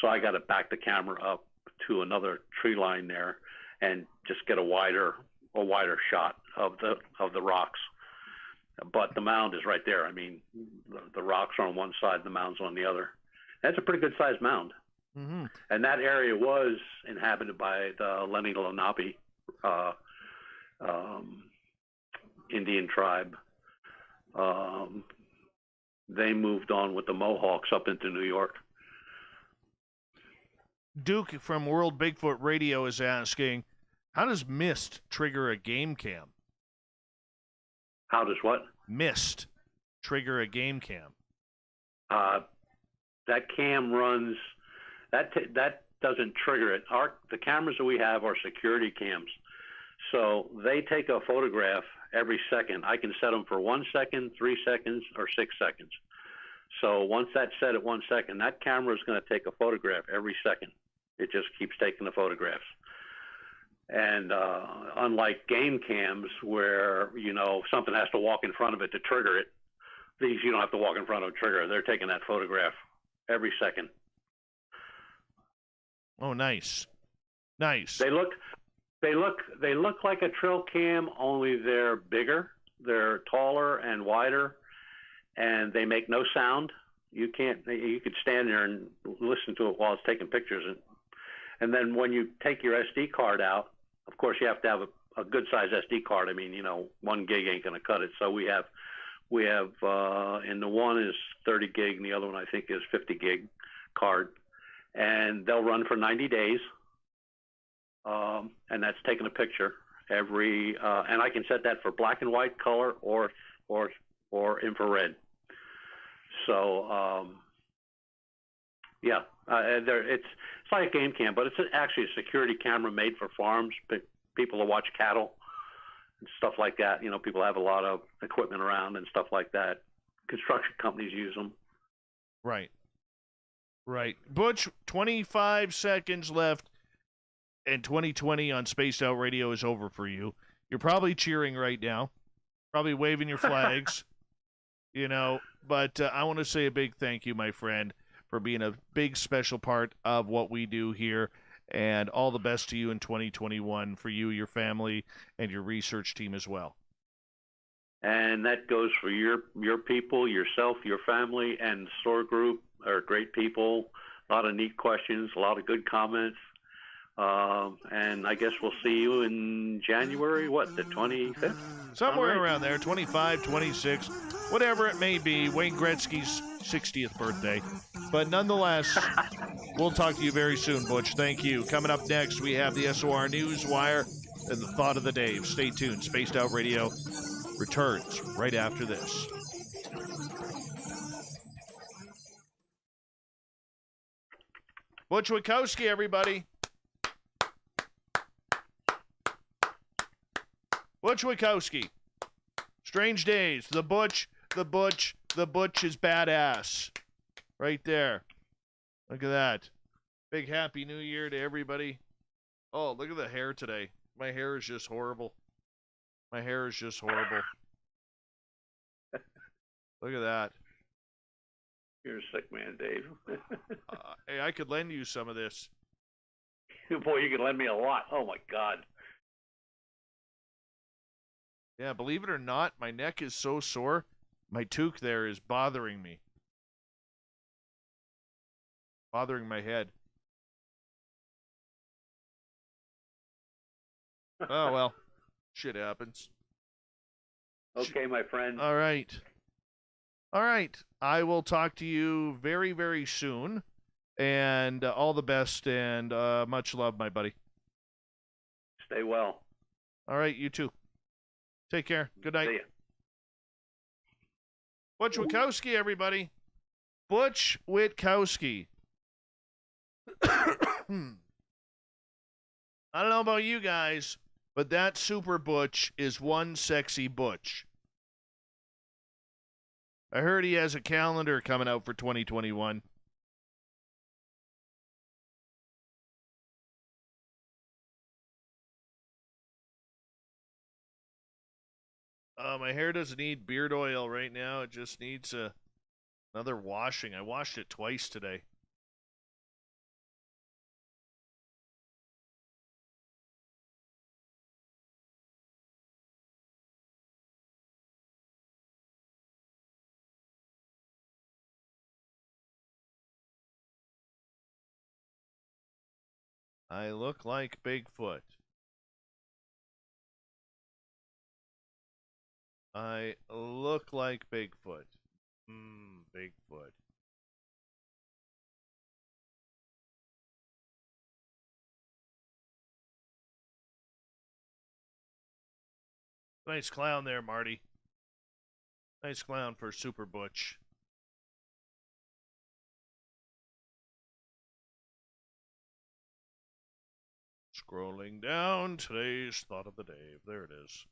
B: So I got to back the camera up to another tree line there and just get a wider shot of the rocks. But the mound is right there. I mean, the rocks are on one side, the mound's on the other. That's a pretty good sized mound.
A: Mm-hmm.
B: And that area was inhabited by the Lenni Lenape Indian tribe. They moved on with the Mohawks up into New York.
A: Duke from World Bigfoot Radio is asking, how does mist trigger a game cam?
B: How does what?
A: Mist trigger a game cam.
B: That cam runs. That doesn't trigger it. The cameras that we have are security cams, so they take a photograph every second. I can set them for 1 second, 3 seconds, or 6 seconds. So once that's set at 1 second, that camera is going to take a photograph every second. It just keeps taking the photographs. And unlike game cams where, something has to walk in front of it to trigger it, these you don't have to walk in front of a trigger. They're taking that photograph every second.
A: Oh, nice. Nice.
B: They look like a trail cam, only they're bigger, they're taller and wider, and they make no sound. You could stand there and listen to it while it's taking pictures. And then when you take your SD card out, of course you have to have a good size SD card. I mean, 1 gig ain't going to cut it. So we have, and the one is 30 gig and the other one I think is 50 gig card. And they'll run for 90 days. And that's taking a picture every, and I can set that for black and white, color, or infrared. So, yeah, it's like a game cam, but it's actually a security camera made for farms, people to watch cattle and stuff like that. People have a lot of equipment around and stuff like that. Construction companies use them.
A: Right. Butch, 25 seconds left. And 2020 on Spaced Out Radio is over for you. You're probably cheering right now, probably waving your flags, but I want to say a big thank you, my friend, for being a big special part of what we do here, and all the best to you in 2021 for you, your family, and your research team as well.
B: And that goes for your people, yourself, your family, and the store group are great people. A lot of neat questions, a lot of good comments. And I guess we'll see you in January, the 25th?
A: Somewhere around there, 25, 26, whatever it may be, Wayne Gretzky's 60th birthday. But nonetheless, we'll talk to you very soon, Butch. Thank you. Coming up next, we have the SOR News Wire and the Thought of the Day. Stay tuned. Spaced Out Radio returns right after this. Butch Witkowski, everybody. Butch Witkowski. Strange Days. The Butch is badass. Right there. Look at that. Big Happy New Year to everybody. Oh, look at the hair today. My hair is just horrible. Look at that.
B: You're a sick man, Dave.
A: Hey, I could lend you some of this.
B: Boy, you can lend me a lot. Oh, my God.
A: Yeah, believe it or not, my neck is so sore, my toque there is bothering me. Bothering my head. Oh, well. Shit happens.
B: Okay, my friend.
A: All right. All right. I will talk to you very, very soon. And all the best and much love, my buddy.
B: Stay well.
A: All right, you too. Take care. Good night.
B: See ya.
A: Butch Witkowski, everybody. Butch Witkowski. I don't know about you guys, but that Super Butch is one sexy Butch. I heard he has a calendar coming out for 2021. My hair doesn't need beard oil right now. It just needs another washing. I washed it twice today. I look like Bigfoot. I look like Bigfoot. Bigfoot. Nice clown there, Marty. Nice clown for Super Butch. Scrolling down, today's thought of the day. There it is.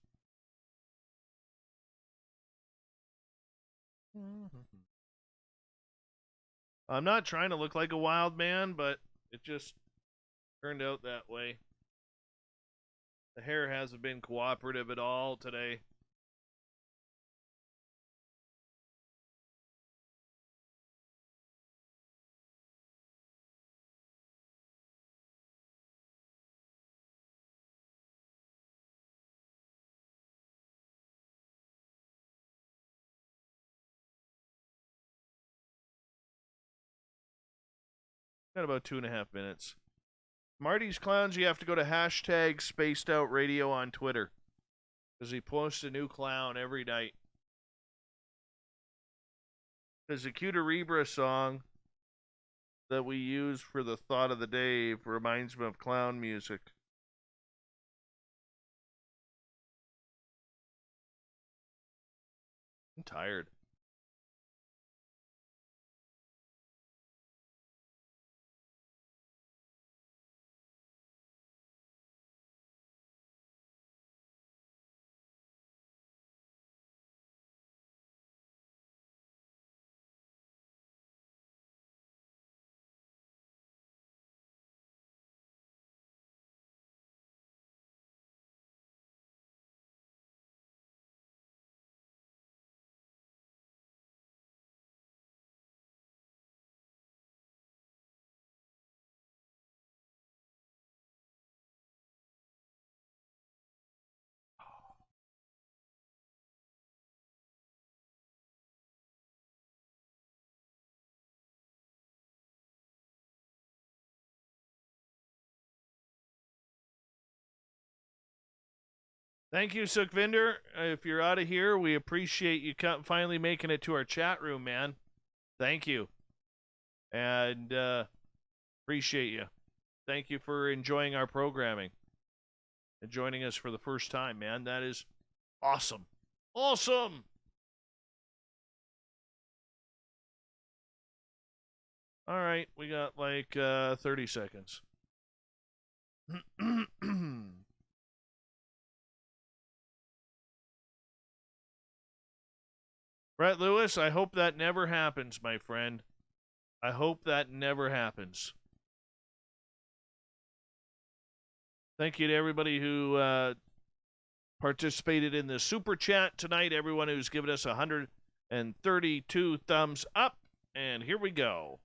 A: I'm not trying to look like a wild man, but it just turned out that way. The hair hasn't been cooperative at all today. Got about 2.5 minutes. Marty's Clowns, you have to go to hashtag Spaced Out Radio on Twitter. Because he posts a new clown every night. There's the Cuterebra song that we use for the thought of the day reminds me of clown music. I'm tired. Thank you, Sukhvinder. If you're out of here, we appreciate you finally making it to our chat room, man. Thank you. And appreciate you. Thank you for enjoying our programming and joining us for the first time, man. That is awesome. Awesome! All right, we got like 30 seconds. Brett Lewis, I hope that never happens, my friend. I hope that never happens. Thank you to everybody who participated in the super chat tonight, everyone who's given us 132 thumbs up, and here we go.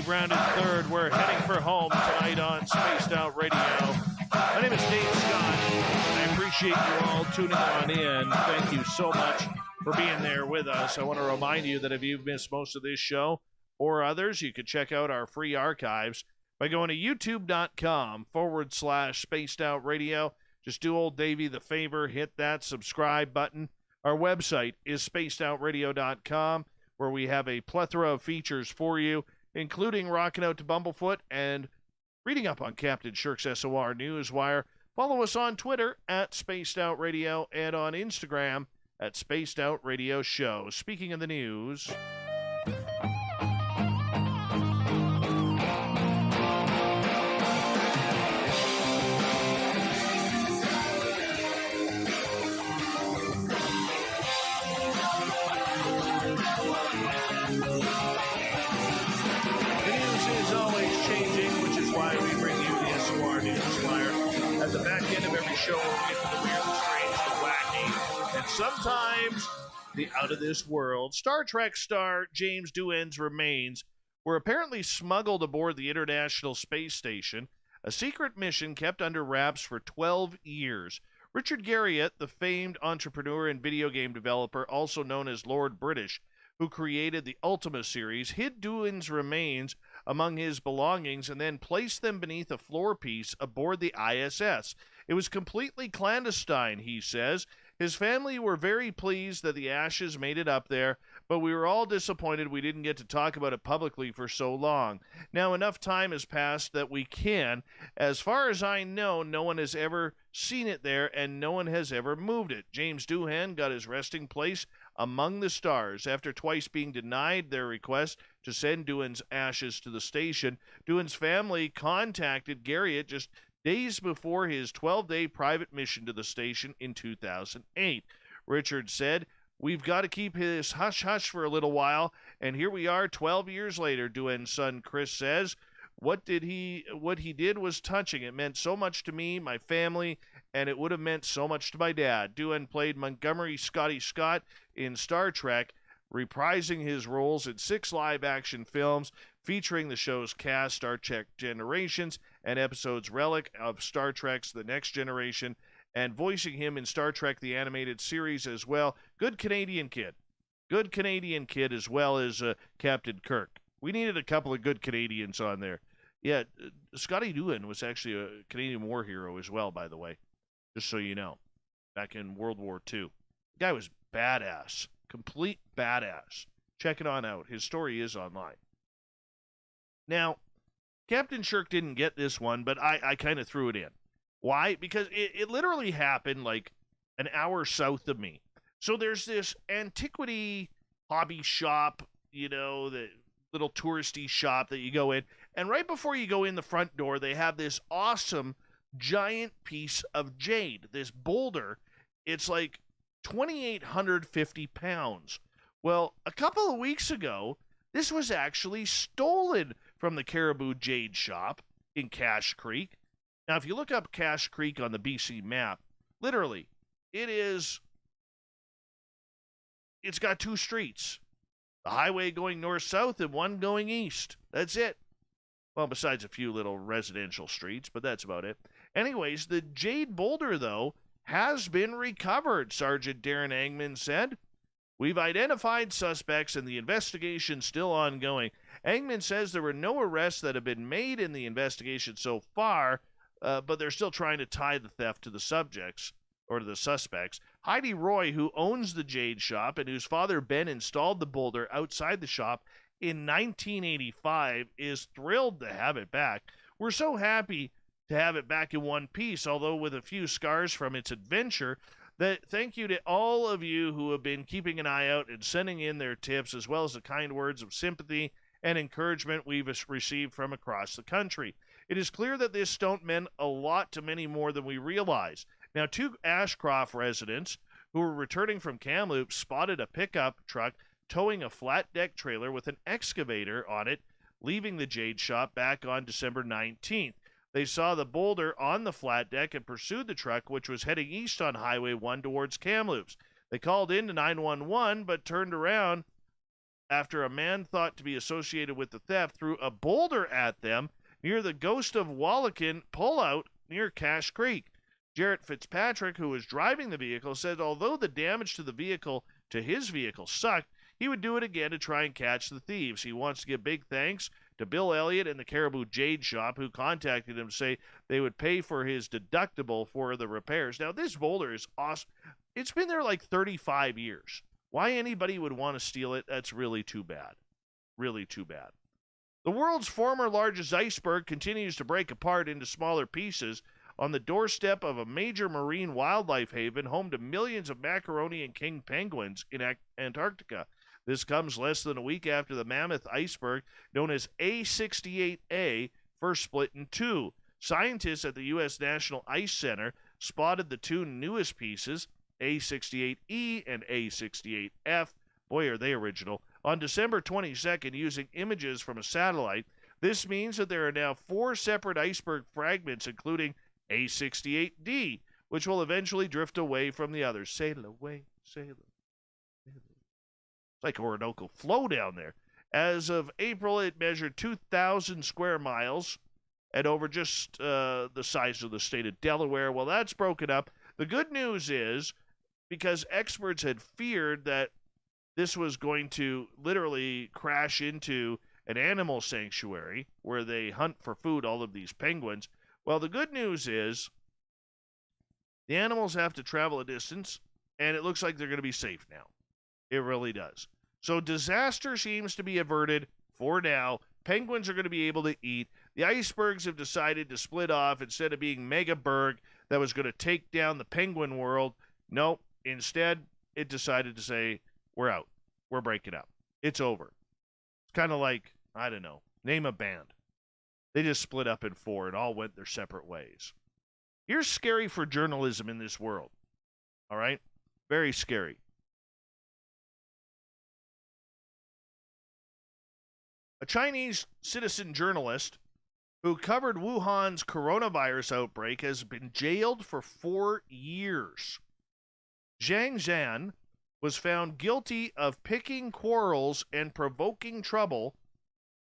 A: Rounded third. We're heading for home tonight on Spaced Out Radio. My name is Dave Scott. appreciate you all tuning on in. Thank you so much for being there with us. I want to remind you that if you've missed most of this show or others, you can check out our free archives by going to youtube.com/spaced out radio. Just do old Davey the favor, hit that subscribe button. Our website is spacedoutradio.com, where we have a plethora of features for you, including rocking out to Bumblefoot and reading up on Captain Shirk's SOR Newswire. Follow us on Twitter at Spaced Out Radio and on Instagram at Spaced Out Radio Show. Speaking of the news, at the back end of every show, we'll get to the weird, the strange, the wacky, and sometimes the out of this world. Star Trek star James Doohan's remains were apparently smuggled aboard the International Space Station, a secret mission kept under wraps for 12 years. Richard Garriott, the famed entrepreneur and video game developer, also known as Lord British, who created the Ultima series, hid Doohan's remains among his belongings and then placed them beneath a floor piece aboard the ISS. It was completely clandestine, he says. His family were very pleased that the ashes made it up there, but we were all disappointed we didn't get to talk about it publicly for so long. Now enough time has passed that we can. As far as I know, no one has ever seen it there and no one has ever moved it. James Doohan got his resting place among the stars after twice being denied their request to send Doohan's ashes to the station. Doohan's family contacted Garriott just days before his 12-day private mission to the station in 2008. Richard said, "We've got to keep his hush-hush for a little while, and here we are 12 years later," Doohan's son Chris says. What he did was touching. It meant so much to me, my family, and it would have meant so much to my dad. Doohan played Montgomery Scotty Scott in Star Trek, reprising his roles in 6 live-action films featuring the show's cast, Star Trek Generations, and episodes Relic of Star Trek's The Next Generation, and voicing him in Star Trek the Animated Series as well. Good Canadian kid. Good Canadian kid as well as Captain Kirk. We needed a couple of good Canadians on there. Yeah, Scotty Doohan was actually a Canadian war hero as well, by the way, just so you know, back in World War II. The guy was badass, complete badass. Check it on out. His story is online. Now, Captain Shirk didn't get this one, but I kind of threw it in. Why? Because it literally happened like an hour south of me. So there's this antiquity hobby shop, you know, the little touristy shop that you go in. And right before you go in the front door, they have this awesome giant piece of jade, this boulder. It's like 2,850 pounds. Well, a couple of weeks ago, this was actually stolen from the Caribou Jade Shop in Cache Creek. Now, if you look up Cache Creek on the BC map, literally, it's got 2 streets. The highway going north-south and one going east. That's it. Well, besides a few little residential streets, but that's about it. Anyways, the jade boulder, though, has been recovered, Sergeant Darren Angman said. We've identified suspects and the investigation's still ongoing. Angman says there were no arrests that have been made in the investigation so far, but they're still trying to tie the theft to the subjects, or to the suspects. Heidi Roy, who owns the Jade Shop and whose father Ben installed the boulder outside the shop in 1985, is thrilled to have it back. We're so happy to have it back in one piece, although with a few scars from its adventure. That thank you to all of you who have been keeping an eye out and sending in their tips, as well as the kind words of sympathy and encouragement we've received from across the country. It is clear that this stunt meant a lot to many more than we realize. Now, 2 Ashcroft residents who were returning from Kamloops spotted a pickup truck towing a flat deck trailer with an excavator on it, leaving the Jade Shop back on December 19th. They saw the boulder on the flat deck and pursued the truck, which was heading east on Highway 1 towards Kamloops. They called in to 911, but turned around after a man thought to be associated with the theft threw a boulder at them near the Ghost of Wallakin pullout near Cache Creek. Jarrett Fitzpatrick, who was driving the vehicle, said although the damage to his vehicle sucked, he would do it again to try and catch the thieves. He wants to give big thanks to Bill Elliott and the Caribou Jade Shop, who contacted him to say they would pay for his deductible for the repairs. Now, this boulder is awesome. It's been there like 35 years. Why anybody would want to steal it, that's really too bad. Really too bad. The world's former largest iceberg continues to break apart into smaller pieces on the doorstep of a major marine wildlife haven home to millions of macaroni and king penguins in Antarctica. This comes less than a week after the mammoth iceberg known as A68A first split in two. Scientists at the U.S. National Ice Center spotted the two newest pieces, A68E and A68F, boy are they original, on December 22nd using images from a satellite. This means that there are now 4 separate iceberg fragments, including A68D, which will eventually drift away from the others. Sail away, sail away. It's like Orinoco Flow down there. As of April, it measured 2,000 square miles and over just the size of the state of Delaware. Well, that's broken up. The good news is, because experts had feared that this was going to literally crash into an animal sanctuary where they hunt for food, all of these penguins. Well, the good news is the animals have to travel a distance, and it looks like they're going to be safe now. It really does. So disaster seems to be averted for now. Penguins are going to be able to eat. The icebergs have decided to split off. Instead of being Megaberg that was going to take down the penguin world, nope. Instead, it decided to say, we're out. We're breaking up. It's over. It's kind of like, I don't know, name a band. They just split up in 4 and all went their separate ways. Here's scary for journalism in this world. All right? Very scary. A Chinese citizen journalist who covered Wuhan's coronavirus outbreak has been jailed for 4 years. Zhang Zhan was found guilty of picking quarrels and provoking trouble,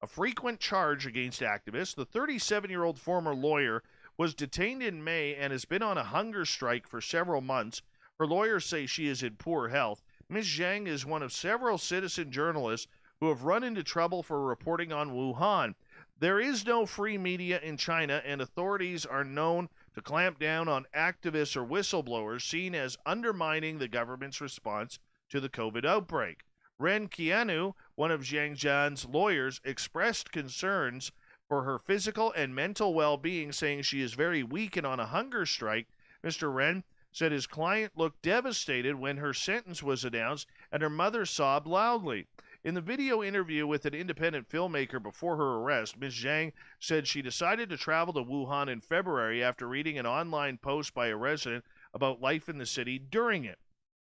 A: a frequent charge against activists. The 37-year-old former lawyer was detained in May and has been on a hunger strike for several months. Her lawyers say she is in poor health. Ms. Zhang is one of several citizen journalists who have run into trouble for reporting on Wuhan. There is no free media in China, and authorities are known to clamp down on activists or whistleblowers seen as undermining the government's response to the COVID outbreak. Ren Qianu, one of Zhang Zhan's lawyers, expressed concerns for her physical and mental well-being, saying she is very weak and on a hunger strike. Mr. Ren said his client looked devastated when her sentence was announced, and her mother sobbed loudly. In the video interview with an independent filmmaker before her arrest, Ms. Zhang said she decided to travel to Wuhan in February after reading an online post by a resident about life in the city during it.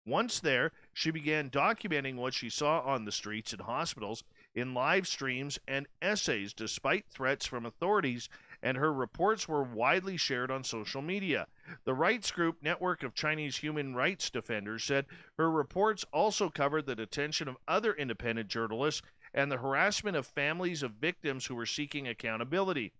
A: Once there, she began documenting what she saw on the streets and hospitals in live streams and essays, despite threats from authorities, and her reports were widely shared on social media. The rights group Network of Chinese Human Rights Defenders said her reports also covered the detention of other independent journalists and the harassment of families of victims who were seeking accountability.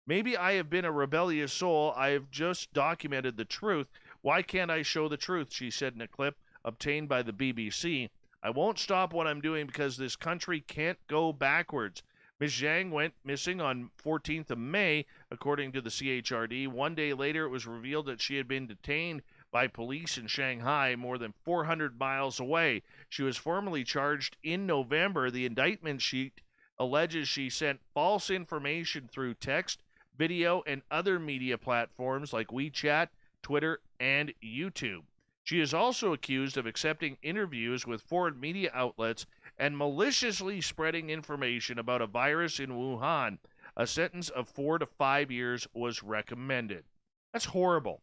A: Maybe I have been a rebellious soul. I have just documented the truth. Why can't I show the truth? She said in a clip obtained by the BBC. I won't stop what I'm doing because this country can't go backwards. Ms. Zhang went missing on 14th of May, according to the CHRD. 1 day later, it was revealed that she had been detained by police in Shanghai, more than 400 miles away. She was formally charged in November. The indictment sheet alleges she sent false information through text, video, and other media platforms like WeChat, Twitter, and YouTube. She is also accused of accepting interviews with foreign media outlets and maliciously spreading information about a virus in Wuhan. A sentence of 4 to 5 years was recommended. That's horrible.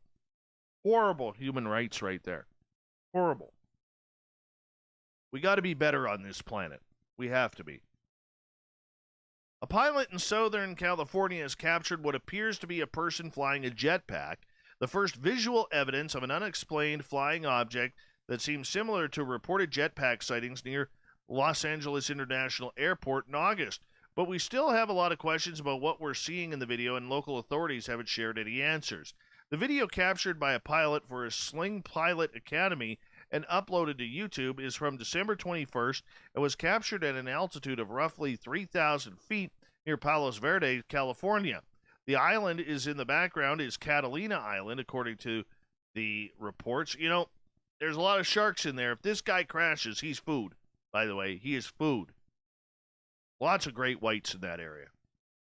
A: Horrible human rights right there. Horrible. We got to be better on this planet. We have to be. A pilot in Southern California has captured what appears to be a person flying a jetpack, the first visual evidence of an unexplained flying object that seems similar to reported jetpack sightings near Los Angeles International Airport in August. But we still have a lot of questions about what we're seeing in the video, and local authorities haven't shared any answers. The video captured by a pilot for a Sling Pilot Academy and uploaded to YouTube is from December 21st and was captured at an altitude of roughly 3,000 feet near Palos Verdes, California. The island is in the background is Catalina Island, according to the reports. You know, there's a lot of sharks in there. If this guy crashes, he's food. By the way, he is food. Lots of great whites in that area.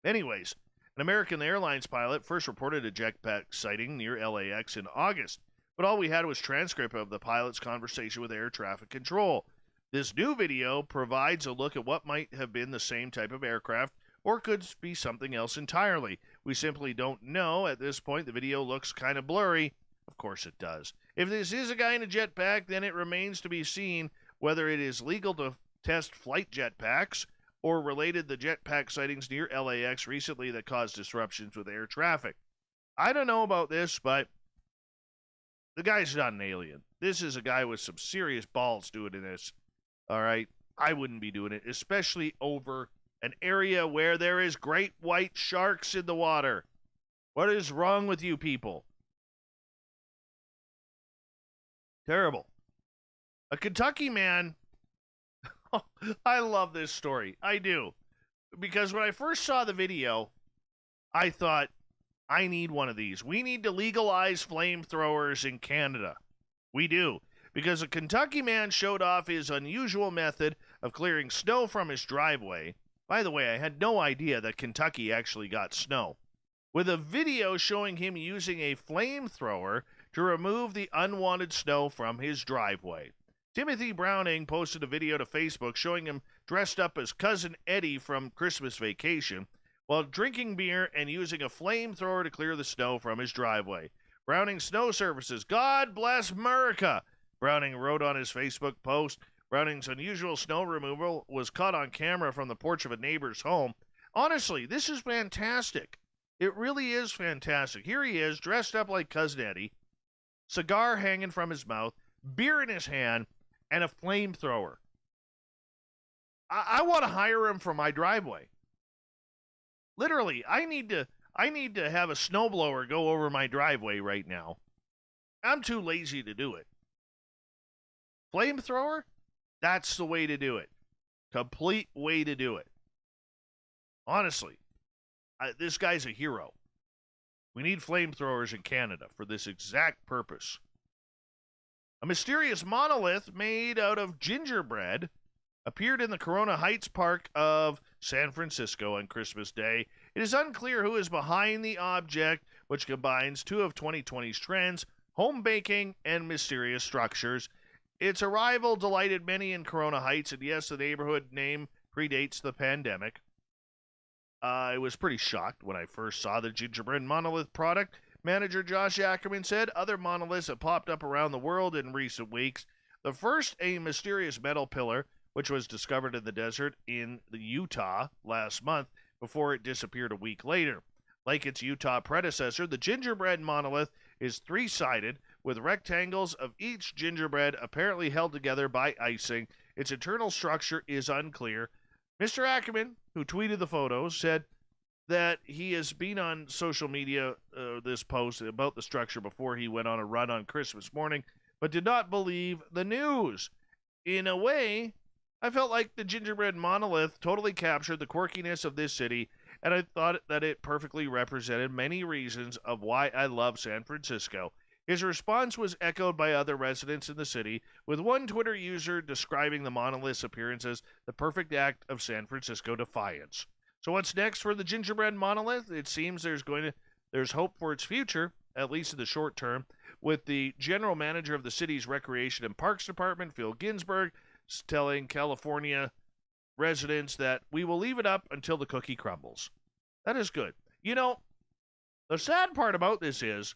A: Anyways, an American Airlines pilot first reported a jetpack sighting near LAX in August, but all we had was transcript of the pilot's conversation with air traffic control. This new video provides a look at what might have been the same type of aircraft or could be something else entirely. We simply don't know at this point. The video looks kind of blurry. Of course it does. If this is a guy in a jetpack, then it remains to be seen whether it is legal to test flight jetpacks or related the jetpack sightings near LAX recently that caused disruptions with air traffic. I don't know about this, but the guy's not an alien. This is a guy with some serious balls doing this. All right? I wouldn't be doing it, especially over an area where there is great white sharks in the water. What is wrong with you people? Terrible. A Kentucky man. I love this story. I do. Because when I first saw the video, I thought, I need one of these. We need to legalize flamethrowers in Canada. We do. Because a Kentucky man showed off his unusual method of clearing snow from his driveway. By the way, I had no idea that Kentucky actually got snow. With a video showing him using a flamethrower to remove the unwanted snow from his driveway. Timothy Browning posted a video to Facebook showing him dressed up as Cousin Eddie from Christmas Vacation while drinking beer and using a flamethrower to clear the snow from his driveway. Browning Snow Services, God bless America, Browning wrote on his Facebook post. Browning's unusual snow removal was caught on camera from the porch of a neighbor's home. Honestly, this is fantastic. It really is fantastic. Here he is, dressed up like Cousin Eddie, cigar hanging from his mouth, beer in his hand, and a flamethrower. I want to hire him for my driveway. Literally, I need to have a snowblower go over my driveway right now. I'm too lazy to do it. Flamethrower? That's the way to do it. Complete way to do it. Honestly, this guy's a hero. We need flamethrowers in Canada for this exact purpose. A mysterious monolith made out of gingerbread appeared in the Corona Heights Park of San Francisco on Christmas Day. It is unclear who is behind the object, which combines two of 2020's trends, home baking and mysterious structures. Its arrival delighted many in Corona Heights, and yes, the neighborhood name predates the pandemic. I was pretty shocked when I first saw the gingerbread monolith product. Manager Josh Ackerman said other monoliths have popped up around the world in recent weeks. The first, a mysterious metal pillar, which was discovered in the desert in Utah last month before it disappeared a week later. Like its Utah predecessor, the gingerbread monolith is three-sided, with rectangles of each gingerbread apparently held together by icing. Its internal structure is unclear. Mr. Ackerman, who tweeted the photos, said that he has been on social media, this post about the structure before he went on a run on Christmas morning, but did not believe the news. In a way, I felt like the gingerbread monolith totally captured the quirkiness of this city, and I thought that it perfectly represented many reasons of why I love San Francisco. His response was echoed by other residents in the city, with one Twitter user describing the monolith's appearance as the perfect act of San Francisco defiance. So what's next for the gingerbread monolith? It seems there's hope for its future, at least in the short term, with the general manager of the city's Recreation and Parks Department, Phil Ginsburg, telling California residents that we will leave it up until the cookie crumbles. That is good. You know, the sad part about this is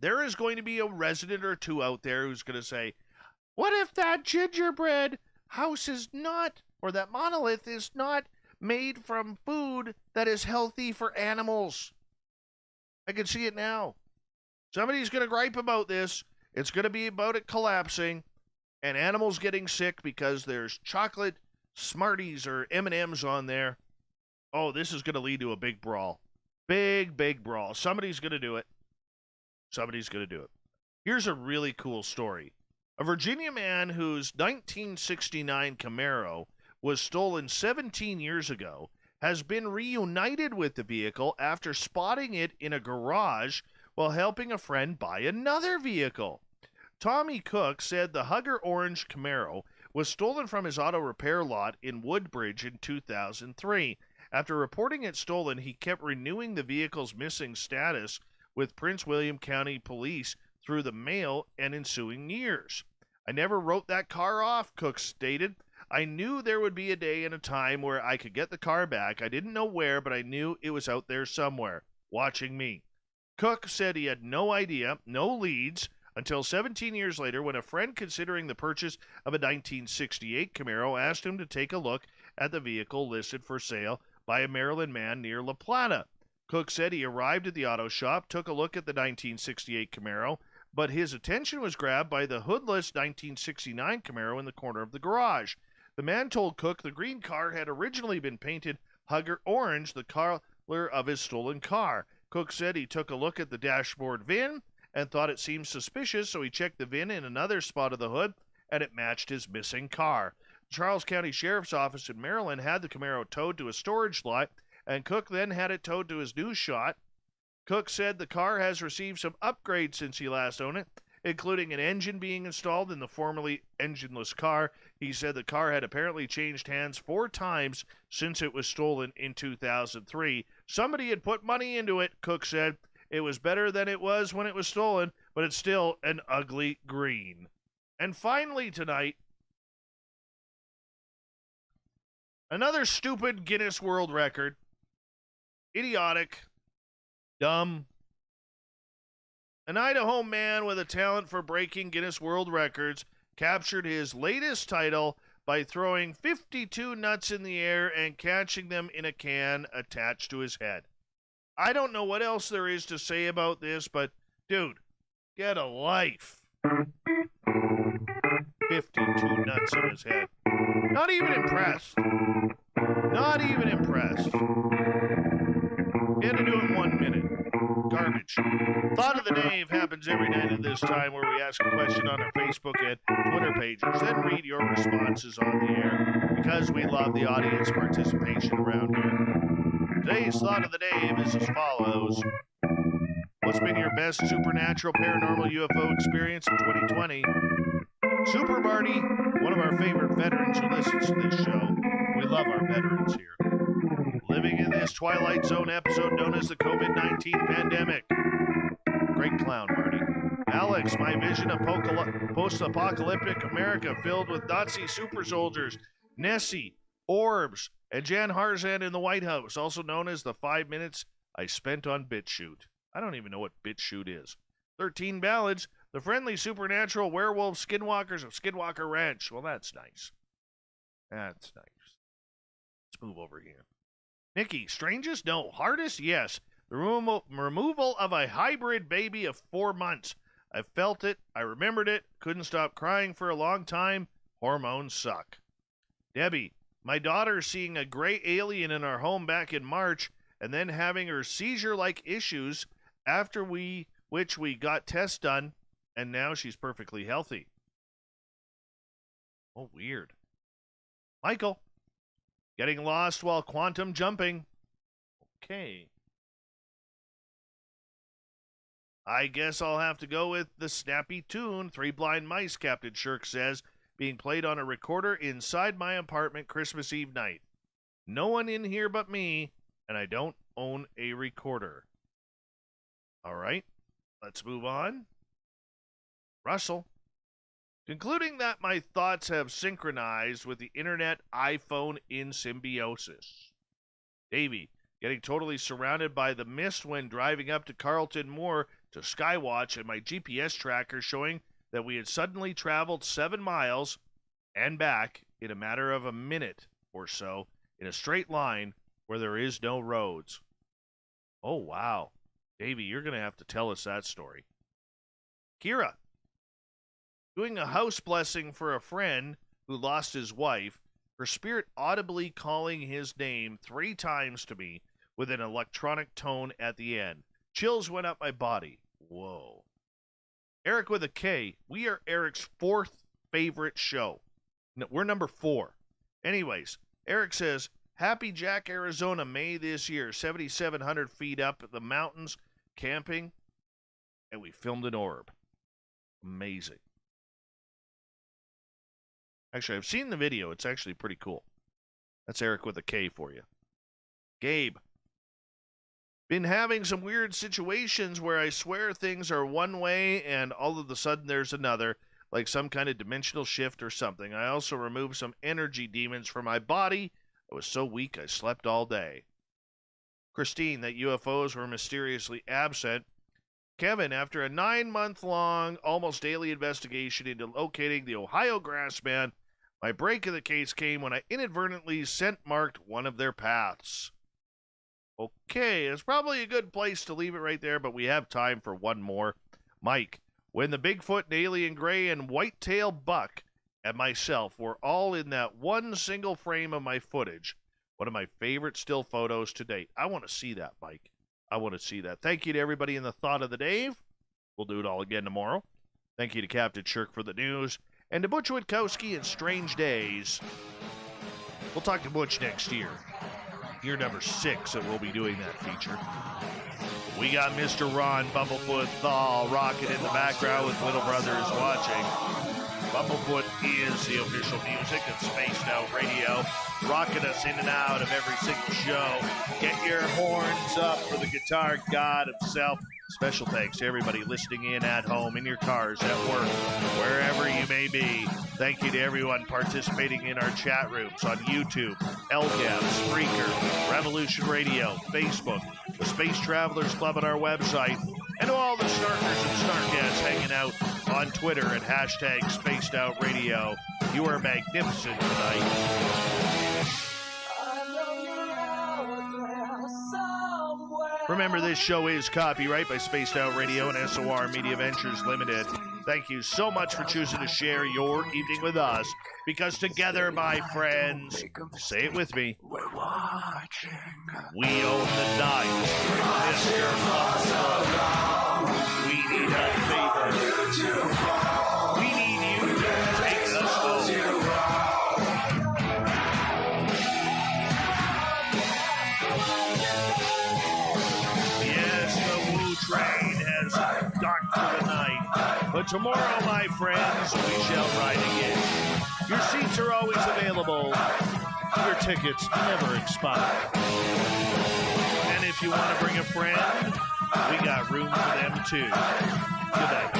A: there is going to be a resident or two out there who's going to say, what if that gingerbread house is not, or that monolith is not made from food that is healthy for animals? I can see it now. Somebody's going to gripe about this. It's going to be about it collapsing and animals getting sick because there's chocolate Smarties or M&Ms on there. Oh, this is going to lead to a big brawl. Big brawl. Somebody's going to do it. Somebody's going to do it. Here's a really cool story. A Virginia man whose 1969 Camaro was stolen 17 years ago has been reunited with the vehicle after spotting it in a garage while helping a friend buy another vehicle. Tommy Cook said the Hugger Orange Camaro was stolen from his auto repair lot in Woodbridge in 2003. After reporting it stolen, he kept renewing the vehicle's missing status with Prince William County Police through the mail and ensuing years. I never wrote that car off, Cook stated. I knew there would be a day and a time where I could get the car back. I didn't know where, but I knew it was out there somewhere, watching me. Cook said he had no idea, no leads, until 17 years later when a friend considering the purchase of a 1968 Camaro asked him to take a look at the vehicle listed for sale by a Maryland man near La Plata. Cook said he arrived at the auto shop, took a look at the 1968 Camaro, but his attention was grabbed by the hoodless 1969 Camaro in the corner of the garage. The man told Cook the green car had originally been painted Hugger Orange, the color of his stolen car. Cook said he took a look at the dashboard VIN and thought it seemed suspicious, so he checked the VIN in another spot of the hood, and it matched his missing car. The Charles County Sheriff's Office in Maryland had the Camaro towed to a storage lot, and Cook then had it towed to his new shop. Cook said the car has received some upgrades since he last owned it, including an engine being installed in the formerly engineless car. He said the car had apparently changed hands 4 times since it was stolen in 2003. Somebody had put money into it, Cook said. It was better than it was when it was stolen, but it's still an ugly green. And finally tonight, another stupid Guinness World Record. Idiotic. Dumb. An Idaho man with a talent for breaking Guinness World Records captured his latest title by throwing 52 nuts in the air and catching them in a can attached to his head. I don't know what else there is to say about this, but, dude, get a life. 52 nuts in his head. Not even impressed. Not even impressed. He had to do it in 1 minute. Garbage. Thought of the Day happens every night at this time where we ask a question on our Facebook and Twitter pages, then read your responses on the air because we love the audience participation around here. Today's Thought of the Day is as follows. What's been your best supernatural paranormal UFO experience of 2020? Super Marty, one of our favorite veterans who listens to this show. We love our veterans here. Living in this Twilight Zone episode known as the COVID-19 pandemic. Great clown, Marty. Alex, my vision of post-apocalyptic America filled with Nazi super soldiers, Nessie, orbs, and Jan Harzan in the White House, also known as the 5 minutes I spent on BitChute. I don't even know what BitChute is. 13 ballads, the friendly supernatural werewolf skinwalkers of Skinwalker Ranch. Well, that's nice. That's nice. Let's move over here. Nikki, strangest? No. Hardest? Yes. The removal of a hybrid baby of 4 months. I felt it. I remembered it. Couldn't stop crying for a long time. Hormones suck. Debbie, my daughter seeing a gray alien in our home back in March and then having her seizure-like issues after which we got tests done, and now she's perfectly healthy. Oh, weird. Michael, getting lost while quantum jumping. Okay. I guess I'll have to go with the snappy tune, Three Blind Mice, Captain Shirk says, being played on a recorder inside my apartment Christmas Eve night. No one in here but me, and I don't own a recorder. All right, let's move on. Russell, concluding that my thoughts have synchronized with the internet iPhone in symbiosis. Davey, getting totally surrounded by the mist when driving up to Carlton Moor to Skywatch, and my GPS tracker showing that we had suddenly traveled 7 miles and back in a matter of a minute or so in a straight line where there is no roads. Oh, wow. Davey, you're going to have to tell us that story. Kira, doing a house blessing for a friend who lost his wife, her spirit audibly calling his name 3 times to me with an electronic tone at the end. Chills went up my body. Whoa. Eric with a K. We are Eric's 4th favorite show. No, we're number 4. Anyways, Eric says, Happy Jack, Arizona, May this year. 7,700 feet up at the mountains, camping, and we filmed an orb. Amazing. Actually, I've seen the video. It's actually pretty cool. That's Eric with a K for you. Gabe. Been having some weird situations where I swear things are one way and all of a sudden there's another, like some kind of dimensional shift or something. I also removed some energy demons from my body. I was so weak I slept all day. Christine, that UFOs were mysteriously absent. Kevin, after a 9-month-long, almost daily investigation into locating the Ohio Grassman, my break in the case came when I inadvertently scent-marked one of their paths. Okay, it's probably a good place to leave it right there, but we have time for one more. Mike, when the Bigfoot and alien gray and white-tail buck and myself were all in that one single frame of my footage, one of my favorite still photos to date. I want to see that, Mike. I want to see that. Thank you to everybody in the Thought of the Dave. We'll do it all again tomorrow. Thank you to Captain Shirk for the news. And to Butch Witkowski and Strange Days. We'll talk to Butch next year. Year number 6 that we'll be doing that feature. We got Mr. Ron Bumblefoot Thal rocking in the background with Little Brothers watching. Bumblefoot is the official music of Spaced Out Radio, rocking us in and out of every single show. Get your horns up for the guitar god himself. Special thanks to everybody listening in at home, in your cars, at work, wherever you may be. Thank you to everyone participating in our chat rooms on YouTube, LGAP, Spreaker, Revolution Radio, Facebook, the Space Travelers Club on our website, and to all the snarkers and snarkheads hanging out on Twitter at hashtag Spaced Out Radio. You are magnificent tonight. Remember, this show is copyright by Spaced Out Radio and SOR Media Ventures Limited. Thank you so much for choosing to share your evening with us, because together, my friends, say it with me, we're watching. We own the night. Mr. Buffalo. We need a favor. We need you to take us home. Train has gone for the night, but tomorrow, my friends, we shall ride again. Your seats are always available. Your tickets never expire. And if you want to bring a friend, we got room for them too. Good night.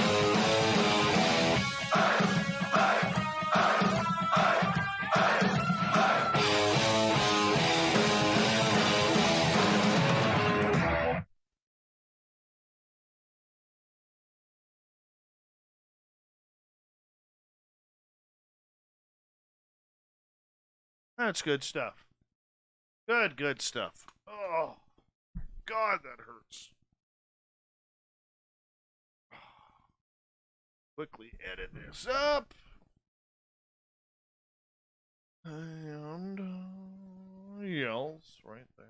A: That's good stuff. Good stuff. Oh, God, that hurts. Quickly edit this up. And yells right there.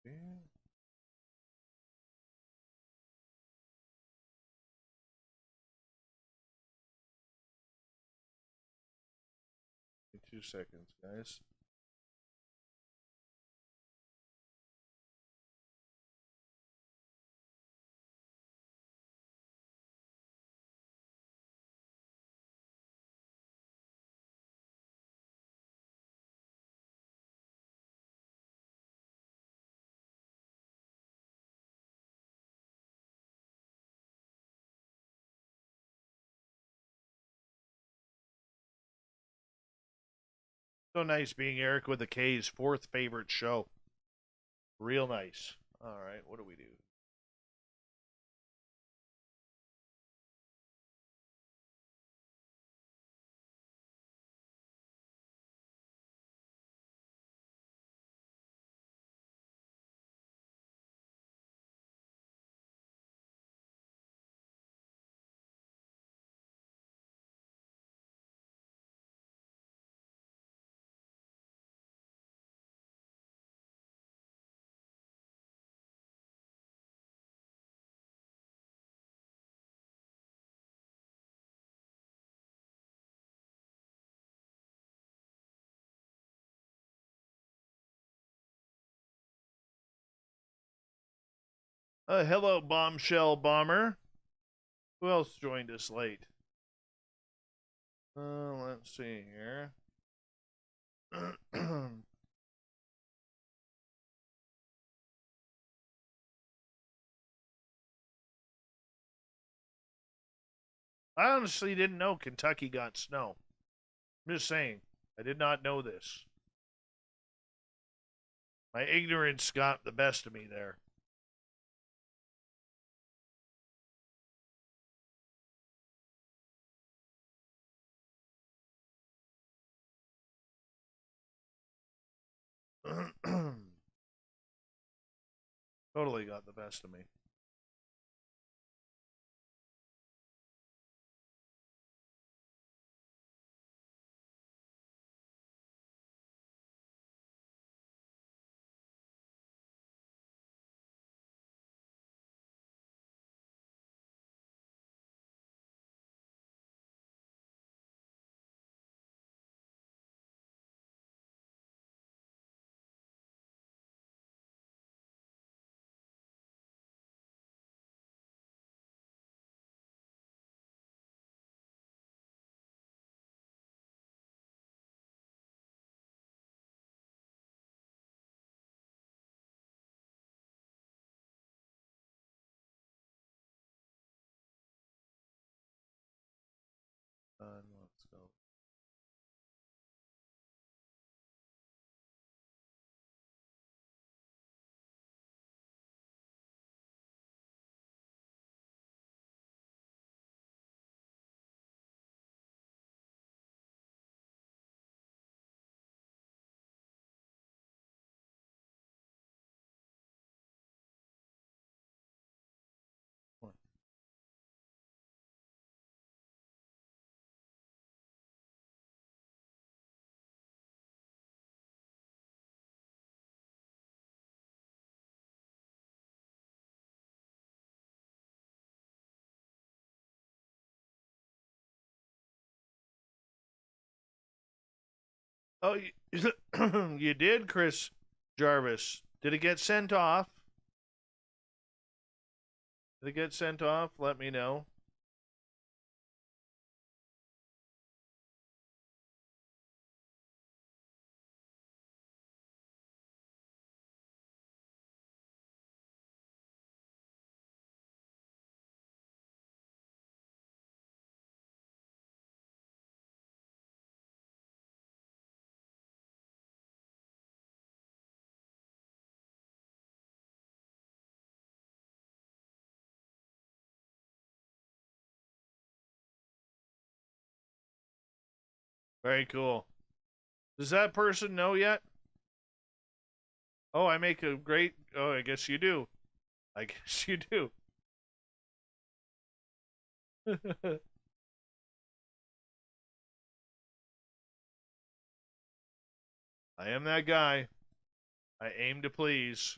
A: Yeah. 2 seconds, guys. So nice being Eric with a K's 4th favorite show. Real nice. All right, what do we do? Hello, Bombshell Bomber. Who else joined us late? Let's see here. I honestly didn't know Kentucky got snow. I'm just saying. I did not know this. My ignorance got the best of me there. Totally got the best of me. Let's go. Oh, you did, Chris Jarvis. Did it get sent off? Did it get sent off? Let me know. Very cool. Does that person know yet? Oh, I make a great... Oh, I guess you do. I guess you do. I am that guy. I aim to please.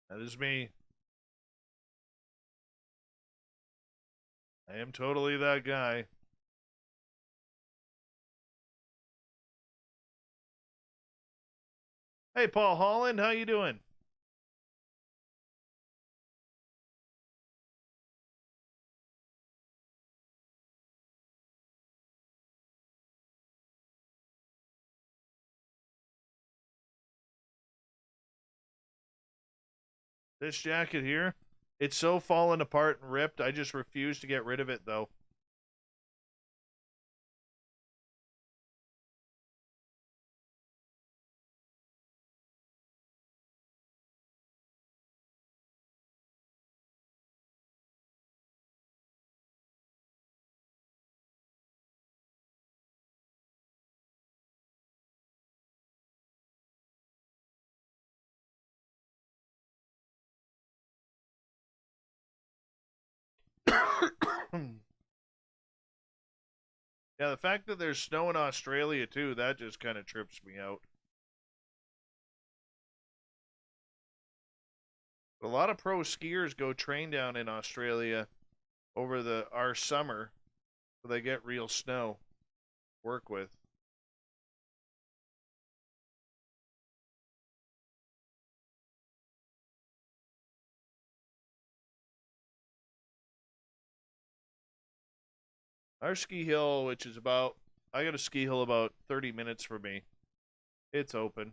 A: That is me. I am totally that guy. Hey, Paul Holland, how you doing? This jacket here, it's so fallen apart and ripped, I just refuse to get rid of it, though. Yeah, the fact that there's snow in Australia, too, that just kind of trips me out. A lot of pro skiers go train down in Australia over our summer. so they get real snow to work with. Our ski hill, which is about, I got a ski hill about 30 minutes from me. It's open.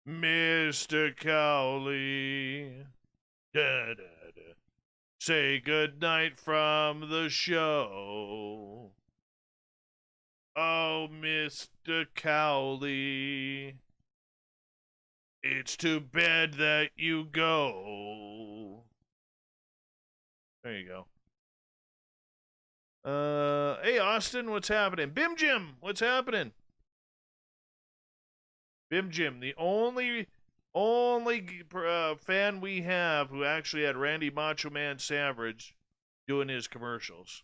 A: Mr. Cowley, da, da, da. Say goodnight from the show. Oh, Mr. Cowley, it's to bed that you go. There you go. Hey, Austin, what's happening? Bim Jim, what's happening? Bim Jim, the only fan we have who actually had Randy Macho Man Savage doing his commercials.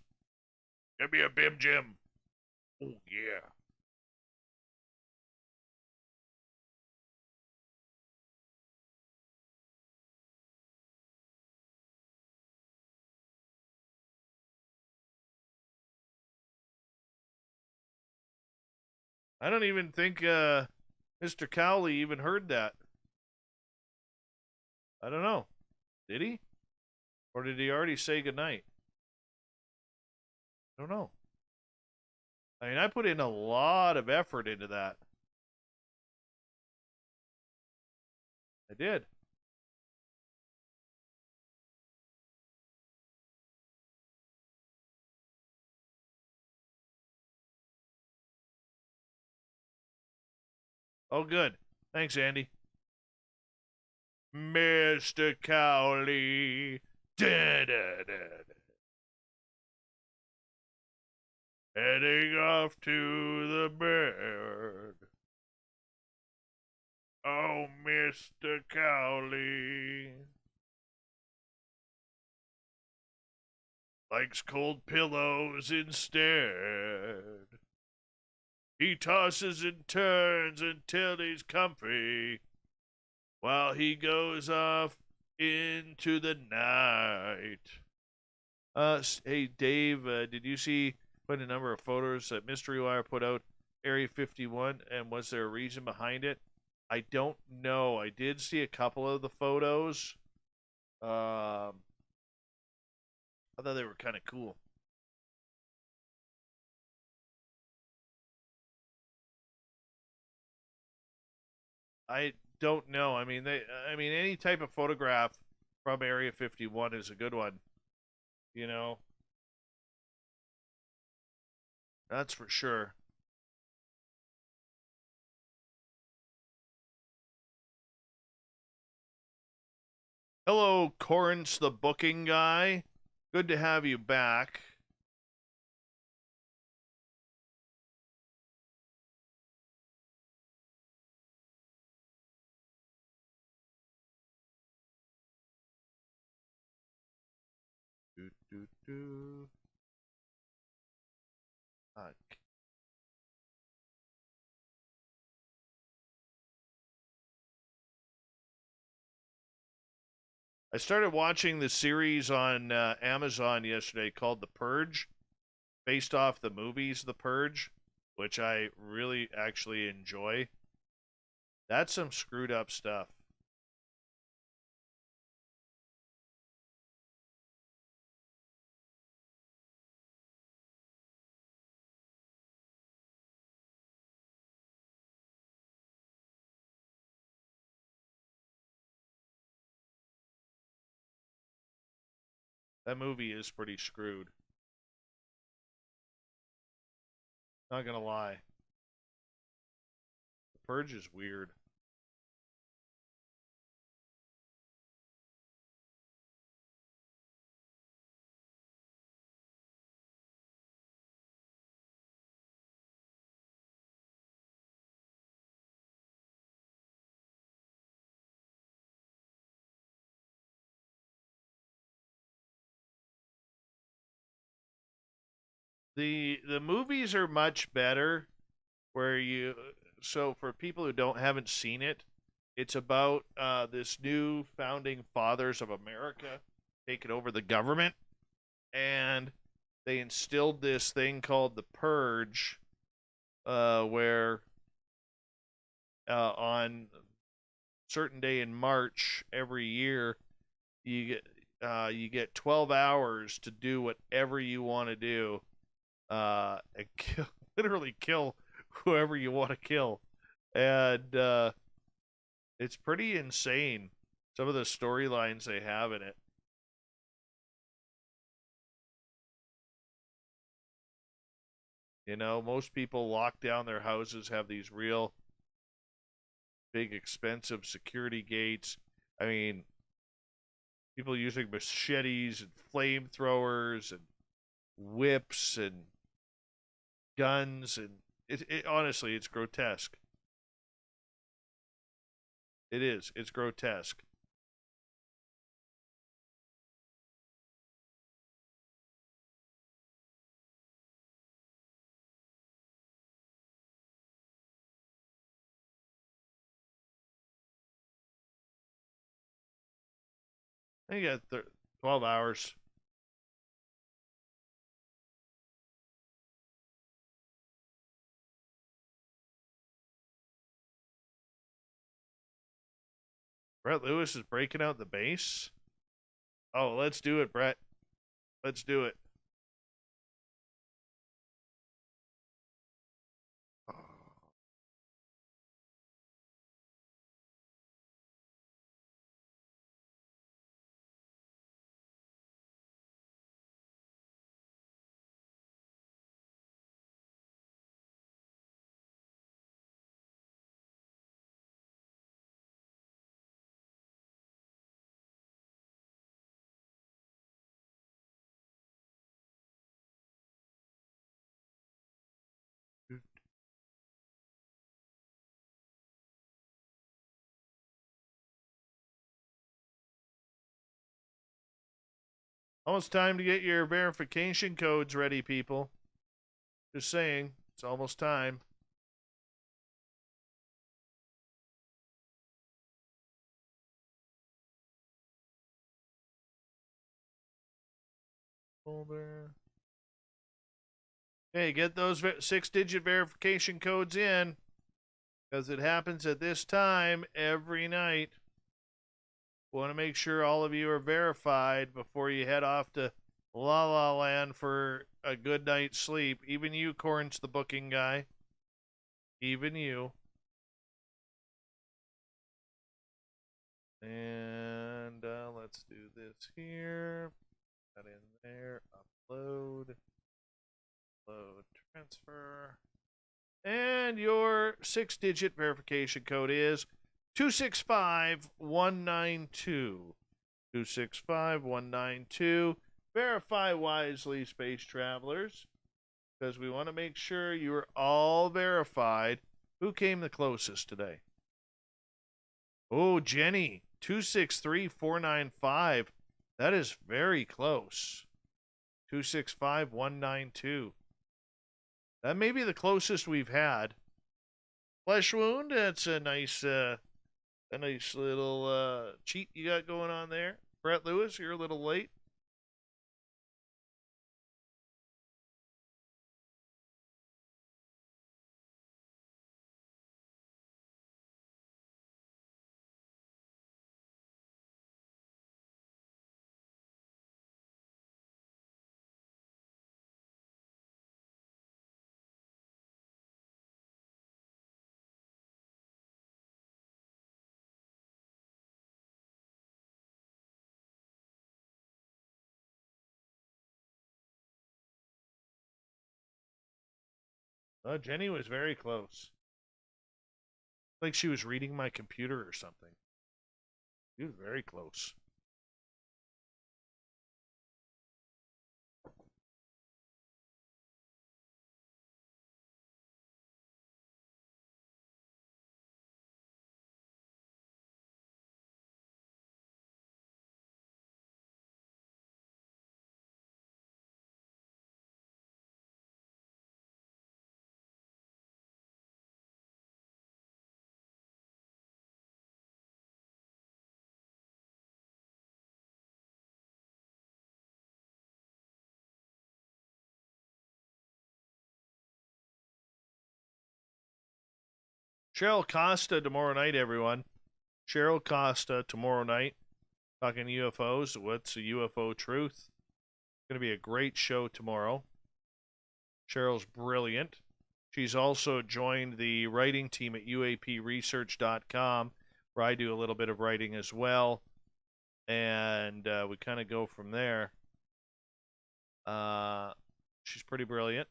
A: Give me a Bim Jim. Oh, yeah. I don't even think Mr. Cowley even heard that. I don't know. Did he? Or did he already say goodnight? I don't know. I mean, I put in a lot of effort into that. I did. Oh, good. Thanks, Andy. Mr. Cowley. Da, da, da, da. Heading off to the bed. Oh, Mr. Cowley. Likes cold pillows instead. He tosses and turns until he's comfy while he goes off into the night. Hey, Dave, did you see quite a number of photos that Mystery Wire put out, Area 51, and was there a reason behind it? I don't know. I did see a couple of the photos. I thought they were kind of cool. I don't know. I mean, any type of photograph from Area 51 is a good one. You know, that's for sure. Hello, Corrence, the booking guy. Good to have you back. Okay. I started watching the series on Amazon yesterday called The Purge, based off the movies The Purge, which I really actually enjoy. That's some screwed up stuff. That movie is pretty screwed. Not gonna lie. The Purge is weird. The movies are much better where you so for people who haven't seen it, it's about this new founding fathers of America taking over the government, and they instilled this thing called the Purge, where on a certain day in March every year you get 12 hours to do whatever you want to do, and literally kill whoever you want to kill, and it's pretty insane. Some of the storylines they have in it. You know, most people lock down their houses, have these real big, expensive security gates. I mean, people using machetes and flamethrowers and whips and guns, and it honestly, it's grotesque. It is. It's grotesque. I think you got 12 hours. Brett Lewis is breaking out the base. Oh, let's do it, Brett. Let's do it. Almost time to get your verification codes ready, people. Just saying, it's almost time. Folder. Hey, get those 6-digit verification codes in, because it happens at this time every night. Want to make sure all of you are verified before you head off to La La Land for a good night's sleep. Even you, Corns, the booking guy. Even you. And let's do this here. That in there. Upload. Load. Transfer. And your 6-digit verification code is 265192. 265192. Verify wisely, space travelers, because we want to make sure you are all verified. Who came the closest today? Oh, Jenny, 263495. That is very close. 265192. That may be the closest we've had. Flesh wound, that's a nice little cheat you got going on there. Brett Lewis, you're a little late. Jenny was very close. Like she was reading my computer or something. She was very close. Cheryl Costa tomorrow night, everyone. Cheryl Costa tomorrow night, talking UFOs. What's a UFO truth? Going to be a great show tomorrow. Cheryl's brilliant. She's also joined the writing team at uapresearch.com, where I do a little bit of writing as well. And we kind of go from there. She's pretty brilliant.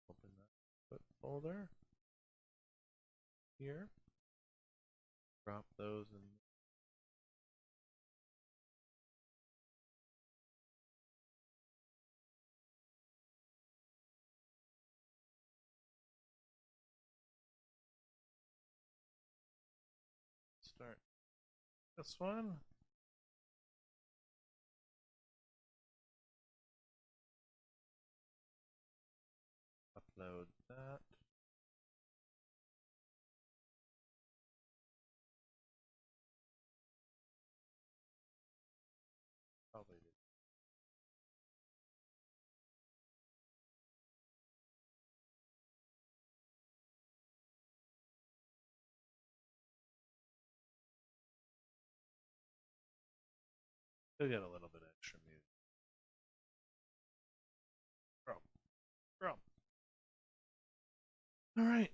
A: Open that folder here. Drop those in. Start this one. Upload that. Probably did. Still got a little bit extra music. Bro. All right.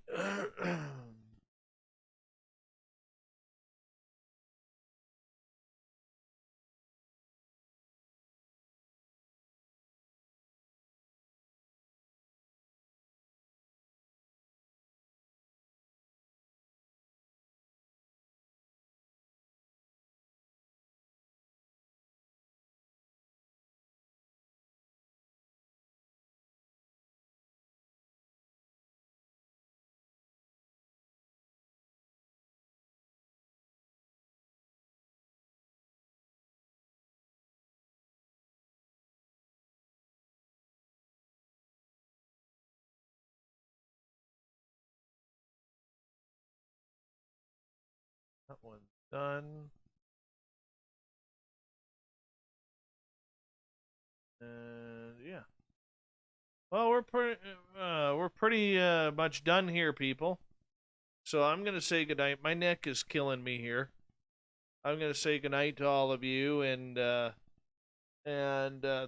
A: That one's done. And yeah. Well, we're pretty much done here, people. So I'm gonna say goodnight. My neck is killing me here. I'm gonna say goodnight to all of you, and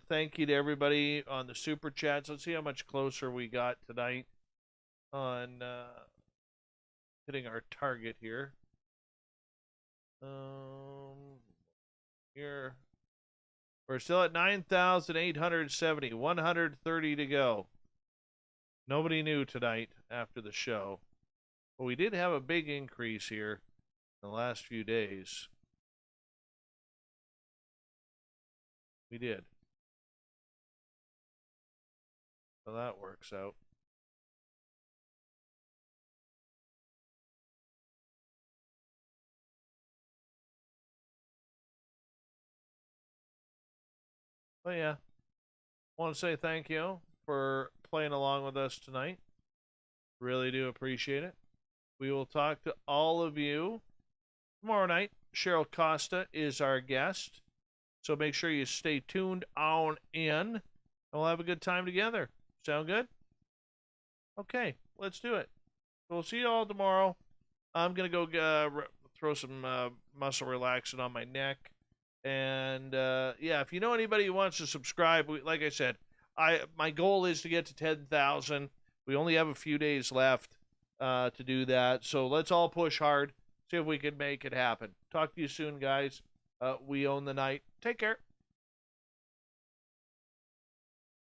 A: thank you to everybody on the super chats. Let's see how much closer we got tonight on hitting our target here. Here we're still at 9,870, 130 to go. Nobody knew tonight after the show, but we did have a big increase here in the last few days. We did. So that works out. But yeah, I want to say thank you for playing along with us tonight. Really do appreciate it. We will talk to all of you tomorrow night. Cheryl Costa is our guest. So make sure you stay tuned on in, and we'll have a good time together. Sound good? Okay, let's do it. So we'll see you all tomorrow. I'm going to go throw some muscle relaxant on my neck. And, yeah, if you know anybody who wants to subscribe, like I said, my goal is to get to 10,000. We only have a few days left to do that. So let's all push hard, see if we can make it happen. Talk to you soon, guys. We own the night. Take care.